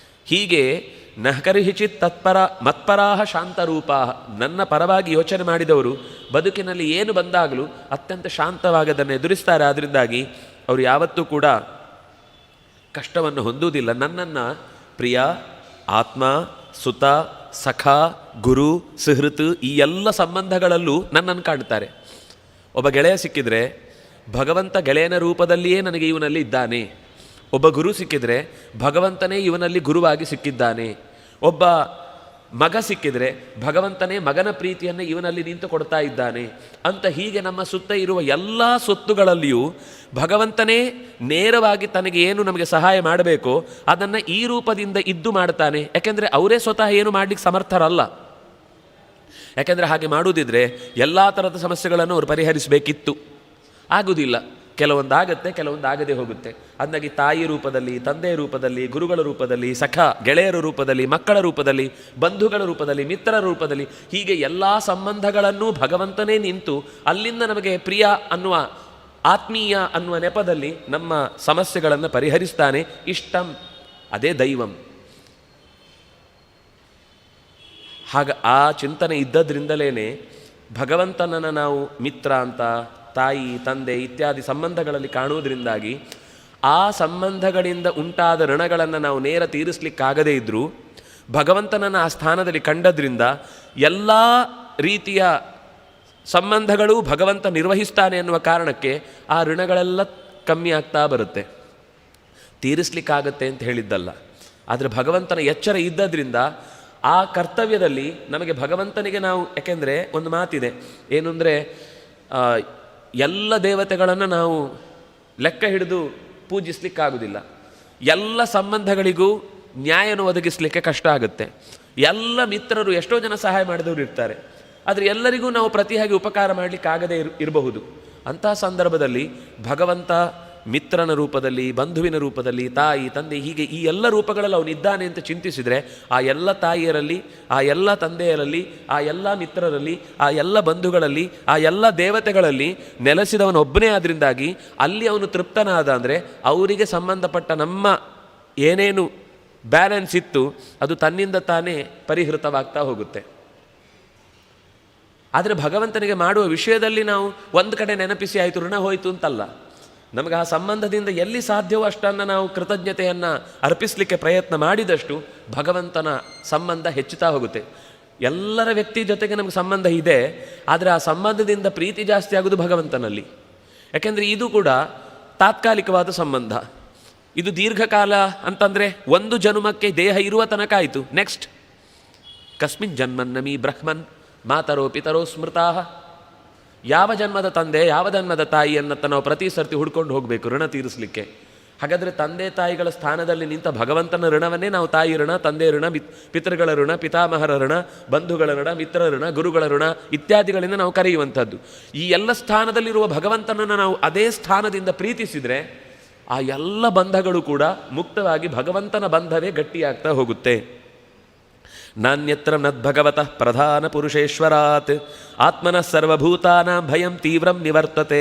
ಹೀಗೆ ನಹಕರಿಹಿಚಿತ್ ತತ್ಪರ ಮತ್ಪರಾಹ ಶಾಂತರೂಪಾ, ನನ್ನ ಪರವಾಗಿ ಯೋಚನೆ ಮಾಡಿದವರು ಬದುಕಿನಲ್ಲಿ ಏನು ಬಂದಾಗಲೂ ಅತ್ಯಂತ ಶಾಂತವಾಗಿ ಅದನ್ನು ಎದುರಿಸ್ತಾರೆ. ಅದರಿಂದಾಗಿ ಅವರು ಯಾವತ್ತೂ ಕೂಡ ಕಷ್ಟವನ್ನು ಹೊಂದುವುದಿಲ್ಲ. ನನ್ನನ್ನು ಪ್ರಿಯ, ಆತ್ಮ, ಸುತ, ಸಖ, ಗುರು, ಸುಹೃತ್ ಈ ಎಲ್ಲ ಸಂಬಂಧಗಳಲ್ಲೂ ನನ್ನನ್ನು ಕಾಣ್ತಾರೆ. ಒಬ್ಬ ಗೆಳೆಯ ಸಿಕ್ಕಿದರೆ ಭಗವಂತ ಗೆಳೆಯನ ರೂಪದಲ್ಲಿಯೇ ನನಗೆ ಇವನಲ್ಲಿ ಇದ್ದಾನೆ. ಒಬ್ಬ ಗುರು ಸಿಕ್ಕಿದರೆ ಭಗವಂತನೇ ಇವನಲ್ಲಿ ಗುರುವಾಗಿ ಸಿಕ್ಕಿದ್ದಾನೆ. ಒಬ್ಬ ಮಗ ಸಿಕ್ಕಿದರೆ ಭಗವಂತನೇ ಮಗನ ಪ್ರೀತಿಯನ್ನು ಇವನಲ್ಲಿ ನಿಂತು ಕೊಡ್ತಾ ಇದ್ದಾನೆ ಅಂತ. ಹೀಗೆ ನಮ್ಮ ಸುತ್ತ ಇರುವ ಎಲ್ಲ ಸ್ವತ್ತುಗಳಲ್ಲಿಯೂ ಭಗವಂತನೇ ನೇರವಾಗಿ ತನಗೆ ಏನು ನಮಗೆ ಸಹಾಯ ಮಾಡಬೇಕೋ ಅದನ್ನು ಈ ರೂಪದಿಂದ ಇದ್ದು ಮಾಡ್ತಾನೆ. ಯಾಕೆಂದರೆ ಅವರೇ ಸ್ವತಃ ಏನು ಮಾಡಲಿಕ್ಕೆ ಸಮರ್ಥರಲ್ಲ. ಯಾಕೆಂದರೆ ಹಾಗೆ ಮಾಡುವುದಿದ್ರೆ ಎಲ್ಲ ಥರದ ಸಮಸ್ಯೆಗಳನ್ನು ಅವರು ಪರಿಹರಿಸಬೇಕಿತ್ತು. ಆಗುವುದಿಲ್ಲ. ಕೆಲವೊಂದು ಆಗುತ್ತೆ, ಕೆಲವೊಂದು ಆಗದೆ ಹೋಗುತ್ತೆ. ಅಂದಾಗಿ ತಾಯಿ ರೂಪದಲ್ಲಿ, ತಂದೆಯ ರೂಪದಲ್ಲಿ, ಗುರುಗಳ ರೂಪದಲ್ಲಿ, ಸಖ ಗೆಳೆಯರ ರೂಪದಲ್ಲಿ, ಮಕ್ಕಳ ರೂಪದಲ್ಲಿ, ಬಂಧುಗಳ ರೂಪದಲ್ಲಿ, ಮಿತ್ರರ ರೂಪದಲ್ಲಿ, ಹೀಗೆ ಎಲ್ಲ ಸಂಬಂಧಗಳನ್ನೂ ಭಗವಂತನೇ ನಿಂತು ಅಲ್ಲಿಂದ ನಮಗೆ ಪ್ರಿಯ ಅನ್ನುವ, ಆತ್ಮೀಯ ಅನ್ನುವ ನೆಪದಲ್ಲಿ ನಮ್ಮ ಸಮಸ್ಯೆಗಳನ್ನು ಪರಿಹರಿಸ್ತಾನೆ. ಇಷ್ಟಂ, ಅದೇ ದೈವಂ. ಹಾಗ ಆ ಚಿಂತನೆ ಇದ್ದದ್ರಿಂದಲೇ ಭಗವಂತನನ್ನು ನಾವು ಮಿತ್ರ ಅಂತ, ತಾಯಿ, ತಂದೆ ಇತ್ಯಾದಿ ಸಂಬಂಧಗಳಲ್ಲಿ ಕಾಣುವುದರಿಂದಾಗಿ ಆ ಸಂಬಂಧಗಳಿಂದ ಉಂಟಾದ ಋಣಗಳನ್ನು ನಾವು ನೇರ ತೀರಿಸಲಿಕ್ಕಾಗದೇ ಇದ್ದರೂ ಭಗವಂತನನ್ನು ಆ ಸ್ಥಾನದಲ್ಲಿ ಕಂಡದ್ರಿಂದ ಎಲ್ಲ ರೀತಿಯ ಸಂಬಂಧಗಳು ಭಗವಂತ ನಿರ್ವಹಿಸ್ತಾನೆ ಅನ್ನುವ ಕಾರಣಕ್ಕೆ ಆ ಋಣಗಳೆಲ್ಲ ಕಮ್ಮಿ ಆಗ್ತಾ ಬರುತ್ತೆ. ತೀರಿಸಲಿಕ್ಕಾಗತ್ತೆ ಅಂತ ಹೇಳಿದ್ದಲ್ಲ, ಆದರೆ ಭಗವಂತನ ಎಚ್ಚರ ಇದ್ದದ್ರಿಂದ ಆ ಕರ್ತವ್ಯದಲ್ಲಿ ನಮಗೆ ಭಗವಂತನಿಗೆ ನಾವು, ಯಾಕೆಂದರೆ ಒಂದು ಮಾತಿದೆ ಏನು ಅಂದರೆ, ಎಲ್ಲ ದೇವತೆಗಳನ್ನು ನಾವು ಲೆಕ್ಕ ಹಿಡಿದು ಪೂಜಿಸಲಿಕ್ಕಾಗೋದಿಲ್ಲ. ಎಲ್ಲ ಸಂಬಂಧಗಳಿಗೂ ನ್ಯಾಯವನ್ನು ಒದಗಿಸಲಿಕ್ಕೆ ಕಷ್ಟ ಆಗುತ್ತೆ. ಎಲ್ಲ ಮಿತ್ರರು, ಎಷ್ಟೋ ಜನ ಸಹಾಯ ಮಾಡಿದವರು ಇರ್ತಾರೆ, ಆದರೆ ಎಲ್ಲರಿಗೂ ನಾವು ಪ್ರತಿಯಾಗಿ ಉಪಕಾರ ಮಾಡಲಿಕ್ಕಾಗದೇ ಇರಬಹುದು. ಅಂತಹ ಸಂದರ್ಭದಲ್ಲಿ ಭಗವಂತ ಮಿತ್ರನ ರೂಪದಲ್ಲಿ, ಬಂಧುವಿನ ರೂಪದಲ್ಲಿ, ತಾಯಿ, ತಂದೆ, ಹೀಗೆ ಈ ಎಲ್ಲ ರೂಪಗಳಲ್ಲಿ ಅವನಿದ್ದಾನೆ ಅಂತ ಚಿಂತಿಸಿದರೆ ಆ ಎಲ್ಲ ತಾಯಿಯರಲ್ಲಿ, ಆ ಎಲ್ಲ ತಂದೆಯರಲ್ಲಿ, ಆ ಎಲ್ಲ ಮಿತ್ರರಲ್ಲಿ, ಆ ಎಲ್ಲ ಬಂಧುಗಳಲ್ಲಿ, ಆ ಎಲ್ಲ ದೇವತೆಗಳಲ್ಲಿ ನೆಲೆಸಿದವನೊಬ್ಬನೇ. ಆದ್ದರಿಂದಾಗಿ ಅಲ್ಲಿ ಅವನು ತೃಪ್ತನಾದ ಅಂದರೆ ಅವರಿಗೆ ಸಂಬಂಧಪಟ್ಟ ನಮ್ಮ ಏನೇನು ಬ್ಯಾಲೆನ್ಸ್ ಇತ್ತು ಅದು ತನ್ನಿಂದ ತಾನೇ ಪರಿಹೃತವಾಗ್ತಾ ಹೋಗುತ್ತೆ. ಆದರೆ ಭಗವಂತನಿಗೆ ಮಾಡುವ ವಿಷಯದಲ್ಲಿ ನಾವು ಒಂದು ಕಡೆ ನೆನಪಿಸಿ ಆಯಿತು ಋಣ ಹೋಯಿತು ಅಂತಲ್ಲ. ನಮಗೆ ಆ ಸಂಬಂಧದಿಂದ ಎಲ್ಲಿ ಸಾಧ್ಯವೋ ಅಷ್ಟನ್ನು ನಾವು ಕೃತಜ್ಞತೆಯನ್ನು ಅರ್ಪಿಸಲಿಕ್ಕೆ ಪ್ರಯತ್ನ ಮಾಡಿದಷ್ಟು ಭಗವಂತನ ಸಂಬಂಧ ಹೆಚ್ಚುತ್ತಾ ಹೋಗುತ್ತೆ. ಎಲ್ಲರ ವ್ಯಕ್ತಿ ಜೊತೆಗೆ ನಮಗೆ ಸಂಬಂಧ ಇದೆ, ಆದರೆ ಆ ಸಂಬಂಧದಿಂದ ಪ್ರೀತಿ ಜಾಸ್ತಿ ಆಗೋದು ಭಗವಂತನಲ್ಲಿ. ಯಾಕೆಂದರೆ ಇದು ಕೂಡ ತಾತ್ಕಾಲಿಕವಾದ ಸಂಬಂಧ. ಇದು ದೀರ್ಘಕಾಲ ಅಂತಂದರೆ ಒಂದು ಜನ್ಮಕ್ಕೆ ದೇಹ ಇರುವ ತನಕ ಆಯಿತು. ನೆಕ್ಸ್ಟ್ ಕಸ್ಮಿನ್ ಜನ್ಮನ್ನಮಿ ಬ್ರಹ್ಮನ್ ಮಾತರೋ ಪಿತರೋ ಸ್ಮೃತಾ. ಯಾವ ಜನ್ಮದ ತಂದೆ, ಯಾವ ಜನ್ಮದ ತಾಯಿಯನ್ನತ್ತ ನಾವು ಪ್ರತಿ ಸರ್ತಿ ಹುಡ್ಕೊಂಡು ಹೋಗಬೇಕು ಋಣ ತೀರಿಸಲಿಕ್ಕೆ. ಹಾಗಾದರೆ ತಂದೆ ತಾಯಿಗಳ ಸ್ಥಾನದಲ್ಲಿ ನಿಂತ ಭಗವಂತನ ಋಣವನ್ನೇ ನಾವು ತಾಯಿ ಋಣ, ತಂದೆ ಋಣ, ಪಿತೃಗಳ ಋಣ, ಪಿತಾಮಹರ ಋಣ, ಬಂಧುಗಳ ಋಣ, ಮಿತ್ರ ಋಣ, ಗುರುಗಳ ಋಣ ಇತ್ಯಾದಿಗಳಿಂದ ನಾವು ಕರೆಯುವಂಥದ್ದು. ಈ ಎಲ್ಲ ಸ್ಥಾನದಲ್ಲಿರುವ ಭಗವಂತನನ್ನು ನಾವು ಅದೇ ಸ್ಥಾನದಿಂದ ಪ್ರೀತಿಸಿದರೆ ಆ ಎಲ್ಲ ಬಂಧಗಳು ಕೂಡ ಮುಕ್ತವಾಗಿ ಭಗವಂತನ ಬಂಧವೇ ಗಟ್ಟಿಯಾಗ್ತಾ ಹೋಗುತ್ತೆ. ನಾನ್ಯತ್ರ ನದ್ಭಗವತಃ ಪ್ರಧಾನ ಪುರುಷೇಶ್ವರಾತ್ ಆತ್ಮನಃ ಸರ್ವಭೂತಾನಾಂ ಭಯಂ ತೀವ್ರಂ ನಿವರ್ತತೆ.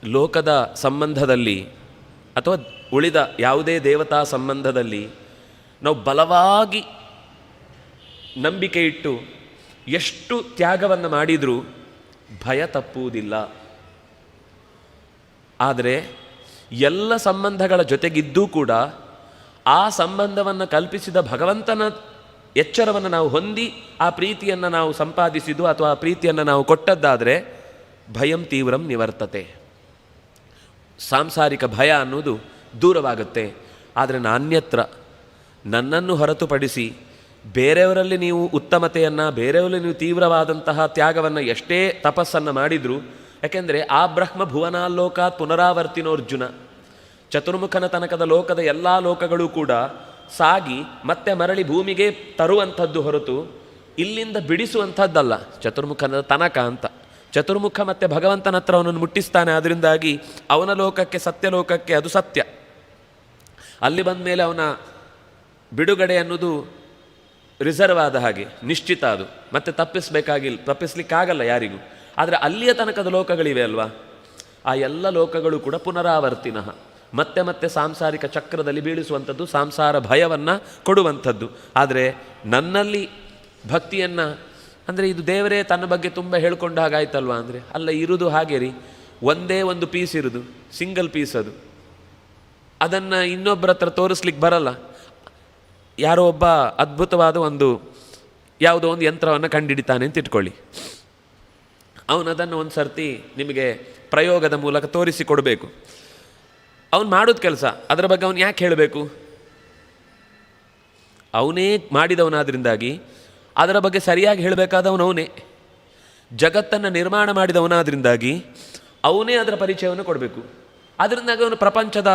ಲೋಕದ ಸಂಬಂಧದಲ್ಲಿ ಅಥವಾ ಉಳಿದ ಯಾವುದೇ ದೇವತಾ ಸಂಬಂಧದಲ್ಲಿ ನಾವು ಬಲವಾಗಿ ನಂಬಿಕೆ ಇಟ್ಟು ಎಷ್ಟು ತ್ಯಾಗವನ್ನು ಮಾಡಿದರೂ ಭಯ ತಪ್ಪುವುದಿಲ್ಲ. ಆದರೆ ಎಲ್ಲ ಸಂಬಂಧಗಳ ಜೊತೆಗಿದ್ದೂ ಕೂಡ ಆ ಸಂಬಂಧವನ್ನು ಕಲ್ಪಿಸಿದ ಭಗವಂತನ ಎಚ್ಚರವನ್ನು ನಾವು ಹೊಂದಿ ಆ ಪ್ರೀತಿಯನ್ನು ನಾವು ಸಂಪಾದಿಸಿದ್ದು ಅಥವಾ ಆ ಪ್ರೀತಿಯನ್ನು ನಾವು ಕೊಟ್ಟದ್ದಾದರೆ ಭಯಂ ತೀವ್ರಂ ನಿವರ್ತತೆ, ಸಾಂಸಾರಿಕ ಭಯ ಅನ್ನೋದು ದೂರವಾಗುತ್ತೆ. ಆದರೆ ನಾನ್ಯತ್ರ, ನನ್ನನ್ನು ಹೊರತುಪಡಿಸಿ ಬೇರೆಯವರಲ್ಲಿ ನೀವು ಉತ್ತಮತೆಯನ್ನು, ಬೇರೆಯವರಲ್ಲಿ ನೀವು ತೀವ್ರವಾದಂತಹ ತ್ಯಾಗವನ್ನು, ಎಷ್ಟೇ ತಪಸ್ಸನ್ನು ಮಾಡಿದರೂ, ಯಾಕೆಂದರೆ ಆ ಬ್ರಹ್ಮ ಭುವನಾಲೋಕಾತ್ ಪುನರಾವರ್ತಿನೋರ್ಜುನ, ಚತುರ್ಮುಖನ ತನಕದ ಲೋಕದ ಎಲ್ಲ ಲೋಕಗಳು ಕೂಡ ಸಾಗಿ ಮತ್ತೆ ಮರಳಿ ಭೂಮಿಗೆ ತರುವಂಥದ್ದು ಹೊರತು ಇಲ್ಲಿಂದ ಬಿಡಿಸುವಂಥದ್ದಲ್ಲ. ಚತುರ್ಮುಖನ ತನಕ ಅಂತ, ಚತುರ್ಮುಖ ಮತ್ತು ಭಗವಂತನ ಹತ್ರ ಅವನನ್ನು ಮುಟ್ಟಿಸ್ತಾನೆ. ಅದರಿಂದಾಗಿ ಅವನ ಲೋಕಕ್ಕೆ, ಸತ್ಯಲೋಕಕ್ಕೆ ಅದು ಸತ್ಯ. ಅಲ್ಲಿ ಬಂದ ಮೇಲೆ ಅವನ ಬಿಡುಗಡೆ ಅನ್ನೋದು ರಿಸರ್ವ್ ಆದ ಹಾಗೆ, ನಿಶ್ಚಿತ. ಅದು ಮತ್ತೆ ತಪ್ಪಿಸ್ಲಿಕ್ಕಾಗಲ್ಲ ಯಾರಿಗೂ. ಆದರೆ ಅಲ್ಲಿಯ ತನಕದ ಲೋಕಗಳಿವೆ ಅಲ್ವಾ, ಆ ಎಲ್ಲ ಲೋಕಗಳು ಕೂಡ ಪುನರಾವರ್ತಿನಃ, ಮತ್ತೆ ಮತ್ತೆ ಸಾಂಸಾರಿಕ ಚಕ್ರದಲ್ಲಿ ಬೀಳಿಸುವಂಥದ್ದು, ಸಂಸಾರ ಭಯವನ್ನು ಕೊಡುವಂಥದ್ದು. ಆದರೆ ನನ್ನಲ್ಲಿ ಭಕ್ತಿಯನ್ನು, ಅಂದರೆ ಇದು ದೇವರೇ ತನ್ನ ಬಗ್ಗೆ ತುಂಬ ಹೇಳ್ಕೊಂಡ ಹಾಗಾಯ್ತಲ್ವಾ ಅಂದರೆ, ಅಲ್ಲ, ಇರುವುದು ಹಾಗೆ ರೀ, ಒಂದೇ ಒಂದು ಪೀಸ್ ಇರುವುದು, ಸಿಂಗಲ್ ಪೀಸ್. ಅದು ಅದನ್ನು ಇನ್ನೊಬ್ಬರ ಹತ್ರ ತೋರಿಸ್ಲಿಕ್ಕೆ ಬರಲ್ಲ. ಯಾರೋ ಒಬ್ಬ ಅದ್ಭುತವಾದ ಯಾವುದೋ ಒಂದು ಯಂತ್ರವನ್ನು ಕಂಡುಹಿಡಿತಾನೆ ಅಂತ ಇಟ್ಕೊಳ್ಳಿ. ಅವನು ಅದನ್ನು ಒಂದು ಸರ್ತಿ ನಿಮಗೆ ಪ್ರಯೋಗದ ಮೂಲಕ ತೋರಿಸಿಕೊಡಬೇಕು. ಅವನು ಮಾಡೋದು ಕೆಲಸ, ಅದರ ಬಗ್ಗೆ ಅವನು ಯಾಕೆ ಹೇಳಬೇಕು? ಅವನೇ ಮಾಡಿದವನಾದ್ರಿಂದಾಗಿ ಅದರ ಬಗ್ಗೆ ಸರಿಯಾಗಿ ಹೇಳಬೇಕಾದವನವನೇ. ಜಗತ್ತನ್ನು ನಿರ್ಮಾಣ ಮಾಡಿದವನಾದ್ರಿಂದಾಗಿ ಅವನೇ ಅದರ ಪರಿಚಯವನ್ನು ಕೊಡಬೇಕು. ಅದರಿಂದಾಗಿ ಅವನು ಪ್ರಪಂಚದ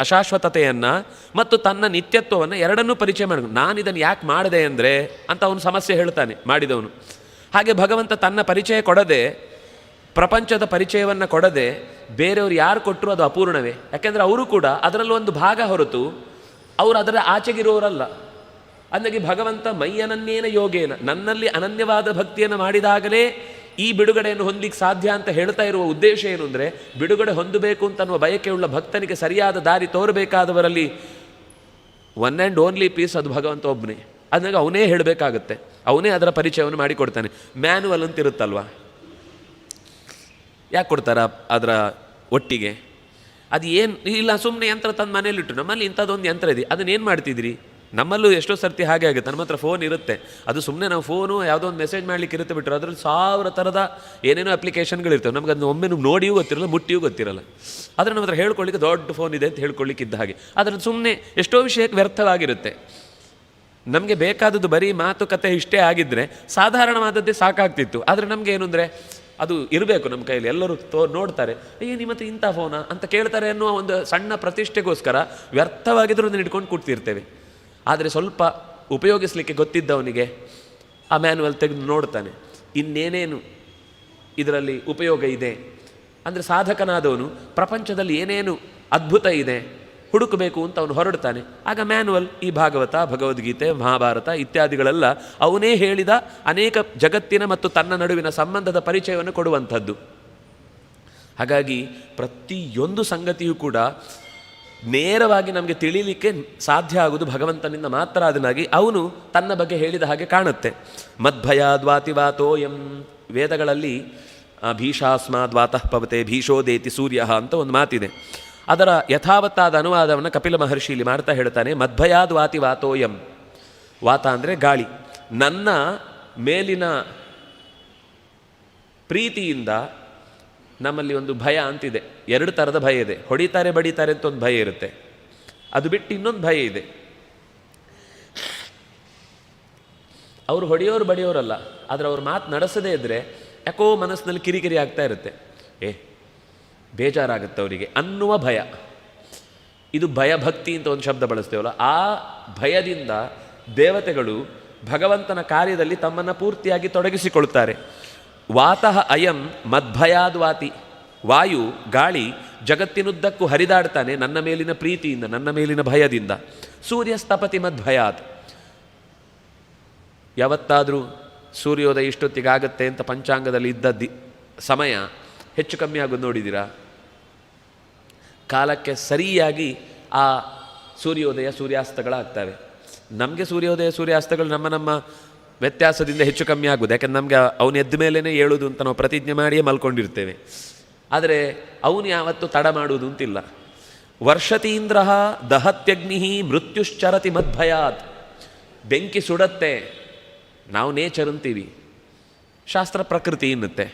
ಅಶಾಶ್ವತತೆಯನ್ನು ಮತ್ತು ತನ್ನ ನಿತ್ಯತ್ವವನ್ನು ಎರಡನ್ನೂ ಪರಿಚಯ ಮಾಡಬೇಕು. ನಾನು ಇದನ್ನು ಯಾಕೆ ಮಾಡಿದೆ ಅಂದರೆ ಅಂತ ಅವನು ಸಮಸ್ಯೆ ಹೇಳ್ತಾನೆ ಮಾಡಿದವನು. ಹಾಗೆ ಭಗವಂತ ತನ್ನ ಪರಿಚಯ ಕೊಡದೆ, ಪ್ರಪಂಚದ ಪರಿಚಯವನ್ನು ಕೊಡದೆ ಬೇರೆಯವರು ಯಾರು ಕೊಟ್ಟರು ಅದು ಅಪೂರ್ಣವೇ. ಯಾಕೆಂದರೆ ಅವರು ಕೂಡ ಅದರಲ್ಲಿ ಒಂದು ಭಾಗ ಹೊರತು ಅವರು ಅದರ ಆಚೆಗಿರೋರಲ್ಲ. ಅಂದಾಗಿ ಭಗವಂತ ಮೈ ಅನನ್ಯೇನ ಯೋಗೇನ, ನನ್ನಲ್ಲಿ ಅನನ್ಯವಾದ ಭಕ್ತಿಯನ್ನು ಮಾಡಿದಾಗಲೇ ಈ ಬಿಡುಗಡೆಯನ್ನು ಹೊಂದಲಿಕ್ಕೆ ಸಾಧ್ಯ ಅಂತ ಹೇಳ್ತಾ ಇರುವ ಉದ್ದೇಶ ಏನು ಅಂದರೆ, ಬಿಡುಗಡೆ ಹೊಂದಬೇಕು ಅಂತನ್ನುವ ಬಯಕೆಯುಳ್ಳ ಭಕ್ತನಿಗೆ ಸರಿಯಾದ ದಾರಿ ತೋರಬೇಕಾದವರಲ್ಲಿ ಒನ್ ಆ್ಯಂಡ್ ಓನ್ಲಿ ಪೀಸ್ ಅದು ಭಗವಂತ ಒಬ್ಬನೇ. ಅದನ್ನಾಗ ಅವನೇ ಹೇಳಬೇಕಾಗತ್ತೆ, ಅವನೇ ಅದರ ಪರಿಚಯವನ್ನು ಮಾಡಿಕೊಡ್ತಾನೆ. ಮ್ಯಾನುವಲ್ ಅಂತ ಇರುತ್ತಲ್ವ, ಯಾಕೆ ಕೊಡ್ತಾರ ಅದರ ಒಟ್ಟಿಗೆ? ಅದು ಏನು ಇಲ್ಲ, ಸುಮ್ಮನೆ ಯಂತ್ರ ತಂದು ಮನೇಲಿಟ್ಟು, ನಮ್ಮಲ್ಲಿ ಇಂಥದ್ದೊಂದು ಯಂತ್ರ ಇದೆ, ಅದನ್ನೇನು ಮಾಡ್ತಿದ್ದೀರಿ? ನಮ್ಮಲ್ಲೂ ಎಷ್ಟೋ ಸರ್ತಿ ಹಾಗೆ ಆಗುತ್ತೆ. ನಮ್ಮ ಹತ್ರ ಫೋನ್ ಇರುತ್ತೆ, ಅದು ಸುಮ್ಮನೆ ನಾವು ಫೋನು ಯಾವುದೋ ಒಂದು ಮೆಸೇಜ್ ಮಾಡಲಿಕ್ಕೆ ಇರುತ್ತೆ ಬಿಟ್ಟರು ಅದರಲ್ಲಿ 1000 ಥರದ ಏನೇನೋ ಅಪ್ಲಿಕೇಶನ್ಗಳಿರ್ತವೆ. ನಮ್ಗೆ ಅದನ್ನು ಒಮ್ಮೆ ನೋಡಿಯೂ ಗೊತ್ತಿರಲ್ಲ, ಮುಟ್ಟಿಯೂ ಗೊತ್ತಿರಲ್ಲ. ಆದರೆ ನಮ್ಮ ಹತ್ರ ಹೇಳ್ಕೊಳ್ಳಿಕ್ಕೆ ದೊಡ್ಡ ಫೋನ್ ಇದೆ ಅಂತ ಹೇಳ್ಕೊಳ್ಳಿಕ್ಕೆ ಇದ್ದ ಹಾಗೆ. ಅದರಲ್ಲಿ ಸುಮ್ಮನೆ ಎಷ್ಟೋ ವಿಷಯಕ್ಕೆ ವ್ಯರ್ಥವಾಗಿರುತ್ತೆ. ನಮಗೆ ಬೇಕಾದದ್ದು ಬರೀ ಮಾತುಕತೆ ಇಷ್ಟೇ ಆಗಿದ್ದರೆ ಸಾಧಾರಣವಾದದ್ದೇ ಸಾಕಾಗ್ತಿತ್ತು. ಆದರೆ ನಮಗೆ ಏನು ಅಂದರೆ ಅದು ಇರಬೇಕು ನಮ್ಮ ಕೈಯಲ್ಲಿ, ಎಲ್ಲರೂ ನೋಡ್ತಾರೆ, ಅಯ್ಯೋ ನಿಮ್ಮ ಹತ್ರ ಇಂಥ ಫೋನಾ ಅಂತ ಕೇಳ್ತಾರೆ ಅನ್ನುವ ಒಂದು ಸಣ್ಣ ಪ್ರತಿಷ್ಠೆಗೋಸ್ಕರ ವ್ಯರ್ಥವಾಗಿದ್ರೂ ಅದನ್ನು ಹಿಡ್ಕೊಂಡು ಕೂಡ್ತಿರ್ತೇವೆ. ಆದರೆ ಸ್ವಲ್ಪ ಉಪಯೋಗಿಸಲಿಕ್ಕೆ ಗೊತ್ತಿದ್ದವನಿಗೆ ಆ ಮ್ಯಾನ್ಯುವಲ್ ತೆಗೆದು ನೋಡ್ತಾನೆ, ಇನ್ನೇನೇನು ಇದರಲ್ಲಿ ಉಪಯೋಗ ಇದೆ ಅಂದರೆ ಸಾಧಕನಾದವನು ಪ್ರಪಂಚದಲ್ಲಿ ಏನೇನು ಅದ್ಭುತ ಇದೆ ಹುಡುಕಬೇಕು ಅಂತ ಅವನು ಹೊರಡ್ತಾನೆ. ಆಗ ಮ್ಯಾನ್ಯುವಲ್ ಈ ಭಾಗವತ, ಭಗವದ್ಗೀತೆ, ಮಹಾಭಾರತ ಇತ್ಯಾದಿಗಳೆಲ್ಲ ಅವನೇ ಹೇಳಿದ ಅನೇಕ ಜಗತ್ತಿನ ಮತ್ತು ತನ್ನ ನಡುವಿನ ಸಂಬಂಧದ ಪರಿಚಯವನ್ನು ಕೊಡುವಂಥದ್ದು. ಹಾಗಾಗಿ ಪ್ರತಿಯೊಂದು ಸಂಗತಿಯೂ ಕೂಡ ನೇರವಾಗಿ ನಮಗೆ ತಿಳಿಲಿಕ್ಕೆ ಸಾಧ್ಯ ಆಗುವುದು ಭಗವಂತನಿಂದ ಮಾತ್ರ. ಅದನ್ನಾಗಿ ಅವನು ತನ್ನ ಬಗ್ಗೆ ಹೇಳಿದ ಹಾಗೆ ಕಾಣುತ್ತೆ. ಮದ್ಭಯಾದ್ವಾತಿವಾತೋಯಂ, ವೇದಗಳಲ್ಲಿ ಭೀಷಾಸ್ಮಾದ್ವಾತಃ ಪವತೆ ಭೀಷೋದೇತಿ ಸೂರ್ಯ ಅಂತ ಒಂದು ಮಾತಿದೆ. ಅದರ ಯಥಾವತ್ತಾದ ಅನುವಾದವನ್ನು ಕಪಿಲ ಮಹರ್ಷಿ ಇಲ್ಲಿ ಮಾಡ್ತಾ ಹೇಳ್ತಾನೆ, ಮದ್ಭಯಾದ್ವಾತಿವಾತೋಯಂ. ವಾತ ಅಂದರೆ ಗಾಳಿ. ನನ್ನ ಮೇಲಿನ ಪ್ರೀತಿಯಿಂದ ನಮ್ಮಲ್ಲಿ ಒಂದು ಭಯ ಅಂತಿದೆ, 2 ಥರದ ಭಯ ಇದೆ. ಹೊಡಿತಾರೆ ಬಡಿತಾರೆ ಅಂತ ಒಂದು ಭಯ ಇರುತ್ತೆ, ಅದು ಬಿಟ್ಟು ಇನ್ನೊಂದು ಭಯ ಇದೆ. ಅವರು ಹೊಡೆಯೋರು ಬಡಿಯೋರಲ್ಲ, ಆದರೆ ಅವ್ರ ಮಾತು ನಡೆಸದೇ ಇದ್ದರೆ ಯಾಕೋ ಮನಸ್ಸಿನಲ್ಲಿ ಕಿರಿಕಿರಿ ಆಗ್ತಾ ಇರುತ್ತೆ, ಬೇಜಾರಾಗುತ್ತೆ ಅವರಿಗೆ ಅನ್ನುವ ಭಯ. ಇದು ಭಯಭಕ್ತಿ ಅಂತ ಒಂದು ಶಬ್ದ ಬಳಸ್ತೇವಲ್ಲ, ಆ ಭಯದಿಂದ ದೇವತೆಗಳು ಭಗವಂತನ ಕಾರ್ಯದಲ್ಲಿ ತಮ್ಮನ್ನು ಪೂರ್ತಿಯಾಗಿ ತೊಡಗಿಸಿಕೊಳ್ತಾರೆ. ವಾತಃ ಅಯಂ ಮದ್ಭಯಾದ್ವಾತಿ, ವಾಯು ಗಾಳಿ ಜಗತ್ತಿನುದ್ದಕ್ಕೂ ಹರಿದಾಡ್ತಾನೆ ನನ್ನ ಮೇಲಿನ ಪ್ರೀತಿಯಿಂದ, ನನ್ನ ಮೇಲಿನ ಭಯದಿಂದ. ಸೂರ್ಯಸ್ತಪತಿ ಮದ್ಭಯಾತ್, ಯಾವತ್ತಾದರೂ ಸೂರ್ಯೋದಯ ಇಷ್ಟೊತ್ತಿಗಾಗತ್ತೆ ಅಂತ ಪಂಚಾಂಗದಲ್ಲಿ ಇದ್ದ ಸಮಯ ಹೆಚ್ಚು ಕಮ್ಮಿ ಆಗೋದು ನೋಡಿದ್ದೀರಾ? ಕಾಲಕ್ಕೆ ಸರಿಯಾಗಿ ಆ ಸೂರ್ಯೋದಯ ಸೂರ್ಯಾಸ್ತಗಳಾಗ್ತವೆ. ನಮಗೆ ಸೂರ್ಯೋದಯ ಸೂರ್ಯಾಸ್ತಗಳು ನಮ್ಮ ವ್ಯತ್ಯಾಸದಿಂದ ಹೆಚ್ಚು ಕಮ್ಮಿ ಆಗೋದು. ಯಾಕೆಂದ್ರೆ ನಮಗೆ ಅವನು ಎದ್ದ ಮೇಲೇ ಹೇಳೋದು ಅಂತ ನಾವು ಪ್ರತಿಜ್ಞೆ ಮಾಡಿಯೇ ಮಲ್ಕೊಂಡಿರ್ತೇವೆ. ಆದರೆ ಅವನು ಯಾವತ್ತೂ ತಡ ಮಾಡುವುದು ಅಂತಿಲ್ಲ. ವರ್ಷತೀಂದ್ರ ದಹತ್ಯಗ್ನಿ ಮೃತ್ಯುಶ್ಚರತಿ ಮದ್ಭಯಾತ್. ಬೆಂಕಿ ಸುಡತ್ತೆ, ನಾವು ನೇಚರ್ ಅಂತೀವಿ, ಶಾಸ್ತ್ರ ಪ್ರಕೃತಿ ಎನ್ನುತ್ತೆ.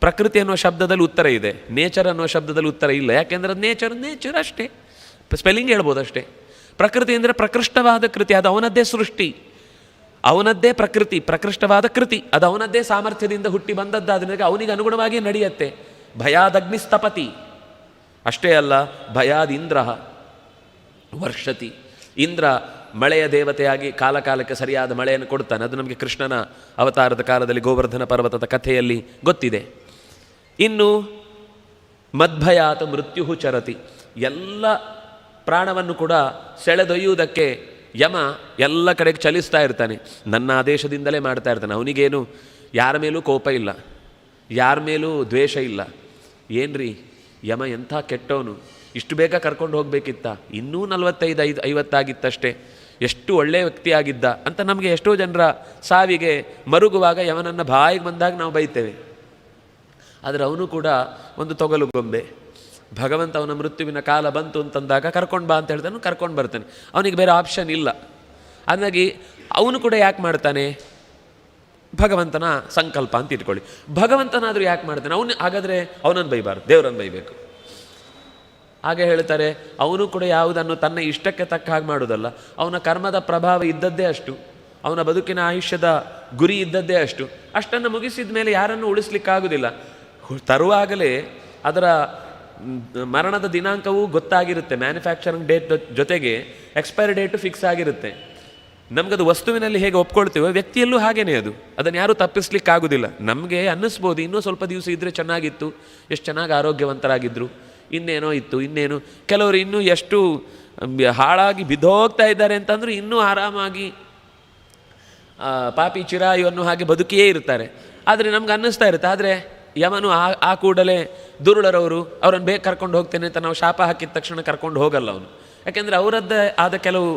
ಪ್ರಕೃತಿ ಅನ್ನೋ ಶಬ್ದದಲ್ಲಿ ಉತ್ತರ ಇದೆ, ನೇಚರ್ ಅನ್ನೋ ಶಬ್ದದಲ್ಲಿ ಉತ್ತರ ಇಲ್ಲ. ಯಾಕೆಂದ್ರೆ ಅದು ನೇಚರ್ ಅಷ್ಟೇ, ಸ್ಪೆಲ್ಲಿಂಗ್ ಹೇಳ್ಬೋದು ಅಷ್ಟೇ. ಪ್ರಕೃತಿ ಅಂದರೆ ಪ್ರಕೃಷ್ಟವಾದ ಕೃತಿ, ಅದು ಅವನದ್ದೇ ಸೃಷ್ಟಿ, ಅವನದ್ದೇ ಪ್ರಕೃತಿ, ಪ್ರಕೃಷ್ಟವಾದ ಕೃತಿ, ಅದು ಅವನದ್ದೇ ಸಾಮರ್ಥ್ಯದಿಂದ ಹುಟ್ಟಿ ಬಂದದ್ದಾದ್ರಿಂದ ಅವನಿಗೆ ಅನುಗುಣವಾಗಿ ನಡೆಯುತ್ತೆ. ಭಯಾದಗ್ನಿಸ್ತಪತಿ ಅಷ್ಟೇ ಅಲ್ಲ, ಭಯಾದಿಂದ್ರ ವರ್ಷತಿ. ಇಂದ್ರ ಮಳೆಯ ದೇವತೆಯಾಗಿ ಕಾಲಕಾಲಕ್ಕೆ ಸರಿಯಾದ ಮಳೆಯನ್ನು ಕೊಡ್ತಾನೆ. ಅದು ನಮಗೆ ಕೃಷ್ಣನ ಅವತಾರದ ಕಾಲದಲ್ಲಿ ಗೋವರ್ಧನ ಪರ್ವತದ ಕಥೆಯಲ್ಲಿ ಗೊತ್ತಿದೆ. ಇನ್ನು ಮದ್ಭಯಾತ ಮೃತ್ಯು ಚರತಿ. ಎಲ್ಲ ಪ್ರಾಣವನ್ನು ಕೂಡ ಸೆಳೆದೊಯ್ಯುವುದಕ್ಕೆ ಯಮ ಎಲ್ಲ ಕಡೆಗೆ ಚಲಿಸ್ತಾ ಇರ್ತಾನೆ, ನನ್ನ ಆದೇಶದಿಂದಲೇ ಮಾಡ್ತಾ ಇರ್ತಾನೆ. ಅವನಿಗೇನು ಯಾರ ಮೇಲೂ ಕೋಪ ಇಲ್ಲ, ಯಾರ ಮೇಲೂ ದ್ವೇಷ ಇಲ್ಲ. ಏನ್ರಿ ಯಮ ಎಂಥ ಕೆಟ್ಟವನು, ಇಷ್ಟು ಬೇಗ ಕರ್ಕೊಂಡು ಹೋಗಬೇಕಿತ್ತ, ಇನ್ನೂ 45-50 ಎಷ್ಟು ಒಳ್ಳೆಯ ವ್ಯಕ್ತಿಯಾಗಿದ್ದ ಅಂತ ನಮಗೆ ಎಷ್ಟೋ ಜನರ ಸಾವಿಗೆ ಮರುಗುವಾಗ ಯಮನನ್ನು ಬಾಯಿಗೆ ಬಂದಾಗ ನಾವು ಬೈತೇವೆ. ಆದರೆ ಅವನು ಕೂಡ ಒಂದು ತೊಗಲು ಗೊಂಬೆ. ಭಗವಂತ ಅವನ ಮೃತ್ಯುವಿನ ಕಾಲ ಬಂತು ಅಂತಂದಾಗ ಕರ್ಕೊಂಡು ಬಾ ಅಂತ ಹೇಳ್ತಾನೆ, ಕರ್ಕೊಂಡು ಬರ್ತಾನೆ. ಅವನಿಗೆ ಬೇರೆ ಆಪ್ಷನ್ ಇಲ್ಲ. ಹಾಗಾಗಿ ಅವನು ಕೂಡ ಯಾಕೆ ಮಾಡ್ತಾನೆ, ಭಗವಂತನ ಸಂಕಲ್ಪ ಅಂತ ಇಟ್ಕೊಳ್ಳಿ. ಭಗವಂತನಾದರೂ ಯಾಕೆ ಮಾಡ್ತಾನೆ, ಹಾಗಾದರೆ ಅವನನ್ನು ಬೈಬಾರ್ದು, ದೇವರನ್ನು ಬೈಬೇಕು. ಹಾಗೆ ಹೇಳ್ತಾರೆ, ಅವನು ಕೂಡ ಯಾವುದನ್ನು ತನ್ನ ಇಷ್ಟಕ್ಕೆ ತಕ್ಕ ಹಾಗೆ ಮಾಡುವುದಲ್ಲ, ಅವನ ಕರ್ಮದ ಪ್ರಭಾವ ಇದ್ದದ್ದೇ ಅಷ್ಟು, ಅವನ ಬದುಕಿನ ಆಯುಷ್ಯದ ಗುರಿ ಇದ್ದದ್ದೇ ಅಷ್ಟನ್ನು ಮುಗಿಸಿದ ಮೇಲೆ ಯಾರನ್ನು ಉಳಿಸ್ಲಿಕ್ಕಾಗೋದಿಲ್ಲ. ತರುವಾಗಲೇ ಅದರ ಮರಣದ ದಿನಾಂಕವೂ ಗೊತ್ತಾಗಿರುತ್ತೆ, ಮ್ಯಾನುಫ್ಯಾಕ್ಚರಿಂಗ್ ಡೇಟ್ ಜೊತೆಗೆ ಎಕ್ಸ್ಪೈರಿ ಡೇಟು ಫಿಕ್ಸ್ ಆಗಿರುತ್ತೆ. ನಮಗದು ವಸ್ತುವಿನಲ್ಲಿ ಹೇಗೆ ಒಪ್ಕೊಳ್ತೀವೋ ವ್ಯಕ್ತಿಯಲ್ಲೂ ಹಾಗೇನೆ ಅದನ್ನು ಯಾರೂ ತಪ್ಪಿಸ್ಲಿಕ್ಕಾಗೋದಿಲ್ಲ. ನಮಗೆ ಅನ್ನಿಸ್ಬೋದು ಇನ್ನೂ ಸ್ವಲ್ಪ ದಿವಸ ಇದ್ದರೆ ಚೆನ್ನಾಗಿತ್ತು, ಎಷ್ಟು ಚೆನ್ನಾಗಿ ಆರೋಗ್ಯವಂತರಾಗಿದ್ದರು, ಇನ್ನೇನೋ ಇತ್ತು, ಇನ್ನೇನು. ಕೆಲವರು ಇನ್ನೂ ಎಷ್ಟು ಹಾಳಾಗಿ ಬಿದ್ದೋಗ್ತಾ ಇದ್ದಾರೆ ಅಂತಂದರೂ ಇನ್ನೂ ಆರಾಮಾಗಿ ಪಾಪಿ ಚಿರಾಯುವನ್ನು ಹಾಗೆ ಬದುಕಿಯೇ ಇರ್ತಾರೆ. ಆದರೆ ನಮ್ಗೆ ಅನ್ನಿಸ್ತಾ ಇರುತ್ತೆ. ಆದರೆ ಯಮನು ಆ ಕೂಡಲೇ ದುರುಳರವರು ಅವರನ್ನು ಬೇಗ ಕರ್ಕೊಂಡು ಹೋಗ್ತೇನೆ ಅಂತ ನಾವು ಶಾಪ ಹಾಕಿದ ತಕ್ಷಣ ಕರ್ಕೊಂಡು ಹೋಗಲ್ಲ ಅವನು. ಯಾಕೆಂದರೆ ಅವರದ್ದೇ ಆದ ಕೆಲವು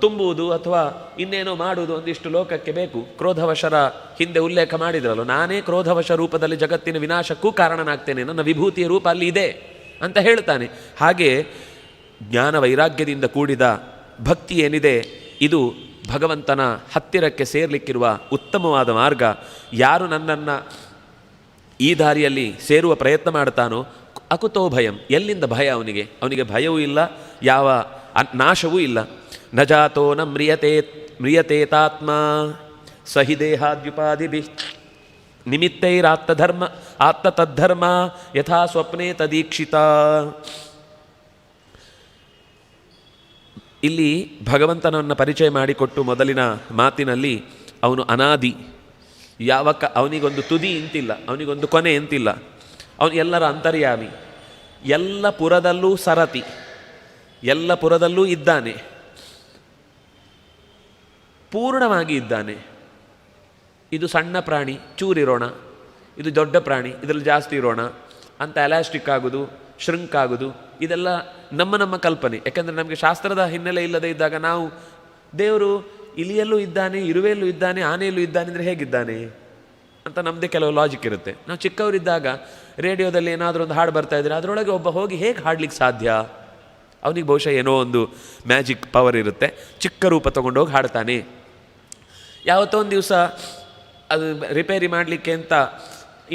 ತುಂಬುವುದು ಅಥವಾ ಇನ್ನೇನೋ ಮಾಡುವುದು ಒಂದಿಷ್ಟು ಲೋಕಕ್ಕೆ ಬೇಕು. ಕ್ರೋಧವಶರ ಹಿಂದೆ ಉಲ್ಲೇಖ ಮಾಡಿದ್ರಲ್ಲ, ನಾನೇ ಕ್ರೋಧವಶ ರೂಪದಲ್ಲಿ ಜಗತ್ತಿನ ವಿನಾಶಕ್ಕೂ ಕಾರಣನಾಗ್ತೇನೆ, ನನ್ನ ವಿಭೂತಿಯ ರೂಪ ಅಲ್ಲಿ ಇದೆ ಅಂತ ಹೇಳ್ತಾನೆ. ಹಾಗೆ ಜ್ಞಾನ ವೈರಾಗ್ಯದಿಂದ ಕೂಡಿದ ಭಕ್ತಿ ಏನಿದೆ, ಇದು ಭಗವಂತನ ಹತ್ತಿರಕ್ಕೆ ಸೇರಲಿಕ್ಕಿರುವ ಉತ್ತಮವಾದ ಮಾರ್ಗ. ಯಾರು ನನ್ನನ್ನು ಈ ದಾರಿಯಲ್ಲಿ ಸೇರುವ ಪ್ರಯತ್ನ ಮಾಡ್ತಾನೋ ಅಕುತೋ ಭಯಂ, ಎಲ್ಲಿಂದ ಭಯ ಅವನಿಗೆ ಭಯವೂ ಇಲ್ಲ, ಯಾವ ನಾಶವೂ ಇಲ್ಲ. ನ ಜಾತೋ ನ ಮ್ರಿಯತೇತಾತ್ಮ ಸಹಿ ದೇಹಾದ್ಯುಪಾದಿಭಿ ನಿಮಿತ್ತೈರಾತ್ಮಧರ್ಮ ಆತ್ಮತದ್ಧರ್ಮ ಯಥಾ ಸ್ವಪ್ನೇ ತದೀಕ್ಷಿತ. ಇಲ್ಲಿ ಭಗವಂತನನ್ನು ಪರಿಚಯ ಮಾಡಿಕೊಟ್ಟು ಮೊದಲಿನ ಮಾತಿನಲ್ಲಿ ಅವನು ಅನಾದಿ, ಅವನಿಗೊಂದು ತುದಿ ಇಂತಿಲ್ಲ, ಅವನಿಗೊಂದು ಕೊನೆ ಎಂತಿಲ್ಲ, ಅವನು ಎಲ್ಲರ ಅಂತರ್ಯಾಮಿ, ಎಲ್ಲ ಪುರದಲ್ಲೂ ಸರತಿ, ಎಲ್ಲ ಪುರದಲ್ಲೂ ಇದ್ದಾನೆ, ಪೂರ್ಣವಾಗಿ ಇದ್ದಾನೆ. ಇದು ಸಣ್ಣ ಪ್ರಾಣಿ ಚೂರಿರೋಣ, ಇದು ದೊಡ್ಡ ಪ್ರಾಣಿ ಇದರಲ್ಲಿ ಜಾಸ್ತಿ ಇರೋಣ ಅಂತ ಎಲಾಸ್ಟಿಕ್ ಆಗೋದು, ಶ್ರಿಂಕ್ ಆಗೋದು, ಇದೆಲ್ಲ ನಮ್ಮ ಕಲ್ಪನೆ. ಯಾಕಂದರೆ ನಮಗೆ ಶಾಸ್ತ್ರದ ಹಿನ್ನೆಲೆ ಇಲ್ಲದೆ ಇದ್ದಾಗ ನಾವು ದೇವರು ಇಲಿಯಲ್ಲೂ ಇದ್ದಾನೆ, ಇರುವೆಯಲ್ಲೂ ಇದ್ದಾನೆ, ಆನೆಯಲ್ಲೂ ಇದ್ದಾನೆ ಅಂದರೆ ಹೇಗಿದ್ದಾನೆ ಅಂತ ನಮ್ಮದೇ ಕೆಲವು ಲಾಜಿಕ್ ಇರುತ್ತೆ. ನಾವು ಚಿಕ್ಕವರಿದ್ದಾಗ ರೇಡಿಯೋದಲ್ಲಿ ಏನಾದರೂ ಒಂದು ಹಾಡು ಬರ್ತಾ ಇದ್ರೆ ಅದರೊಳಗೆ ಒಬ್ಬ ಹೋಗಿ ಹೇಗೆ ಹಾಡ್ಲಿಕ್ಕೆ ಸಾಧ್ಯ, ಅವನಿಗೆ ಬಹುಶಃ ಏನೋ ಒಂದು ಮ್ಯಾಜಿಕ್ ಪವರ್ ಇರುತ್ತೆ, ಚಿಕ್ಕ ರೂಪ ತೊಗೊಂಡೋಗಿ ಹಾಡ್ತಾನೆ. ಯಾವತ್ತೋ ಒಂದು ದಿವಸ ಅದು ರಿಪೇರಿ ಮಾಡಲಿಕ್ಕೆ ಅಂತ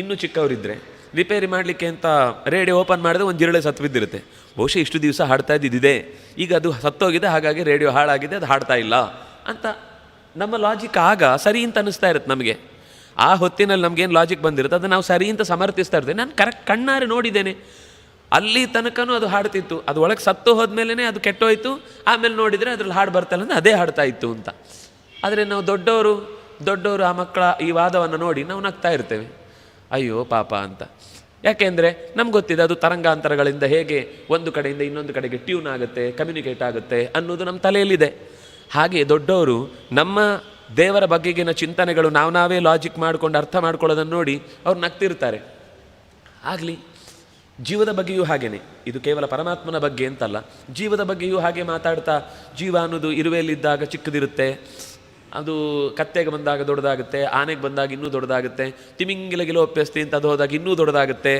ಇನ್ನೂ ಚಿಕ್ಕವರಿದ್ದರೆ ರಿಪೇರಿ ಮಾಡಲಿಕ್ಕೆ ಅಂತ ರೇಡಿಯೋ ಓಪನ್ ಮಾಡಿದ್ರೆ ಒಂದು ಜಿರಳೆ ಸತ್ತು ಬಿದ್ದಿರುತ್ತೆ. ಬಹುಶಃ ಇಷ್ಟು ದಿವಸ ಹಾಡ್ತಾ ಇದ್ದಿದೆ, ಈಗ ಅದು ಸತ್ತೋಗಿದೆ, ಹಾಗಾಗಿ ರೇಡಿಯೋ ಹಾಳಾಗಿದೆ, ಅದು ಹಾಡ್ತಾ ಇಲ್ಲ ಅಂತ ನಮ್ಮ ಲಾಜಿಕ್ ಆಗ ಸರಿ ಅಂತ ಅನ್ನಿಸ್ತಾ ಇರುತ್ತೆ ನಮಗೆ. ಆ ಹೊತ್ತಿನಲ್ಲಿ ನಮಗೇನು ಲಾಜಿಕ್ ಬಂದಿರುತ್ತೆ ಅದು ನಾವು ಸರಿ ಅಂತ ಸಮರ್ಥಿಸ್ತಾ ಇರ್ತೇವೆ. ನಾನು ಕರೆಕ್ಟ್ ಕಣ್ಣಾರೆ ನೋಡಿದ್ದೇನೆ, ಅಲ್ಲಿ ತನಕನೂ ಅದು ಹಾಡ್ತಿತ್ತು, ಅದು ಒಳಗೆ ಸತ್ತು ಹೋದ್ಮೇಲೆ ಅದು ಕೆಟ್ಟೋಯ್ತು, ಆಮೇಲೆ ನೋಡಿದರೆ ಅದ್ರಲ್ಲಿ ಹಾಡು ಬರ್ತಾಯಿಲ್ಲ ಅಂದರೆ ಅದೇ ಹಾಡ್ತಾ ಇತ್ತು ಅಂತ. ಆದರೆ ನಾವು ದೊಡ್ಡವರು ಆ ಮಕ್ಕಳ ಈ ವಾದವನ್ನು ನೋಡಿ ನಾವು ನಗ್ತಾ ಇರ್ತೇವೆ, ಅಯ್ಯೋ ಪಾಪ ಅಂತ. ಯಾಕೆಂದರೆ ನಮ್ಗೆ ಗೊತ್ತಿದೆ ಅದು ತರಂಗಾಂತರಗಳಿಂದ ಹೇಗೆ ಒಂದು ಕಡೆಯಿಂದ ಇನ್ನೊಂದು ಕಡೆಗೆ ಟ್ಯೂನ್ ಆಗುತ್ತೆ, ಕಮ್ಯುನಿಕೇಟ್ ಆಗುತ್ತೆ ಅನ್ನೋದು ನಮ್ಮ ತಲೆಯಲ್ಲಿದೆ. ಹಾಗೆ ದೊಡ್ಡವರು ನಮ್ಮ ದೇವರ ಬಗೆಗಿನ ಚಿಂತನೆಗಳು ನಾವೇ ಲಾಜಿಕ್ ಮಾಡಿಕೊಂಡು ಅರ್ಥ ಮಾಡ್ಕೊಳ್ಳೋದನ್ನು ನೋಡಿ ಅವ್ರು ನಗ್ತಿರ್ತಾರೆ. ಆಗಲಿ, ಜೀವದ ಬಗ್ಗೆಯೂ ಹಾಗೇನೆ, ಇದು ಕೇವಲ ಪರಮಾತ್ಮನ ಬಗ್ಗೆ ಅಂತಲ್ಲ, ಜೀವದ ಬಗ್ಗೆಯೂ ಹಾಗೆ ಮಾತಾಡ್ತಾ, ಜೀವ ಅನ್ನೋದು ಇರುವೆಯಲ್ಲಿದ್ದಾಗ ಚಿಕ್ಕದಿರುತ್ತೆ, ಅದು ಕತ್ತೆಗೆ ಬಂದಾಗ ದೊಡ್ಡದಾಗುತ್ತೆ, ಆನೆಗೆ ಬಂದಾಗ ಇನ್ನೂ ದೊಡ್ಡದಾಗುತ್ತೆ, ತಿಮಿಂಗಿಲಗಿಲೋ ಒಪ್ಪೆಸ್ತಿ ಅಂತ ಅದು ಹೋದಾಗ ಇನ್ನೂ ದೊಡ್ಡದಾಗುತ್ತೆ.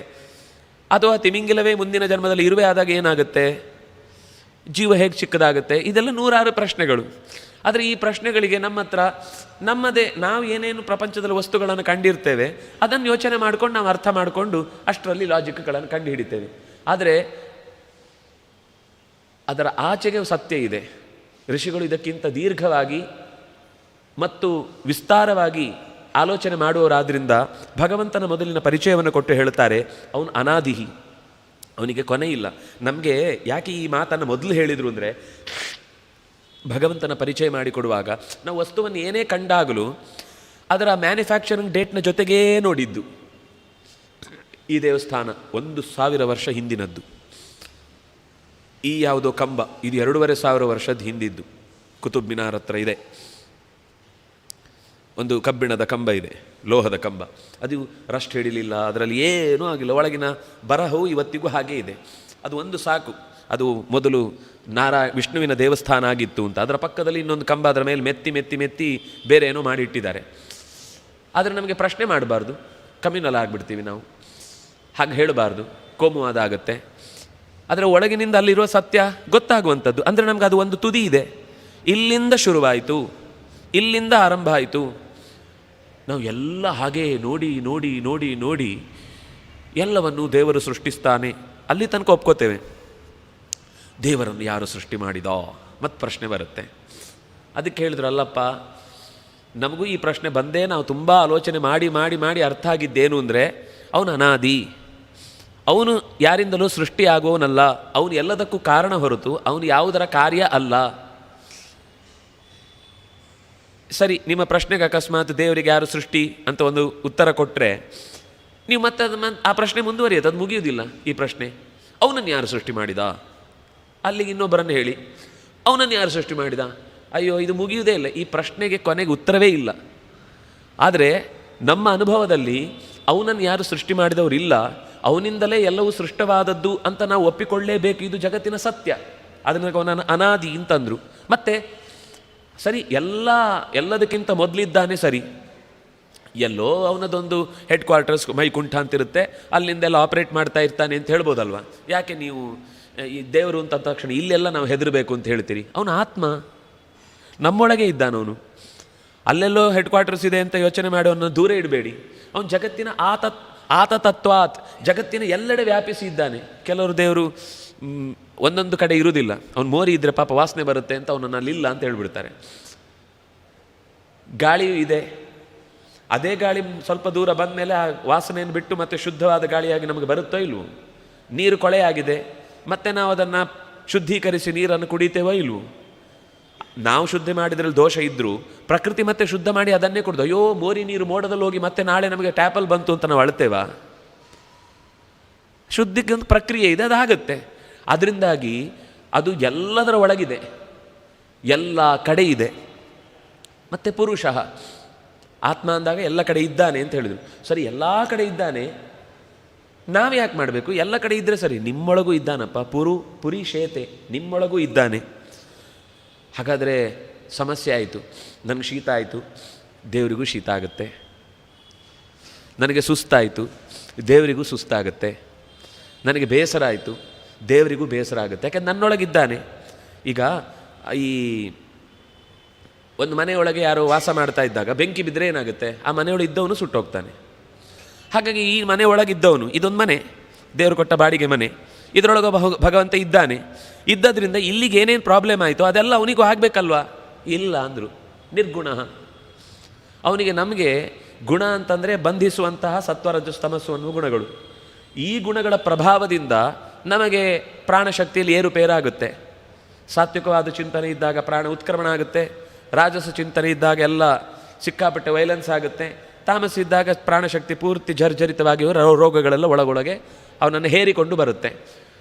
ಅಥವಾ ತಿಮಿಂಗಿಲವೇ ಮುಂದಿನ ಜನ್ಮದಲ್ಲಿ ಇರುವೆ ಆದಾಗ ಏನಾಗುತ್ತೆ, ಜೀವ ಹೇಗೆ ಚಿಕ್ಕದಾಗುತ್ತೆ, ಇದೆಲ್ಲ ನೂರಾರು ಪ್ರಶ್ನೆಗಳು. ಆದರೆ ಈ ಪ್ರಶ್ನೆಗಳಿಗೆ ನಮ್ಮ ಹತ್ರ ನಮ್ಮದೇ ನಾವು ಏನೇನು ಪ್ರಪಂಚದಲ್ಲಿ ವಸ್ತುಗಳನ್ನು ಕಂಡಿರ್ತೇವೆ ಅದನ್ನು ಯೋಚನೆ ಮಾಡ್ಕೊಂಡು ನಾವು ಅರ್ಥ ಮಾಡಿಕೊಂಡು ಅಷ್ಟರಲ್ಲಿ ಲಾಜಿಕ್ಗಳನ್ನು ಕಂಡು ಹಿಡಿತೇವೆ. ಆದರೆ ಅದರ ಆಚೆಗೆ ಸತ್ಯ ಇದೆ. ಋಷಿಗಳು ಇದಕ್ಕಿಂತ ದೀರ್ಘವಾಗಿ ಮತ್ತು ವಿಸ್ತಾರವಾಗಿ ಆಲೋಚನೆ ಮಾಡುವವರಾದ್ರಿಂದ ಭಗವಂತನ ಮೊದಲಿನ ಪರಿಚಯವನ್ನು ಕೊಟ್ಟು ಹೇಳ್ತಾರೆ, ಅವನು ಅನಾದಿಹಿ, ಅವನಿಗೆ ಕೊನೆ ಇಲ್ಲ. ನಮಗೆ ಯಾಕೆ ಈ ಮಾತನ್ನು ಮೊದಲು ಹೇಳಿದರು ಅಂದರೆ, ಭಗವಂತನ ಪರಿಚಯ ಮಾಡಿಕೊಡುವಾಗ ನಾವು ವಸ್ತುವನ್ನು ಏನೇ ಕಂಡಾಗಲೂ ಅದರ ಮ್ಯಾನುಫ್ಯಾಕ್ಚರಿಂಗ್ ಡೇಟ್ನ ಜೊತೆಗೇ ನೋಡಿದ್ದು. ಈ ದೇವಸ್ಥಾನ 1000 ವರ್ಷ ಹಿಂದಿನದ್ದು, ಈ ಯಾವುದೋ ಕಂಬ ಇದು 2500 ವರ್ಷದ ಹಿಂದಿದ್ದು, ಕುತುಬ್ ಮಿನಾರ್ ಹತ್ರ ಇದೆ ಒಂದು ಕಬ್ಬಿಣದ ಕಂಬ ಇದೆ, ಲೋಹದ ಕಂಬ, ಅದು ರಸ್ಟ್ ಹಿಡಿಲಿಲ್ಲ, ಅದರಲ್ಲಿ ಏನೂ ಆಗಿಲ್ಲ, ಒಳಗಿನ ಬರಹವು ಇವತ್ತಿಗೂ ಹಾಗೇ ಇದೆ. ಅದು ಒಂದು ಸಾಕು. ಅದು ಮೊದಲು ವಿಷ್ಣುವಿನ ದೇವಸ್ಥಾನ ಆಗಿತ್ತು ಅಂತ. ಅದರ ಪಕ್ಕದಲ್ಲಿ ಇನ್ನೊಂದು ಕಂಬ, ಅದರ ಮೇಲೆ ಮೆತ್ತಿ ಮೆತ್ತಿ ಮೆತ್ತಿ ಬೇರೆ ಏನೋ ಮಾಡಿಟ್ಟಿದ್ದಾರೆ. ಆದರೆ ನಮಗೆ ಪ್ರಶ್ನೆ ಮಾಡಬಾರ್ದು, ಕಮ್ಯುನಲ್ ಆಗಿಬಿಡ್ತೀವಿ ನಾವು, ಹಾಗೆ ಹೇಳಬಾರ್ದು, ಕೋಮುವಾದ ಆಗುತ್ತೆ. ಅದರ ಒಳಗಿನಿಂದ ಅಲ್ಲಿರುವ ಸತ್ಯ ಗೊತ್ತಾಗುವಂಥದ್ದು. ಅಂದರೆ ನಮ್ಗೆ ಅದು ಒಂದು ತುದಿ ಇದೆ, ಇಲ್ಲಿಂದ ಶುರುವಾಯಿತು, ಇಲ್ಲಿಂದ ಆರಂಭ ಆಯಿತು. ನಾವು ಎಲ್ಲ ಹಾಗೇ ನೋಡಿ ನೋಡಿ ನೋಡಿ ನೋಡಿ ಎಲ್ಲವನ್ನು ದೇವರು ಸೃಷ್ಟಿಸ್ತಾನೆ ಅಲ್ಲಿ ತನಕ ಒಪ್ಕೋತೇವೆ. ದೇವರನ್ನು ಯಾರು ಸೃಷ್ಟಿ ಮಾಡಿದೋ ಮತ್ತು ಪ್ರಶ್ನೆ ಬರುತ್ತೆ. ಅದಕ್ಕೆ ಹೇಳಿದ್ರು, ಅಲ್ಲಪ್ಪ ನಮಗೂ ಈ ಪ್ರಶ್ನೆ ಬಂದೇ ನಾವು ತುಂಬ ಆಲೋಚನೆ ಮಾಡಿ ಮಾಡಿ ಮಾಡಿ ಅರ್ಥ ಆಗಿದ್ದೇನು ಅಂದರೆ, ಅವನು ಅನಾದಿ, ಅವನು ಯಾರಿಂದಲೂ ಸೃಷ್ಟಿಯಾಗುವವನಲ್ಲ, ಅವನು ಎಲ್ಲದಕ್ಕೂ ಕಾರಣ ಹೊರತು ಅವನು ಯಾವುದರ ಕಾರ್ಯ ಅಲ್ಲ. ಸರಿ, ನಿಮ್ಮ ಪ್ರಶ್ನೆಗೆ ಅಕಸ್ಮಾತ್ ದೇವರಿಗೆ ಯಾರು ಸೃಷ್ಟಿ ಅಂತ ಒಂದು ಉತ್ತರ ಕೊಟ್ಟರೆ ನೀವು ಮತ್ತೆ ಆ ಪ್ರಶ್ನೆ ಮುಂದುವರಿಯುತ್ತೆ, ಅದು ಮುಗಿಯುವುದಿಲ್ಲ. ಈ ಪ್ರಶ್ನೆ ಅವನನ್ನು ಯಾರು ಸೃಷ್ಟಿ ಮಾಡಿದ, ಅಲ್ಲಿಗೆ ಇನ್ನೊಬ್ಬರನ್ನು ಹೇಳಿ ಅವನನ್ನು ಯಾರು ಸೃಷ್ಟಿ ಮಾಡಿದ, ಅಯ್ಯೋ ಇದು ಮುಗಿಯುವುದೇ ಇಲ್ಲ. ಈ ಪ್ರಶ್ನೆಗೆ ಕೊನೆಗೆ ಉತ್ತರವೇ ಇಲ್ಲ. ಆದರೆ ನಮ್ಮ ಅನುಭವದಲ್ಲಿ ಅವನನ್ನು ಯಾರು ಸೃಷ್ಟಿ ಮಾಡಿದವರಿಲ್ಲ, ಅವನಿಂದಲೇ ಎಲ್ಲವೂ ಸೃಷ್ಟವಾದದ್ದು ಅಂತ ನಾವು ಒಪ್ಪಿಕೊಳ್ಳೇಬೇಕು. ಇದು ಜಗತ್ತಿನ ಸತ್ಯ. ಅದನ್ನು ಅವನನ್ನು ಅನಾದಿ ಅಂತಂದರು. ಮತ್ತು ಸರಿ, ಎಲ್ಲದಕ್ಕಿಂತ ಮೊದಲಿದ್ದಾನೆ, ಸರಿ, ಎಲ್ಲೋ ಅವನದೊಂದು ಹೆಡ್ ಕ್ವಾರ್ಟರ್ಸ್ ಮೈಕುಂಠ ಅಂತಿರುತ್ತೆ, ಅಲ್ಲಿಂದೆಲ್ಲ ಆಪರೇಟ್ ಮಾಡ್ತಾ ಇರ್ತಾನೆ ಅಂತ ಹೇಳ್ಬೋದಲ್ವ. ಯಾಕೆ ನೀವು ಈ ದೇವರು ಅಂತ ತಕ್ಷಣ ಇಲ್ಲೆಲ್ಲ ನಾವು ಹೆದರಬೇಕು ಅಂತ ಹೇಳ್ತೀರಿ? ಅವನು ಆತ್ಮ, ನಮ್ಮೊಳಗೆ ಇದ್ದಾನವನು. ಅಲ್ಲೆಲ್ಲೋ ಹೆಡ್ ಕ್ವಾರ್ಟರ್ಸ್ ಇದೆ ಅಂತ ಯೋಚನೆ ಮಾಡೋವನ್ನು ದೂರ ಇಡಬೇಡಿ. ಅವನು ಜಗತ್ತಿನ ಆತತತ್ವಾತ್ ಜಗತ್ತಿನ ಎಲ್ಲೆಡೆ ವ್ಯಾಪಿಸಿ ಇದ್ದಾನೆ. ಕೆಲವರು ದೇವರು ಒಂದೊಂದು ಕಡೆ ಇರುವುದಿಲ್ಲ, ಅವ್ನು ಮೋರಿ ಇದ್ದರೆ ಪಾಪ ವಾಸನೆ ಬರುತ್ತೆ ಅಂತ ಅವನನ್ನು ಅಲ್ಲಿಲ್ಲ ಅಂತ ಹೇಳ್ಬಿಡ್ತಾರೆ. ಗಾಳಿಯೂ ಇದೆ, ಅದೇ ಗಾಳಿ ಸ್ವಲ್ಪ ದೂರ ಬಂದ ಮೇಲೆ ಆ ವಾಸನೆಯನ್ನು ಬಿಟ್ಟು ಮತ್ತೆ ಶುದ್ಧವಾದ ಗಾಳಿಯಾಗಿ ನಮಗೆ ಬರುತ್ತೋ ಇಲ್ವೋ? ನೀರು ಕೊಳೆಯಾಗಿದೆ, ಮತ್ತೆ ನಾವು ಅದನ್ನು ಶುದ್ಧೀಕರಿಸಿ ನೀರನ್ನು ಕುಡಿತೇವೋ ಇಲ್ವೋ? ನಾವು ಶುದ್ಧ ಮಾಡಿದ್ರಲ್ಲಿ ದೋಷ ಇದ್ದರೂ ಪ್ರಕೃತಿ ಮತ್ತೆ ಶುದ್ಧ ಮಾಡಿ ಅದನ್ನೇ ಕುಡ್ದು, ಅಯ್ಯೋ ಮೋರಿ ನೀರು ಮೋಡದಲ್ಲಿ ಹೋಗಿ ಮತ್ತೆ ನಾಳೆ ನಮಗೆ ಟ್ಯಾಪಲ್ಲಿ ಬಂತು ಅಂತ ನಾವು ಅಳ್ತೇವಾ? ಶುದ್ಧಿಗೆ ಒಂದು ಪ್ರಕ್ರಿಯೆ ಇದೆ, ಅದಾಗುತ್ತೆ. ಅದರಿಂದಾಗಿ ಅದು ಎಲ್ಲದರ ಒಳಗಿದೆ, ಎಲ್ಲ ಕಡೆ ಇದೆ. ಮತ್ತು ಪುರುಷಃ ಆತ್ಮ ಅಂದಾಗ ಎಲ್ಲ ಕಡೆ ಇದ್ದಾನೆ ಅಂತ ಹೇಳಿದರು. ಸರಿ, ಎಲ್ಲ ಕಡೆ ಇದ್ದಾನೆ, ನಾವು ಯಾಕೆ ಮಾಡಬೇಕು? ಎಲ್ಲ ಕಡೆ ಇದ್ದರೆ ಸರಿ, ನಿಮ್ಮೊಳಗೂ ಇದ್ದಾನಪ್ಪ, ಪುರಿ ಶೇತೆ, ನಿಮ್ಮೊಳಗೂ ಇದ್ದಾನೆ. ಹಾಗಾದರೆ ಸಮಸ್ಯೆ ಆಯಿತು, ನನಗೆ ಶೀತ ಆಯಿತು, ದೇವರಿಗೂ ಶೀತ ಆಗುತ್ತೆ. ನನಗೆ ಸುಸ್ತಾಯಿತು, ದೇವರಿಗೂ ಸುಸ್ತಾಗುತ್ತೆ. ನನಗೆ ಬೇಸರ ಆಯಿತು, ದೇವರಿಗೂ ಬೇಸರ ಆಗುತ್ತೆ. ಯಾಕೆಂದ್ರೆ ನನ್ನೊಳಗಿದ್ದಾನೆ. ಈಗ ಈ ಒಂದು ಮನೆಯೊಳಗೆ ಯಾರೋ ವಾಸ ಮಾಡ್ತಾ ಇದ್ದಾಗ ಬೆಂಕಿ ಬಿದ್ದರೆ ಏನಾಗುತ್ತೆ? ಆ ಮನೆಯೊಳಗೆ ಇದ್ದವನು ಸುಟ್ಟೋಗ್ತಾನೆ. ಹಾಗಾಗಿ ಈ ಮನೆಯೊಳಗಿದ್ದವನು, ಇದೊಂದು ಮನೆ, ದೇವರು ಕೊಟ್ಟ ಬಾಡಿಗೆ ಮನೆ, ಇದರೊಳಗೆ ಭಗವಂತ ಇದ್ದಾನೆ. ಇದ್ದದ್ರಿಂದ ಇಲ್ಲಿಗೆ ಏನೇನು ಪ್ರಾಬ್ಲಮ್ ಆಯಿತು ಅದೆಲ್ಲ ಅವನಿಗೂ ಆಗಬೇಕಲ್ವಾ? ಇಲ್ಲ ಅಂದರು. ನಿರ್ಗುಣ ಅವನಿಗೆ. ನಮಗೆ ಗುಣ ಅಂತಂದರೆ ಬಂಧಿಸುವಂತಹ ಸತ್ವರಜಸ್ತಮಸ್ಸು ಅನ್ನುವ ಗುಣಗಳು. ಈ ಗುಣಗಳ ಪ್ರಭಾವದಿಂದ ನಮಗೆ ಪ್ರಾಣಶಕ್ತಿಯಲ್ಲಿ ಏರುಪೇರಾಗುತ್ತೆ. ಸಾತ್ವಿಕವಾದ ಚಿಂತನೆ ಇದ್ದಾಗ ಪ್ರಾಣ ಉತ್ಕ್ರಮಣ ಆಗುತ್ತೆ, ರಾಜಸ ಚಿಂತನೆ ಇದ್ದಾಗ ಎಲ್ಲ ಸಿಕ್ಕಾಪಟ್ಟೆ ವೈಲೆನ್ಸ್ ಆಗುತ್ತೆ, ತಾಮಸ ಇದ್ದಾಗ ಪ್ರಾಣಶಕ್ತಿ ಪೂರ್ತಿ ಜರ್ಜರಿತವಾಗಿ ರೋಗಗಳೆಲ್ಲ ಒಳಗೊಳಗೆ ಅವನನ್ನು ಹೇರಿಕೊಂಡು ಬರುತ್ತೆ.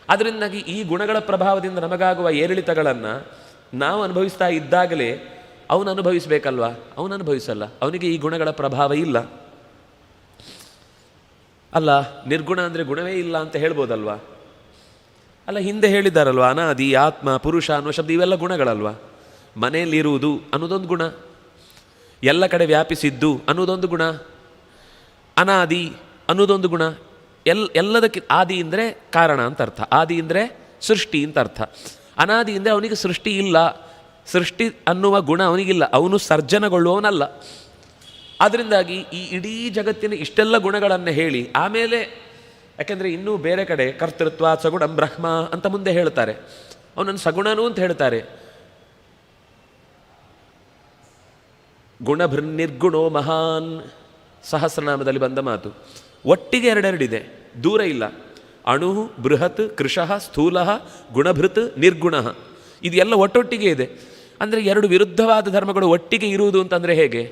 ಅದರಿಂದಾಗಿ ಈ ಗುಣಗಳ ಪ್ರಭಾವದಿಂದ ನಮಗಾಗುವ ಏರಿಳಿತಗಳನ್ನು ನಾವು ಅನುಭವಿಸ್ತಾ ಇದ್ದಾಗಲೇ ಅವನು ಅನುಭವಿಸಬೇಕಲ್ವಾ? ಅವನು ಅನುಭವಿಸಲ್ಲ, ಅವನಿಗೆ ಈ ಗುಣಗಳ ಪ್ರಭಾವ ಇಲ್ಲ. ಅಲ್ಲ, ನಿರ್ಗುಣ ಅಂದರೆ ಗುಣವೇ ಇಲ್ಲ ಅಂತ ಹೇಳ್ಬೋದಲ್ವಾ? ಅಲ್ಲ, ಹಿಂದೆ ಹೇಳಿದ್ದಾರಲ್ವ, ಅನಾದಿ, ಆತ್ಮ, ಪುರುಷ ಅನ್ನುವ ಶಬ್ದ ಇವೆಲ್ಲ ಗುಣಗಳಲ್ವ? ಮನೆಯಲ್ಲಿರುವುದು ಅನ್ನೋದೊಂದು ಗುಣ, ಎಲ್ಲ ಕಡೆ ವ್ಯಾಪಿಸಿದ್ದು ಅನ್ನೋದೊಂದು ಗುಣ, ಅನಾದಿ ಅನ್ನೋದೊಂದು ಗುಣ. ಎಲ್ಲದಕ್ಕೆ ಆದಿ ಅಂದರೆ ಕಾರಣ ಅಂತ ಅರ್ಥ, ಆದಿ ಅಂದರೆ ಸೃಷ್ಟಿ ಅಂತ ಅರ್ಥ. ಅನಾದಿ ಅಂದರೆ ಅವನಿಗೆ ಸೃಷ್ಟಿ ಇಲ್ಲ, ಸೃಷ್ಟಿ ಅನ್ನುವ ಗುಣ ಅವನಿಗಿಲ್ಲ, ಅವನು ಸರ್ಜನಗೊಳ್ಳುವವನಲ್ಲ. ಅದರಿಂದಾಗಿ ಈ ಇಡೀ ಜಗತ್ತಿನ ಇಷ್ಟೆಲ್ಲ ಗುಣಗಳನ್ನು ಹೇಳಿ ಆಮೇಲೆ, ಯಾಕೆಂದರೆ ಇನ್ನೂ ಬೇರೆ ಕಡೆ ಕರ್ತೃತ್ವ ಸಗುಣಂ ಬ್ರಹ್ಮ ಅಂತ ಮುಂದೆ ಹೇಳ್ತಾರೆ, ಅವನನ್ನು ಸಗುಣನೂ ಅಂತ ಹೇಳ್ತಾರೆ. ಗುಣಭೃನ್ನಿರ್ಗುಣೋ ಮಹಾನ್ ಸಹಸ್ರನಾಮದಲ್ಲಿ ಬಂದ ಮಾತು. ಒಟ್ಟಿಗೆ ಎರಡೆರಡಿದೆ, ದೂರ ಇಲ್ಲ. ಅಣು ಬೃಹತ್ ಕೃಶಃ ಸ್ಥೂಲ ಗುಣಭೃತ್ ನಿರ್ಗುಣ, ಇದೆಲ್ಲ ಒಟ್ಟೊಟ್ಟಿಗೆ ಇದೆ. ಅಂದರೆ ಎರಡು ವಿರುದ್ಧವಾದ ಧರ್ಮಗಳು ಒಟ್ಟಿಗೆ ಇರುವುದು ಅಂತಂದರೆ ಹೇಗೆ?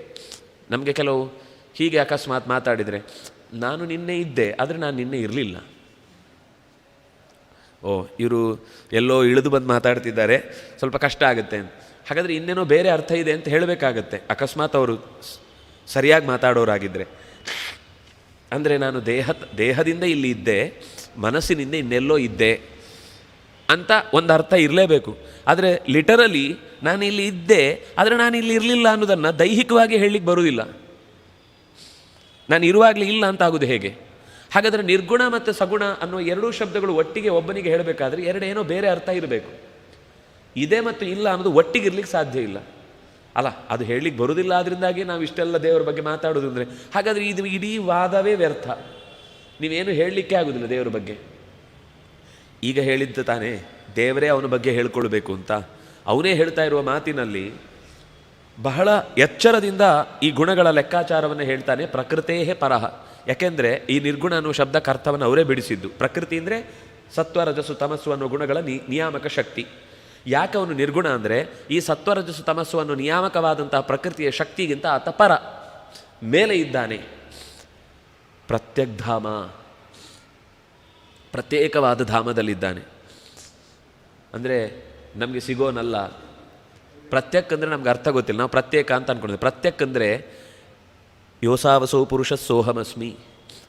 ನಮಗೆ ಕೆಲವು ಹೀಗೆ ಅಕಸ್ಮಾತ್ ಮಾತಾಡಿದರೆ, ನಾನು ನಿನ್ನೆ ಇದ್ದೆ ಆದರೆ ನಾನು ನಿನ್ನೆ ಇರಲಿಲ್ಲ. ಇವರು ಎಲ್ಲೋ ಇಳಿದು ಬಂದು ಮಾತಾಡ್ತಿದ್ದಾರೆ, ಸ್ವಲ್ಪ ಕಷ್ಟ ಆಗುತ್ತೆ ಅಂತ. ಹಾಗಾದರೆ ಇನ್ನೇನೋ ಬೇರೆ ಅರ್ಥ ಇದೆ ಅಂತ ಹೇಳಬೇಕಾಗತ್ತೆ, ಅಕಸ್ಮಾತ್ ಅವರು ಸರಿಯಾಗಿ ಮಾತಾಡೋರಾಗಿದ್ದರೆ. ಅಂದರೆ ನಾನು ದೇಹದಿಂದ ಇಲ್ಲಿ ಇದ್ದೆ, ಮನಸ್ಸಿನಿಂದ ಇನ್ನೆಲ್ಲೋ ಇದ್ದೆ ಅಂತ ಒಂದು ಅರ್ಥ ಇರಲೇಬೇಕು. ಆದರೆ ಲಿಟರಲಿ ನಾನು ಇಲ್ಲಿ ಇದ್ದೆ ಆದರೆ ನಾನು ಇಲ್ಲಿ ಇರಲಿಲ್ಲ ಅನ್ನೋದನ್ನು ದೈಹಿಕವಾಗಿ ಹೇಳಲಿಕ್ಕೆ ಬರುವುದಿಲ್ಲ. ನಾನು ಇರುವಾಗಲೇ ಇಲ್ಲ ಅಂತ ಆಗೋದು ಹೇಗೆ? ಹಾಗಾದರೆ ನಿರ್ಗುಣ ಮತ್ತು ಸಗುಣ ಅನ್ನೋ ಎರಡೂ ಶಬ್ದಗಳು ಒಟ್ಟಿಗೆ ಒಬ್ಬನಿಗೆ ಹೇಳಬೇಕಾದ್ರೆ ಎರಡೇನೋ ಬೇರೆ ಅರ್ಥ ಇರಬೇಕು. ಇದೆ ಮತ್ತು ಇಲ್ಲ ಅನ್ನೋದು ಒಟ್ಟಿಗೆ ಇರ್ಲಿಕ್ಕೆ ಸಾಧ್ಯ ಇಲ್ಲ ಅಲ್ಲ, ಅದು ಹೇಳಲಿಕ್ಕೆ ಬರುವುದಿಲ್ಲ. ಅದರಿಂದಾಗಿ ನಾವು ಇಷ್ಟೆಲ್ಲ ದೇವರ ಬಗ್ಗೆ ಮಾತಾಡೋದು ಅಂದರೆ, ಹಾಗಾದರೆ ಇದು ಇಡೀ ವಾದವೇ ವ್ಯರ್ಥ. ನೀವೇನು ಹೇಳಲಿಕ್ಕೆ ಆಗೋದಿಲ್ಲ ದೇವರ ಬಗ್ಗೆ. ಈಗ ಹೇಳಿದ್ದು ತಾನೇ ದೇವರೇ ಅವನ ಬಗ್ಗೆ ಹೇಳ್ಕೊಳ್ಬೇಕು ಅಂತ. ಅವನೇ ಹೇಳ್ತಾ ಇರುವ ಮಾತಿನಲ್ಲಿ ಬಹಳ ಎಚ್ಚರದಿಂದ ಈ ಗುಣಗಳ ಲೆಕ್ಕಾಚಾರವನ್ನು ಹೇಳ್ತಾನೆ. ಪ್ರಕೃತೇ ಪರಹ, ಯಾಕೆಂದರೆ ಈ ನಿರ್ಗುಣ ಅನ್ನೋ ಶಬ್ದಕ್ಕೆ ಅರ್ಥವನ್ನು ಅವರೇ ಬಿಡಿಸಿದ್ದು. ಪ್ರಕೃತಿ ಅಂದರೆ ಸತ್ವ ರಜಸ್ಸು ತಮಸ್ಸು ಅನ್ನೋ ಗುಣಗಳ ನಿಯಾಮಕ ಶಕ್ತಿ. ಯಾಕೆ ಅವನು ನಿರ್ಗುಣ ಅಂದರೆ, ಈ ಸತ್ವರಜಸ್ಸು ತಮಸ್ಸು ಅನ್ನೋ ನಿಯಾಮಕವಾದಂತಹ ಪ್ರಕೃತಿಯ ಶಕ್ತಿಗಿಂತ ಆತ ಪರ, ಮೇಲೆ ಇದ್ದಾನೆ. ಪ್ರತ್ಯಗ್ಧಾಮ, ಪ್ರತ್ಯೇಕವಾದ ಧಾಮದಲ್ಲಿದ್ದಾನೆ. ಅಂದರೆ ನಮಗೆ ಸಿಗೋನಲ್ಲ. ಪ್ರತ್ಯಕ್ ಅಂದರೆ ನಮ್ಗೆ ಅರ್ಥ ಗೊತ್ತಿಲ್ಲ, ನಾವು ಪ್ರತ್ಯೇಕ ಅಂತ ಅಂದ್ಕೊಂಡಿದ್ದೆ. ಪ್ರತ್ಯಕ್ ಅಂದರೆ ಯೋಸಾವಸೋ ಪುರುಷ ಸೋಹಮಸ್ಮಿ,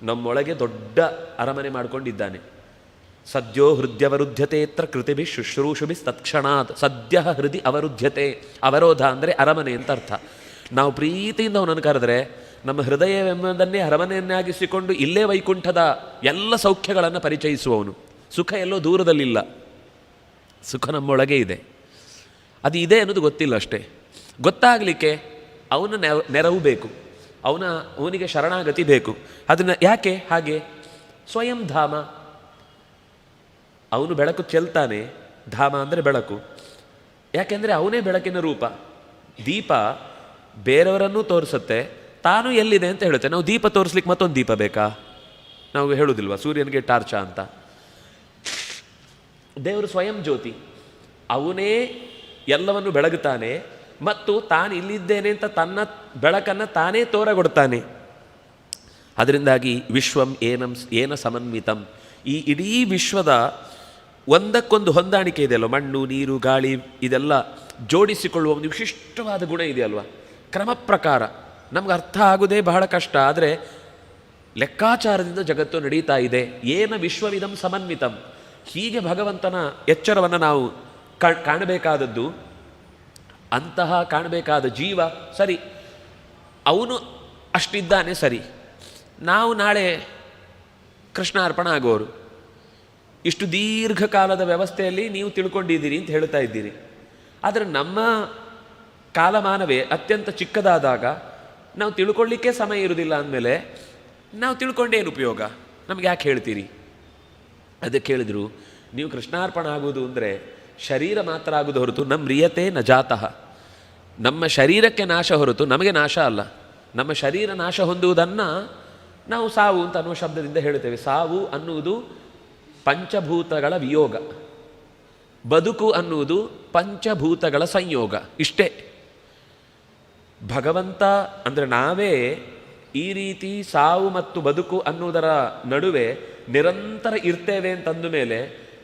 ನಮ್ಮೊಳಗೆ ದೊಡ್ಡ ಅರಮನೆ ಮಾಡಿಕೊಂಡಿದ್ದಾನೆ. ಸದ್ಯೋ ಹೃದಯವರುದ್ಧತೆತ್ರ ಕೃತಿಭಿ ಶುಶ್ರೂಷುಭಿ ತತ್ಕ್ಷಣಾತ್, ಸದ್ಯ ಹೃದಯ ಅವರುದ್ಧತೆ, ಅವರೋಧ ಅಂದರೆ ಅರಮನೆ ಅಂತ ಅರ್ಥ. ನಾವು ಪ್ರೀತಿಯಿಂದ ಅವನನ್ನು ಕರೆದರೆ ನಮ್ಮ ಹೃದಯವೆಂಬುದನ್ನೇ ಅರಮನೆಯನ್ನಾಗಿಸಿಕೊಂಡು ಇಲ್ಲೇ ವೈಕುಂಠದ ಎಲ್ಲ ಸೌಖ್ಯಗಳನ್ನು ಪರಿಚಯಿಸುವವನು. ಸುಖ ಎಲ್ಲೋ ದೂರದಲ್ಲಿಲ್ಲ, ಸುಖ ನಮ್ಮೊಳಗೆ ಇದೆ. ಅದು ಇದೆ ಅನ್ನೋದು ಗೊತ್ತಿಲ್ಲ ಅಷ್ಟೇ. ಗೊತ್ತಾಗಲಿಕ್ಕೆ ಅವನ ನೆರವು ಬೇಕು, ಅವನಿಗೆ ಶರಣಾಗತಿ ಬೇಕು. ಅದನ್ನು ಯಾಕೆ ಹಾಗೆ? ಸ್ವಯಂ ಧಾಮ, ಅವನು ಬೆಳಕು ಚೆಲ್ತಾನೆ. ಧಾಮ ಅಂದರೆ ಬೆಳಕು, ಯಾಕೆಂದರೆ ಅವನೇ ಬೆಳಕಿನ ರೂಪ. ದೀಪ ಬೇರೆಯವರನ್ನೂ ತೋರಿಸುತ್ತೆ, ತಾನು ಎಲ್ಲಿದೆ ಅಂತ ಹೇಳುತ್ತೆ. ನಾವು ದೀಪ ತೋರಿಸ್ಲಿಕ್ಕೆ ಮತ್ತೊಂದು ದೀಪ ಬೇಕಾ? ನಾವು ಹೇಳುವುದಿಲ್ವ ಸೂರ್ಯನಿಗೆ ಟಾರ್ಚ ಅಂತ? ದೇವರು ಸ್ವಯಂ ಜ್ಯೋತಿ, ಅವನೇ ಎಲ್ಲವನ್ನು ಬೆಳಗುತ್ತಾನೆ ಮತ್ತು ತಾನು ಇಲ್ಲಿದ್ದೇನೆ ಅಂತ ತನ್ನ ಬೆಳಕನ್ನು ತಾನೇ ತೋರಗೊಡ್ತಾನೆ. ಅದರಿಂದಾಗಿ ವಿಶ್ವಂ ಏನ ಸಮನ್ವಿತಂ, ಈ ಇಡೀ ವಿಶ್ವದ ಒಂದಕ್ಕೊಂದು ಹೊಂದಾಣಿಕೆ ಇದೆಯಲ್ವ, ಮಣ್ಣು ನೀರು ಗಾಳಿ ಇದೆಲ್ಲ ಜೋಡಿಸಿಕೊಳ್ಳುವ ಒಂದು ವಿಶಿಷ್ಟವಾದ ಗುಣ ಇದೆಯಲ್ವ. ಕ್ರಮ ಪ್ರಕಾರ ನಮ್ಗೆ ಅರ್ಥ ಆಗೋದೇ ಬಹಳ ಕಷ್ಟ, ಆದರೆ ಲೆಕ್ಕಾಚಾರದಿಂದ ಜಗತ್ತು ನಡೀತಾ ಇದೆ. ಏನ ವಿಶ್ವವಿದಂ ಸಮನ್ವಿತಂ, ಹೀಗೆ ಭಗವಂತನ ಎಚ್ಚರವನ್ನು ನಾವು ಕಾಣಬೇಕಾದದ್ದು. ಅಂತಹ ಕಾಣಬೇಕಾದ ಜೀವ ಸರಿ, ಅವನು ಅಷ್ಟಿದ್ದಾನೆ ಸರಿ. ನಾವು ನಾಳೆ ಕೃಷ್ಣಾರ್ಪಣ ಆಗೋರು. ಇಷ್ಟು ದೀರ್ಘಕಾಲದ ವ್ಯವಸ್ಥೆಯಲ್ಲಿ ನೀವು ತಿಳ್ಕೊಂಡಿದ್ದೀರಿ ಅಂತ ಹೇಳ್ತಾ ಇದ್ದೀರಿ. ಆದರೆ ನಮ್ಮ ಕಾಲಮಾನವೇ ಅತ್ಯಂತ ಚಿಕ್ಕದಾದಾಗ ನಾವು ತಿಳ್ಕೊಳ್ಳಿಕ್ಕೆ ಸಮಯ ಇರುವುದಿಲ್ಲ ಅಂದಮೇಲೆ ನಾವು ತಿಳ್ಕೊಂಡೇನು ಉಪಯೋಗ? ನಮ್ಗೆ ಯಾಕೆ ಹೇಳ್ತೀರಿ? ಅದಕ್ಕೆ ಹೇಳಿದರು, ನೀವು ಕೃಷ್ಣಾರ್ಪಣ ಆಗುವುದು ಅಂದರೆ ಶರೀರ ಮಾತ್ರ ಆಗುವುದು ಹೊರತು ನಮ್ಮ ರಿಯತೆ ನ ಜಾತಃ, ನಮ್ಮ ಶರೀರಕ್ಕೆ ನಾಶ ಹೊರತು ನಮಗೆ ನಾಶ ಅಲ್ಲ. ನಮ್ಮ ಶರೀರ ನಾಶ ಹೊಂದುವುದನ್ನು ನಾವು ಸಾವು ಅಂತ ಅನ್ನುವ ಶಬ್ದದಿಂದ ಹೇಳ್ತೇವೆ. ಸಾವು ಅನ್ನುವುದು ಪಂಚಭೂತಗಳ ವಿಯೋಗ, ಬದುಕು ಅನ್ನುವುದು ಪಂಚಭೂತಗಳ ಸಂಯೋಗ. ಇಷ್ಟೇ. ಭಗವಂತ ಅಂದರೆ ನಾವೇ ಈ ರೀತಿ ಸಾವು ಮತ್ತು ಬದುಕು ಅನ್ನುವುದರ ನಡುವೆ ನಿರಂತರ ಇರ್ತೇವೆ ಅಂತಂದ ಮೇಲೆ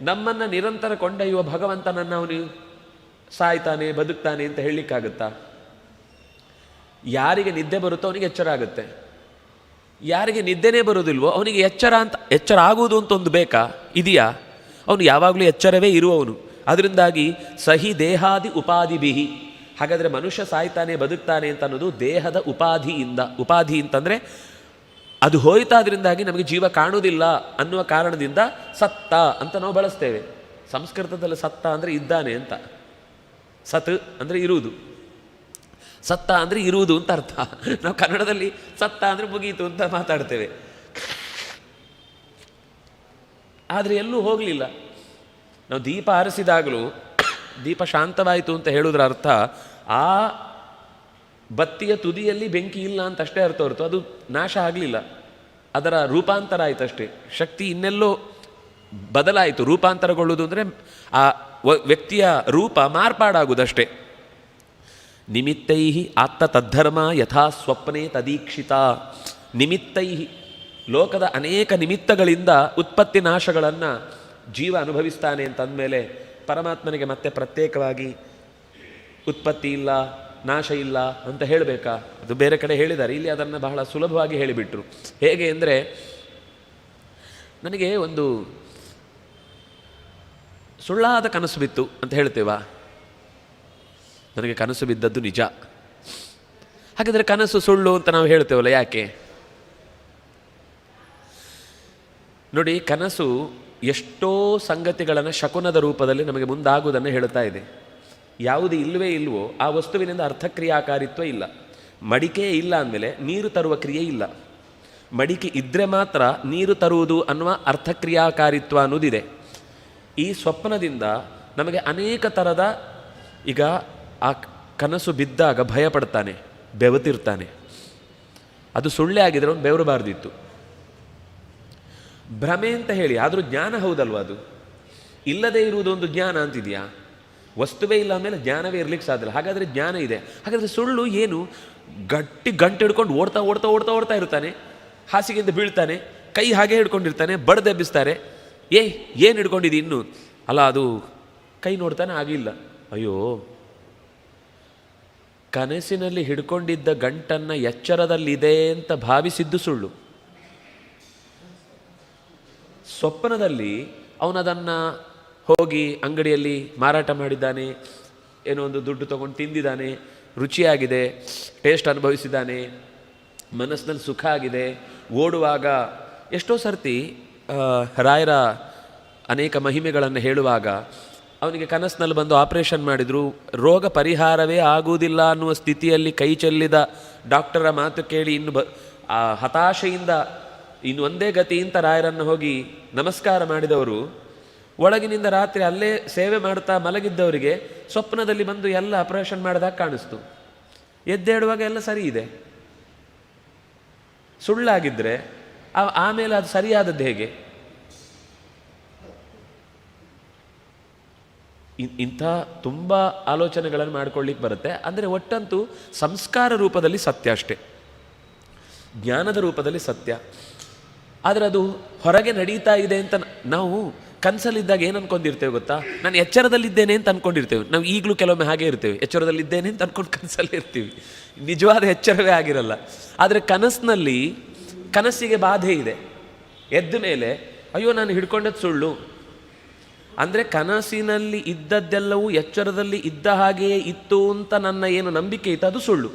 ನಮ್ಮನ್ನು ನಿರಂತರ ಕೊಂಡೊಯ್ಯುವ ಭಗವಂತನನ್ನು ಅವನು ಸಾಯ್ತಾನೆ ಬದುಕ್ತಾನೆ ಅಂತ ಹೇಳಲಿಕ್ಕಾಗುತ್ತಾ? ಯಾರಿಗೆ ನಿದ್ದೆ ಬರುತ್ತೋ ಅವನಿಗೆ ಎಚ್ಚರ ಆಗುತ್ತೆ, ಯಾರಿಗೆ ನಿದ್ದೆನೇ ಬರೋದಿಲ್ವೋ ಅವನಿಗೆ ಎಚ್ಚರ ಆಗುವುದು ಅಂತ ಒಂದು ಬೇಕಾ? ಇದೆಯಾ? ಅವನು ಯಾವಾಗಲೂ ಎಚ್ಚರವೇ ಇರುವವನು. ಅದರಿಂದಾಗಿ ಸಹಿ ದೇಹಾದಿ ಉಪಾಧಿಬಿಹಿ, ಹಾಗಾದರೆ ಮನುಷ್ಯ ಸಾಯ್ತಾನೆ ಬದುಕ್ತಾನೆ ಅಂತ ಅನ್ನೋದು ದೇಹದ ಉಪಾಧಿಯಿಂದ. ಉಪಾಧಿ ಅಂತಂದರೆ ಅದು ಹೋಯ್ತಾದ್ರಿಂದಾಗಿ ನಮಗೆ ಜೀವ ಕಾಣುವುದಿಲ್ಲ ಅನ್ನುವ ಕಾರಣದಿಂದ ಸತ್ತ ಅಂತ ನಾವು ಬಳಸ್ತೇವೆ. ಸಂಸ್ಕೃತದಲ್ಲಿ ಸತ್ತ ಅಂದರೆ ಇದ್ದಾನೆ ಅಂತ, ಸತ್ ಅಂದರೆ ಇರುವುದು, ಸತ್ತ ಅಂದರೆ ಇರುವುದು ಅಂತ ಅರ್ಥ. ನಾವು ಕನ್ನಡದಲ್ಲಿ ಸತ್ತ ಅಂದರೆ ಮುಗೀತು ಅಂತ ಮಾತಾಡ್ತೇವೆ, ಆದರೆ ಎಲ್ಲೂ ಹೋಗಲಿಲ್ಲ. ನಾವು ದೀಪ ಆರಿಸಿದಾಗಲೂ ದೀಪ ಶಾಂತವಾಯಿತು ಅಂತ ಹೇಳೋದ್ರ ಅರ್ಥ ಆ ಬತ್ತಿಯ ತುದಿಯಲ್ಲಿ ಬೆಂಕಿ ಇಲ್ಲ ಅಂತ ಅಷ್ಟೇ ಅರ್ಥ ಹೊರತು ಅದು ನಾಶ ಆಗಲಿಲ್ಲ, ಅದರ ರೂಪಾಂತರ ಆಯಿತು ಅಷ್ಟೇ. ಶಕ್ತಿ ಇನ್ನೆಲ್ಲೋ ಬದಲಾಯಿತು. ರೂಪಾಂತರಗೊಳ್ಳುವುದು ಅಂದರೆ ಆ ವ್ಯಕ್ತಿಯ ರೂಪ ಮಾರ್ಪಾಡಾಗುವುದಷ್ಟೇ. ನಿಮಿತ್ತೈ ಆತ್ತ ತದ್ಧರ್ಮ ಯಥಾ ಸ್ವಪ್ನೆ ತದೀಕ್ಷಿತ. ನಿಮಿತ್ತೈ, ಲೋಕದ ಅನೇಕ ನಿಮಿತ್ತಗಳಿಂದ ಉತ್ಪತ್ತಿ ನಾಶಗಳನ್ನು ಜೀವ ಅನುಭವಿಸ್ತಾನೆ ಅಂತಂದಮೇಲೆ ಪರಮಾತ್ಮನಿಗೆ ಮತ್ತೆ ಪ್ರತ್ಯೇಕವಾಗಿ ಉತ್ಪತ್ತಿ ಇಲ್ಲ ನಾಶ ಇಲ್ಲ ಅಂತ ಹೇಳಬೇಕಾ? ಅದು ಬೇರೆ ಕಡೆ ಹೇಳಿದ್ದಾರೆ, ಇಲ್ಲಿ ಅದನ್ನು ಬಹಳ ಸುಲಭವಾಗಿ ಹೇಳಿಬಿಟ್ರು. ಹೇಗೆ ಅಂದರೆ, ನನಗೆ ಒಂದು ಸುಳ್ಳಾದ ಕನಸು ಬಿತ್ತು ಅಂತ ಹೇಳ್ತೇವಾ? ನನಗೆ ಕನಸು ಬಿದ್ದದ್ದು ನಿಜ, ಹಾಗಾದರೆ ಕನಸು ಸುಳ್ಳು ಅಂತ ನಾವು ಹೇಳ್ತೇವಲ್ಲ, ಯಾಕೆ? ನೋಡಿ, ಕನಸು ಎಷ್ಟೋ ಸಂಗತಿಗಳನ್ನು ಶಕುನದ ರೂಪದಲ್ಲಿ ನಮಗೆ ಮುಂದಾಗುವುದನ್ನು ಹೇಳ್ತಾ ಇದೆ. ಯಾವುದು ಇಲ್ಲವೇ ಇಲ್ವೋ ಆ ವಸ್ತುವಿನಿಂದ ಅರ್ಥಕ್ರಿಯಾಕಾರಿತ್ವ ಇಲ್ಲ. ಮಡಿಕೆ ಇಲ್ಲ ಅಂದಮೇಲೆ ನೀರು ತರುವ ಕ್ರಿಯೆ ಇಲ್ಲ. ಮಡಿಕೆ ಇದ್ದರೆ ಮಾತ್ರ ನೀರು ತರುವುದು ಅನ್ನುವ ಅರ್ಥಕ್ರಿಯಾಕಾರಿತ್ವ ಅನ್ನೋದಿದೆ. ಈ ಸ್ವಪ್ನದಿಂದ ನಮಗೆ ಅನೇಕ ಥರದ, ಈಗ ಆ ಕನಸು ಬಿದ್ದಾಗ ಭಯಪಡ್ತಾನೆ, ಬೆವತಿರ್ತಾನೆ. ಅದು ಸುಳ್ಳೇ ಆಗಿದ್ರೆ ಅವನು ಬೆವರಬಾರ್ದಿತ್ತು. ಭ್ರಮೆ ಅಂತ ಹೇಳಿ, ಆದರೂ ಜ್ಞಾನ ಹೌದಲ್ವ? ಅದು ಇಲ್ಲದೇ ಇರುವುದು ಒಂದು ಜ್ಞಾನ ಅಂತಿದೆಯಾ? ವಸ್ತುವೇ ಇಲ್ಲ ಅಂದಮೇಲೆ ಜ್ಞಾನವೇ ಇರ್ಲಿಕ್ಕೆ ಸಾಧ್ಯ. ಹಾಗಾದರೆ ಜ್ಞಾನ ಇದೆ. ಹಾಗಾದರೆ ಸುಳ್ಳು ಏನು? ಗಂಟು ಹಿಡ್ಕೊಂಡು ಓಡ್ತಾ ಓಡ್ತಾ ಓಡ್ತಾ ಓಡ್ತಾ ಇರ್ತಾನೆ, ಹಾಸಿಗೆಯಿಂದ ಬೀಳ್ತಾನೆ, ಕೈ ಹಾಗೆ ಹಿಡ್ಕೊಂಡಿರ್ತಾನೆ, ಬಡ್ದೆಬ್ಬಿಸ್ತಾರೆ. ಏನು ಹಿಡ್ಕೊಂಡಿದ್ದು ಇನ್ನು? ಅಲ್ಲ, ಅದು ಕೈ ನೋಡ್ತಾನೆ, ಆಗಿಲ್ಲ. ಅಯ್ಯೋ, ಕನಸಿನಲ್ಲಿ ಹಿಡ್ಕೊಂಡಿದ್ದ ಗಂಟನ್ನು ಎಚ್ಚರದಲ್ಲಿದೆ ಅಂತ ಭಾವಿಸಿದ್ದು ಸುಳ್ಳು. ಸ್ವಪ್ನದಲ್ಲಿ ಅವನದನ್ನು ಹೋಗಿ ಅಂಗಡಿಯಲ್ಲಿ ಮಾರಾಟ ಮಾಡಿದ್ದಾನೆ, ಏನೋ ಒಂದು ದುಡ್ಡು ತೊಗೊಂಡು ತಿಂದಿದ್ದಾನೆ, ರುಚಿಯಾಗಿದೆ, ಟೇಸ್ಟ್ ಅನುಭವಿಸಿದ್ದಾನೆ, ಮನಸ್ಸಿನಲ್ಲಿ ಸುಖ ಆಗಿದೆ. ಓಡುವಾಗ ಎಷ್ಟೋ ಸರ್ತಿ ರಾಯರ ಅನೇಕ ಮಹಿಮೆಗಳನ್ನು ಹೇಳುವಾಗ ಅವನಿಗೆ ಕನಸಿನಲ್ಲಿ ಬಂದು ಆಪರೇಷನ್ ಮಾಡಿದರು, ರೋಗ ಪರಿಹಾರವೇ ಆಗುವುದಿಲ್ಲ ಅನ್ನುವ ಸ್ಥಿತಿಯಲ್ಲಿ ಕೈ ಚೆಲ್ಲಿದ ಡಾಕ್ಟರ ಮಾತು ಕೇಳಿ ಇನ್ನು ಹತಾಶೆಯಿಂದ ಇನ್ನು ಒಂದೇ ಗತಿ ಅಂತ ರಾಯರನ್ನು ಹೋಗಿ ನಮಸ್ಕಾರ ಮಾಡಿದವರು, ಒಳಗಿನಿಂದ ರಾತ್ರಿ ಅಲ್ಲೇ ಸೇವೆ ಮಾಡ್ತಾ ಮಲಗಿದ್ದವರಿಗೆ ಸ್ವಪ್ನದಲ್ಲಿ ಬಂದು ಎಲ್ಲ ಆಪರೇಷನ್ ಮಾಡಿದಾಗ ಕಾಣಿಸ್ತು. ಎದ್ದೇಳುವಾಗ ಎಲ್ಲ ಸರಿ ಇದೆ. ಸುಳ್ಳಾಗಿದ್ದರೆ ಆಮೇಲೆ ಅದು ಸರಿಯಾದದ್ದು ಹೇಗೆ? ಇಂಥ ತುಂಬ ಆಲೋಚನೆಗಳನ್ನು ಮಾಡ್ಕೊಳ್ಳಿಕ್ಕೆ ಬರುತ್ತೆ. ಅಂದರೆ ಒಟ್ಟಂತೂ ಸಂಸ್ಕಾರ ರೂಪದಲ್ಲಿ ಸತ್ಯ ಅಷ್ಟೆ, ಜ್ಞಾನದ ರೂಪದಲ್ಲಿ ಸತ್ಯ. ಆದರೆ ಅದು ಹೊರಗೆ ನಡೀತಾ ಇದೆ ಅಂತ ನಾವು ಕನಸಲ್ಲಿದ್ದಾಗ ಏನು ಅನ್ಕೊಂಡಿರ್ತೇವೆ ಗೊತ್ತಾ? ನಾನು ಎಚ್ಚರದಲ್ಲಿದ್ದೇನೆ ಅಂತ ಅಂದ್ಕೊಂಡಿರ್ತೇವೆ. ನಾವು ಈಗಲೂ ಕೆಲವೊಮ್ಮೆ ಹಾಗೆ ಇರ್ತೇವೆ, ಎಚ್ಚರದಲ್ಲಿದ್ದೇನೆ ಅಂತ ಅಂದ್ಕೊಂಡು ಕನಸಲ್ಲೇ ಇರ್ತೀವಿ, ನಿಜವಾದ ಎಚ್ಚರವೇ ಆಗಿರಲ್ಲ. ಆದರೆ ಕನಸಿಗೆ ಬಾಧೆ ಇದೆ. ಎದ್ದ ಮೇಲೆ ಅಯ್ಯೋ ನಾನು ಹಿಡ್ಕೊಂಡದ್ದು ಸುಳ್ಳು ಅಂದರೆ ಕನಸಿನಲ್ಲಿ ಇದ್ದದ್ದೆಲ್ಲವೂ ಎಚ್ಚರದಲ್ಲಿ ಇದ್ದ ಹಾಗೆಯೇ ಇತ್ತು ಅಂತ ನನ್ನ ಏನು ನಂಬಿಕೆ ಇತ್ತು ಅದು ಸುಳ್ಳು.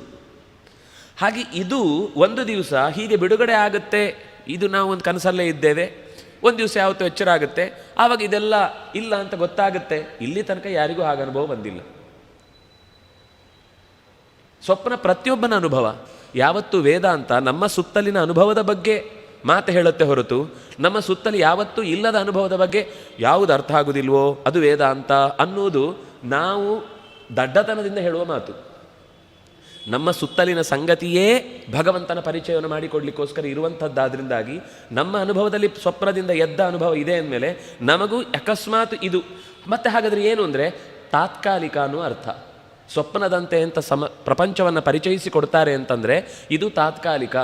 ಹಾಗೆ ಇದು ಒಂದು ದಿವಸ ಹೀಗೆ ಬಿಡುಗಡೆ ಆಗುತ್ತೆ. ಇದು ನಾವು ಒಂದು ಕನಸಲ್ಲೇ ಇದ್ದೇವೆ, ಒಂದು ದಿವಸ ಯಾವತ್ತೂ ಎಚ್ಚರ ಆಗುತ್ತೆ, ಆವಾಗ ಇದೆಲ್ಲ ಇಲ್ಲ ಅಂತ ಗೊತ್ತಾಗುತ್ತೆ. ಇಲ್ಲಿ ತನಕ ಯಾರಿಗೂ ಹಾಗೆ ಅನುಭವ ಬಂದಿಲ್ಲ. ಸ್ವಪ್ನ ಪ್ರತಿಯೊಬ್ಬನ ಅನುಭವ. ಯಾವತ್ತೂ ವೇದಾಂತ ನಮ್ಮ ಸುತ್ತಲಿನ ಅನುಭವದ ಬಗ್ಗೆ ಮಾತು ಹೇಳುತ್ತೆ ಹೊರತು ನಮ್ಮ ಸುತ್ತಲಿ ಯಾವತ್ತೂ ಇಲ್ಲದ ಅನುಭವದ ಬಗ್ಗೆ ಯಾವುದು ಅರ್ಥ ಆಗುವುದಿಲ್ವೋ ಅದು ವೇದಾಂತ ಅನ್ನುವುದು ನಾವು ದಡ್ಡತನದಿಂದ ಹೇಳುವ ಮಾತು. ನಮ್ಮ ಸುತ್ತಲಿನ ಸಂಗತಿಯೇ ಭಗವಂತನ ಪರಿಚಯವನ್ನು ಮಾಡಿಕೊಡ್ಲಿಕ್ಕೋಸ್ಕರ ಇರುವಂಥದ್ದಾದ್ರಿಂದಾಗಿ ನಮ್ಮ ಅನುಭವದಲ್ಲಿ ಸ್ವಪ್ನದಿಂದ ಎದ್ದ ಅನುಭವ ಇದೆ ಅಂದಮೇಲೆ ನಮಗೂ ಅಕಸ್ಮಾತ್ ಇದು ಮತ್ತೆ ಹಾಗಾದರೆ ಏನು ಅಂದರೆ ತಾತ್ಕಾಲಿಕ ಅನ್ನೋ ಅರ್ಥ. ಸ್ವಪ್ನದಂತೆ ಅಂತ ಪ್ರಪಂಚವನ್ನು ಪರಿಚಯಿಸಿಕೊಡ್ತಾರೆ ಅಂತಂದರೆ ಇದು ತಾತ್ಕಾಲಿಕ,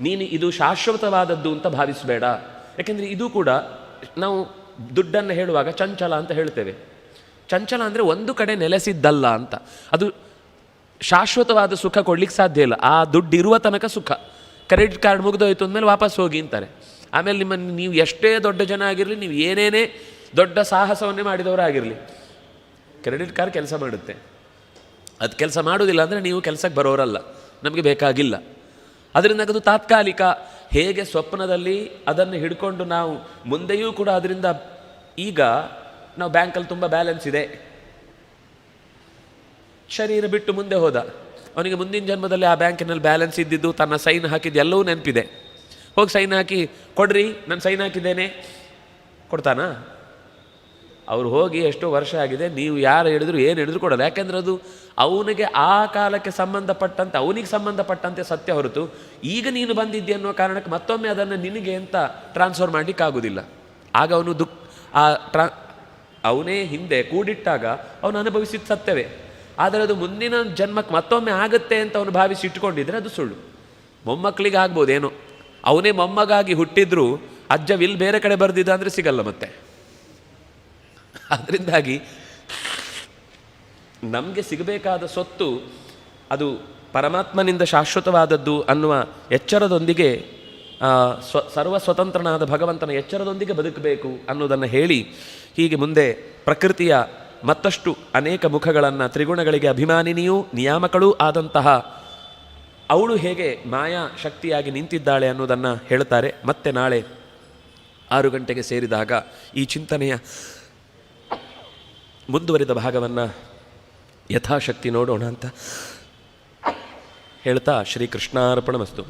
ನೀನು ಇದು ಶಾಶ್ವತವಾದದ್ದು ಅಂತ ಭಾವಿಸಬೇಡ. ಯಾಕೆಂದರೆ ಇದು ಕೂಡ ನಾವು ದುಡ್ಡನ್ನು ಹೇಳುವಾಗ ಚಂಚಲ ಅಂತ ಹೇಳ್ತೇವೆ. ಚಂಚಲ ಅಂದರೆ ಒಂದು ಕಡೆ ನೆಲೆಸಿದ್ದಲ್ಲ ಅಂತ. ಅದು ಶಾಶ್ವತವಾದ ಸುಖ ಕೊಡ್ಲಿಕ್ಕೆ ಸಾಧ್ಯ ಇಲ್ಲ. ಆ ದುಡ್ಡು ಇರುವ ತನಕ ಸುಖ. ಕ್ರೆಡಿಟ್ ಕಾರ್ಡ್ ಮುಗಿದೋಯ್ತು ಅಂದಮೇಲೆ ವಾಪಸ್ ಹೋಗಿ ಅಂತಾರೆ. ಆಮೇಲೆ ನೀವು ಎಷ್ಟೇ ದೊಡ್ಡ ಜನ ಆಗಿರಲಿ, ನೀವು ಏನೇನೇ ದೊಡ್ಡ ಸಾಹಸವನ್ನೇ ಮಾಡಿದವರಾಗಿರಲಿ, ಕ್ರೆಡಿಟ್ ಕಾರ್ಡ್ ಕೆಲಸ ಮಾಡುತ್ತೆ. ಅದು ಕೆಲಸ ಮಾಡೋದಿಲ್ಲ ಅಂದರೆ ನೀವು ಕೆಲಸಕ್ಕೆ ಬರೋರಲ್ಲ, ನಮಗೆ ಬೇಕಾಗಿಲ್ಲ. ಅದರಿಂದ ಅದು ತಾತ್ಕಾಲಿಕ. ಹೇಗೆ ಸ್ವಪ್ನದಲ್ಲಿ ಅದನ್ನು ಹಿಡ್ಕೊಂಡು ನಾವು ಮುಂದೆಯೂ ಕೂಡ ಅದರಿಂದ, ಈಗ ನಾವು ಬ್ಯಾಂಕಲ್ಲಿ ತುಂಬ ಬ್ಯಾಲೆನ್ಸ್ ಇದೆ, ಶರೀರ ಬಿಟ್ಟು ಮುಂದೆ ಹೋದ, ಅವನಿಗೆ ಮುಂದಿನ ಜನ್ಮದಲ್ಲಿ ಆ ಬ್ಯಾಂಕಿನಲ್ಲಿ ಬ್ಯಾಲೆನ್ಸ್ ಇದ್ದಿದ್ದು, ತನ್ನ ಸೈನ್ ಹಾಕಿದ್ದು ಎಲ್ಲವೂ ನೆನಪಿದೆ. ಹೋಗಿ ಸೈನ್ ಹಾಕಿ ಕೊಡ್ರಿ, ನಾನು ಸೈನ್ ಹಾಕಿದ್ದೇನೆ, ಕೊಡ್ತಾನಾ? ಅವ್ರು ಹೋಗಿ ಎಷ್ಟೋ ವರ್ಷ ಆಗಿದೆ, ನೀವು ಯಾರು ಹೇಳಿದ್ರು ಏನು ಹೇಳಿದ್ರು ಕೊಡಲ್ಲ. ಯಾಕೆಂದರೆ ಅದು ಅವನಿಗೆ ಆ ಕಾಲಕ್ಕೆ ಸಂಬಂಧಪಟ್ಟಂತೆ, ಅವನಿಗೆ ಸಂಬಂಧಪಟ್ಟಂತೆ ಸತ್ಯ ಹೊರತು ಈಗ ನೀನು ಬಂದಿದ್ದೆ ಅನ್ನೋ ಕಾರಣಕ್ಕೆ ಮತ್ತೊಮ್ಮೆ ಅದನ್ನು ನಿನಗೆ ಅಂತ ಟ್ರಾನ್ಸ್ಫರ್ ಮಾಡಲಿಕ್ಕಾಗೋದಿಲ್ಲ. ಆಗ ಅವನು ಅವನೇ ಹಿಂದೆ ಕೂಡಿಟ್ಟಾಗ ಅವನು ಅನುಭವಿಸಿದ ಸತ್ಯವೇ. ಆದರೆ ಅದು ಮುಂದಿನ ಜನ್ಮಕ್ಕೆ ಮತ್ತೊಮ್ಮೆ ಆಗುತ್ತೆ ಅಂತ ಅವನು ಭಾವಿಸಿ ಇಟ್ಕೊಂಡಿದ್ರೆ ಅದು ಸುಳ್ಳು. ಮೊಮ್ಮಕ್ಕಳಿಗೆ ಆಗ್ಬೋದೇನೋ, ಅವನೇ ಮೊಮ್ಮಗಾಗಿ ಹುಟ್ಟಿದ್ರೂ ಅಜ್ಜ ವಿಲ್ ಬೇರೆ ಕಡೆ ಬರೆದಿದ್ದ ಅಂದರೆ ಸಿಗಲ್ಲ ಮತ್ತೆ. ಅದರಿಂದಾಗಿ ನಮಗೆ ಸಿಗಬೇಕಾದ ಸ್ವತ್ತು ಅದು ಪರಮಾತ್ಮನಿಂದ ಶಾಶ್ವತವಾದದ್ದು ಅನ್ನುವ ಎಚ್ಚರದೊಂದಿಗೆ, ಸರ್ವ ಸ್ವತಂತ್ರನಾದ ಭಗವಂತನ ಎಚ್ಚರದೊಂದಿಗೆ ಬದುಕಬೇಕು ಅನ್ನೋದನ್ನು ಹೇಳಿ, ಹೀಗೆ ಮುಂದೆ ಪ್ರಕೃತಿಯ ಮತ್ತಷ್ಟು ಅನೇಕ ಮುಖಗಳನ್ನು, ತ್ರಿಗುಣಗಳಿಗೆ ಅಭಿಮಾನಿನಿಯೂ ನಿಯಾಮಕಳೂ ಆದಂತಹ ಅವಳು ಹೇಗೆ ಮಾಯಾ ಶಕ್ತಿಯಾಗಿ ನಿಂತಿದ್ದಾಳೆ ಅನ್ನೋದನ್ನು ಹೇಳ್ತಾರೆ. ಮತ್ತೆ ನಾಳೆ 6 ಗಂಟೆಗೆ ಸೇರಿದಾಗ ಈ ಚಿಂತನೆಯ ಮುಂದುವರಿದ ಭಾಗವನ್ನು ಯಥಾಶಕ್ತಿ ನೋಡೋಣ ಅಂತ ಹೇಳ್ತಾ ಶ್ರೀಕೃಷ್ಣಾರ್ಪಣಮಸ್ತು.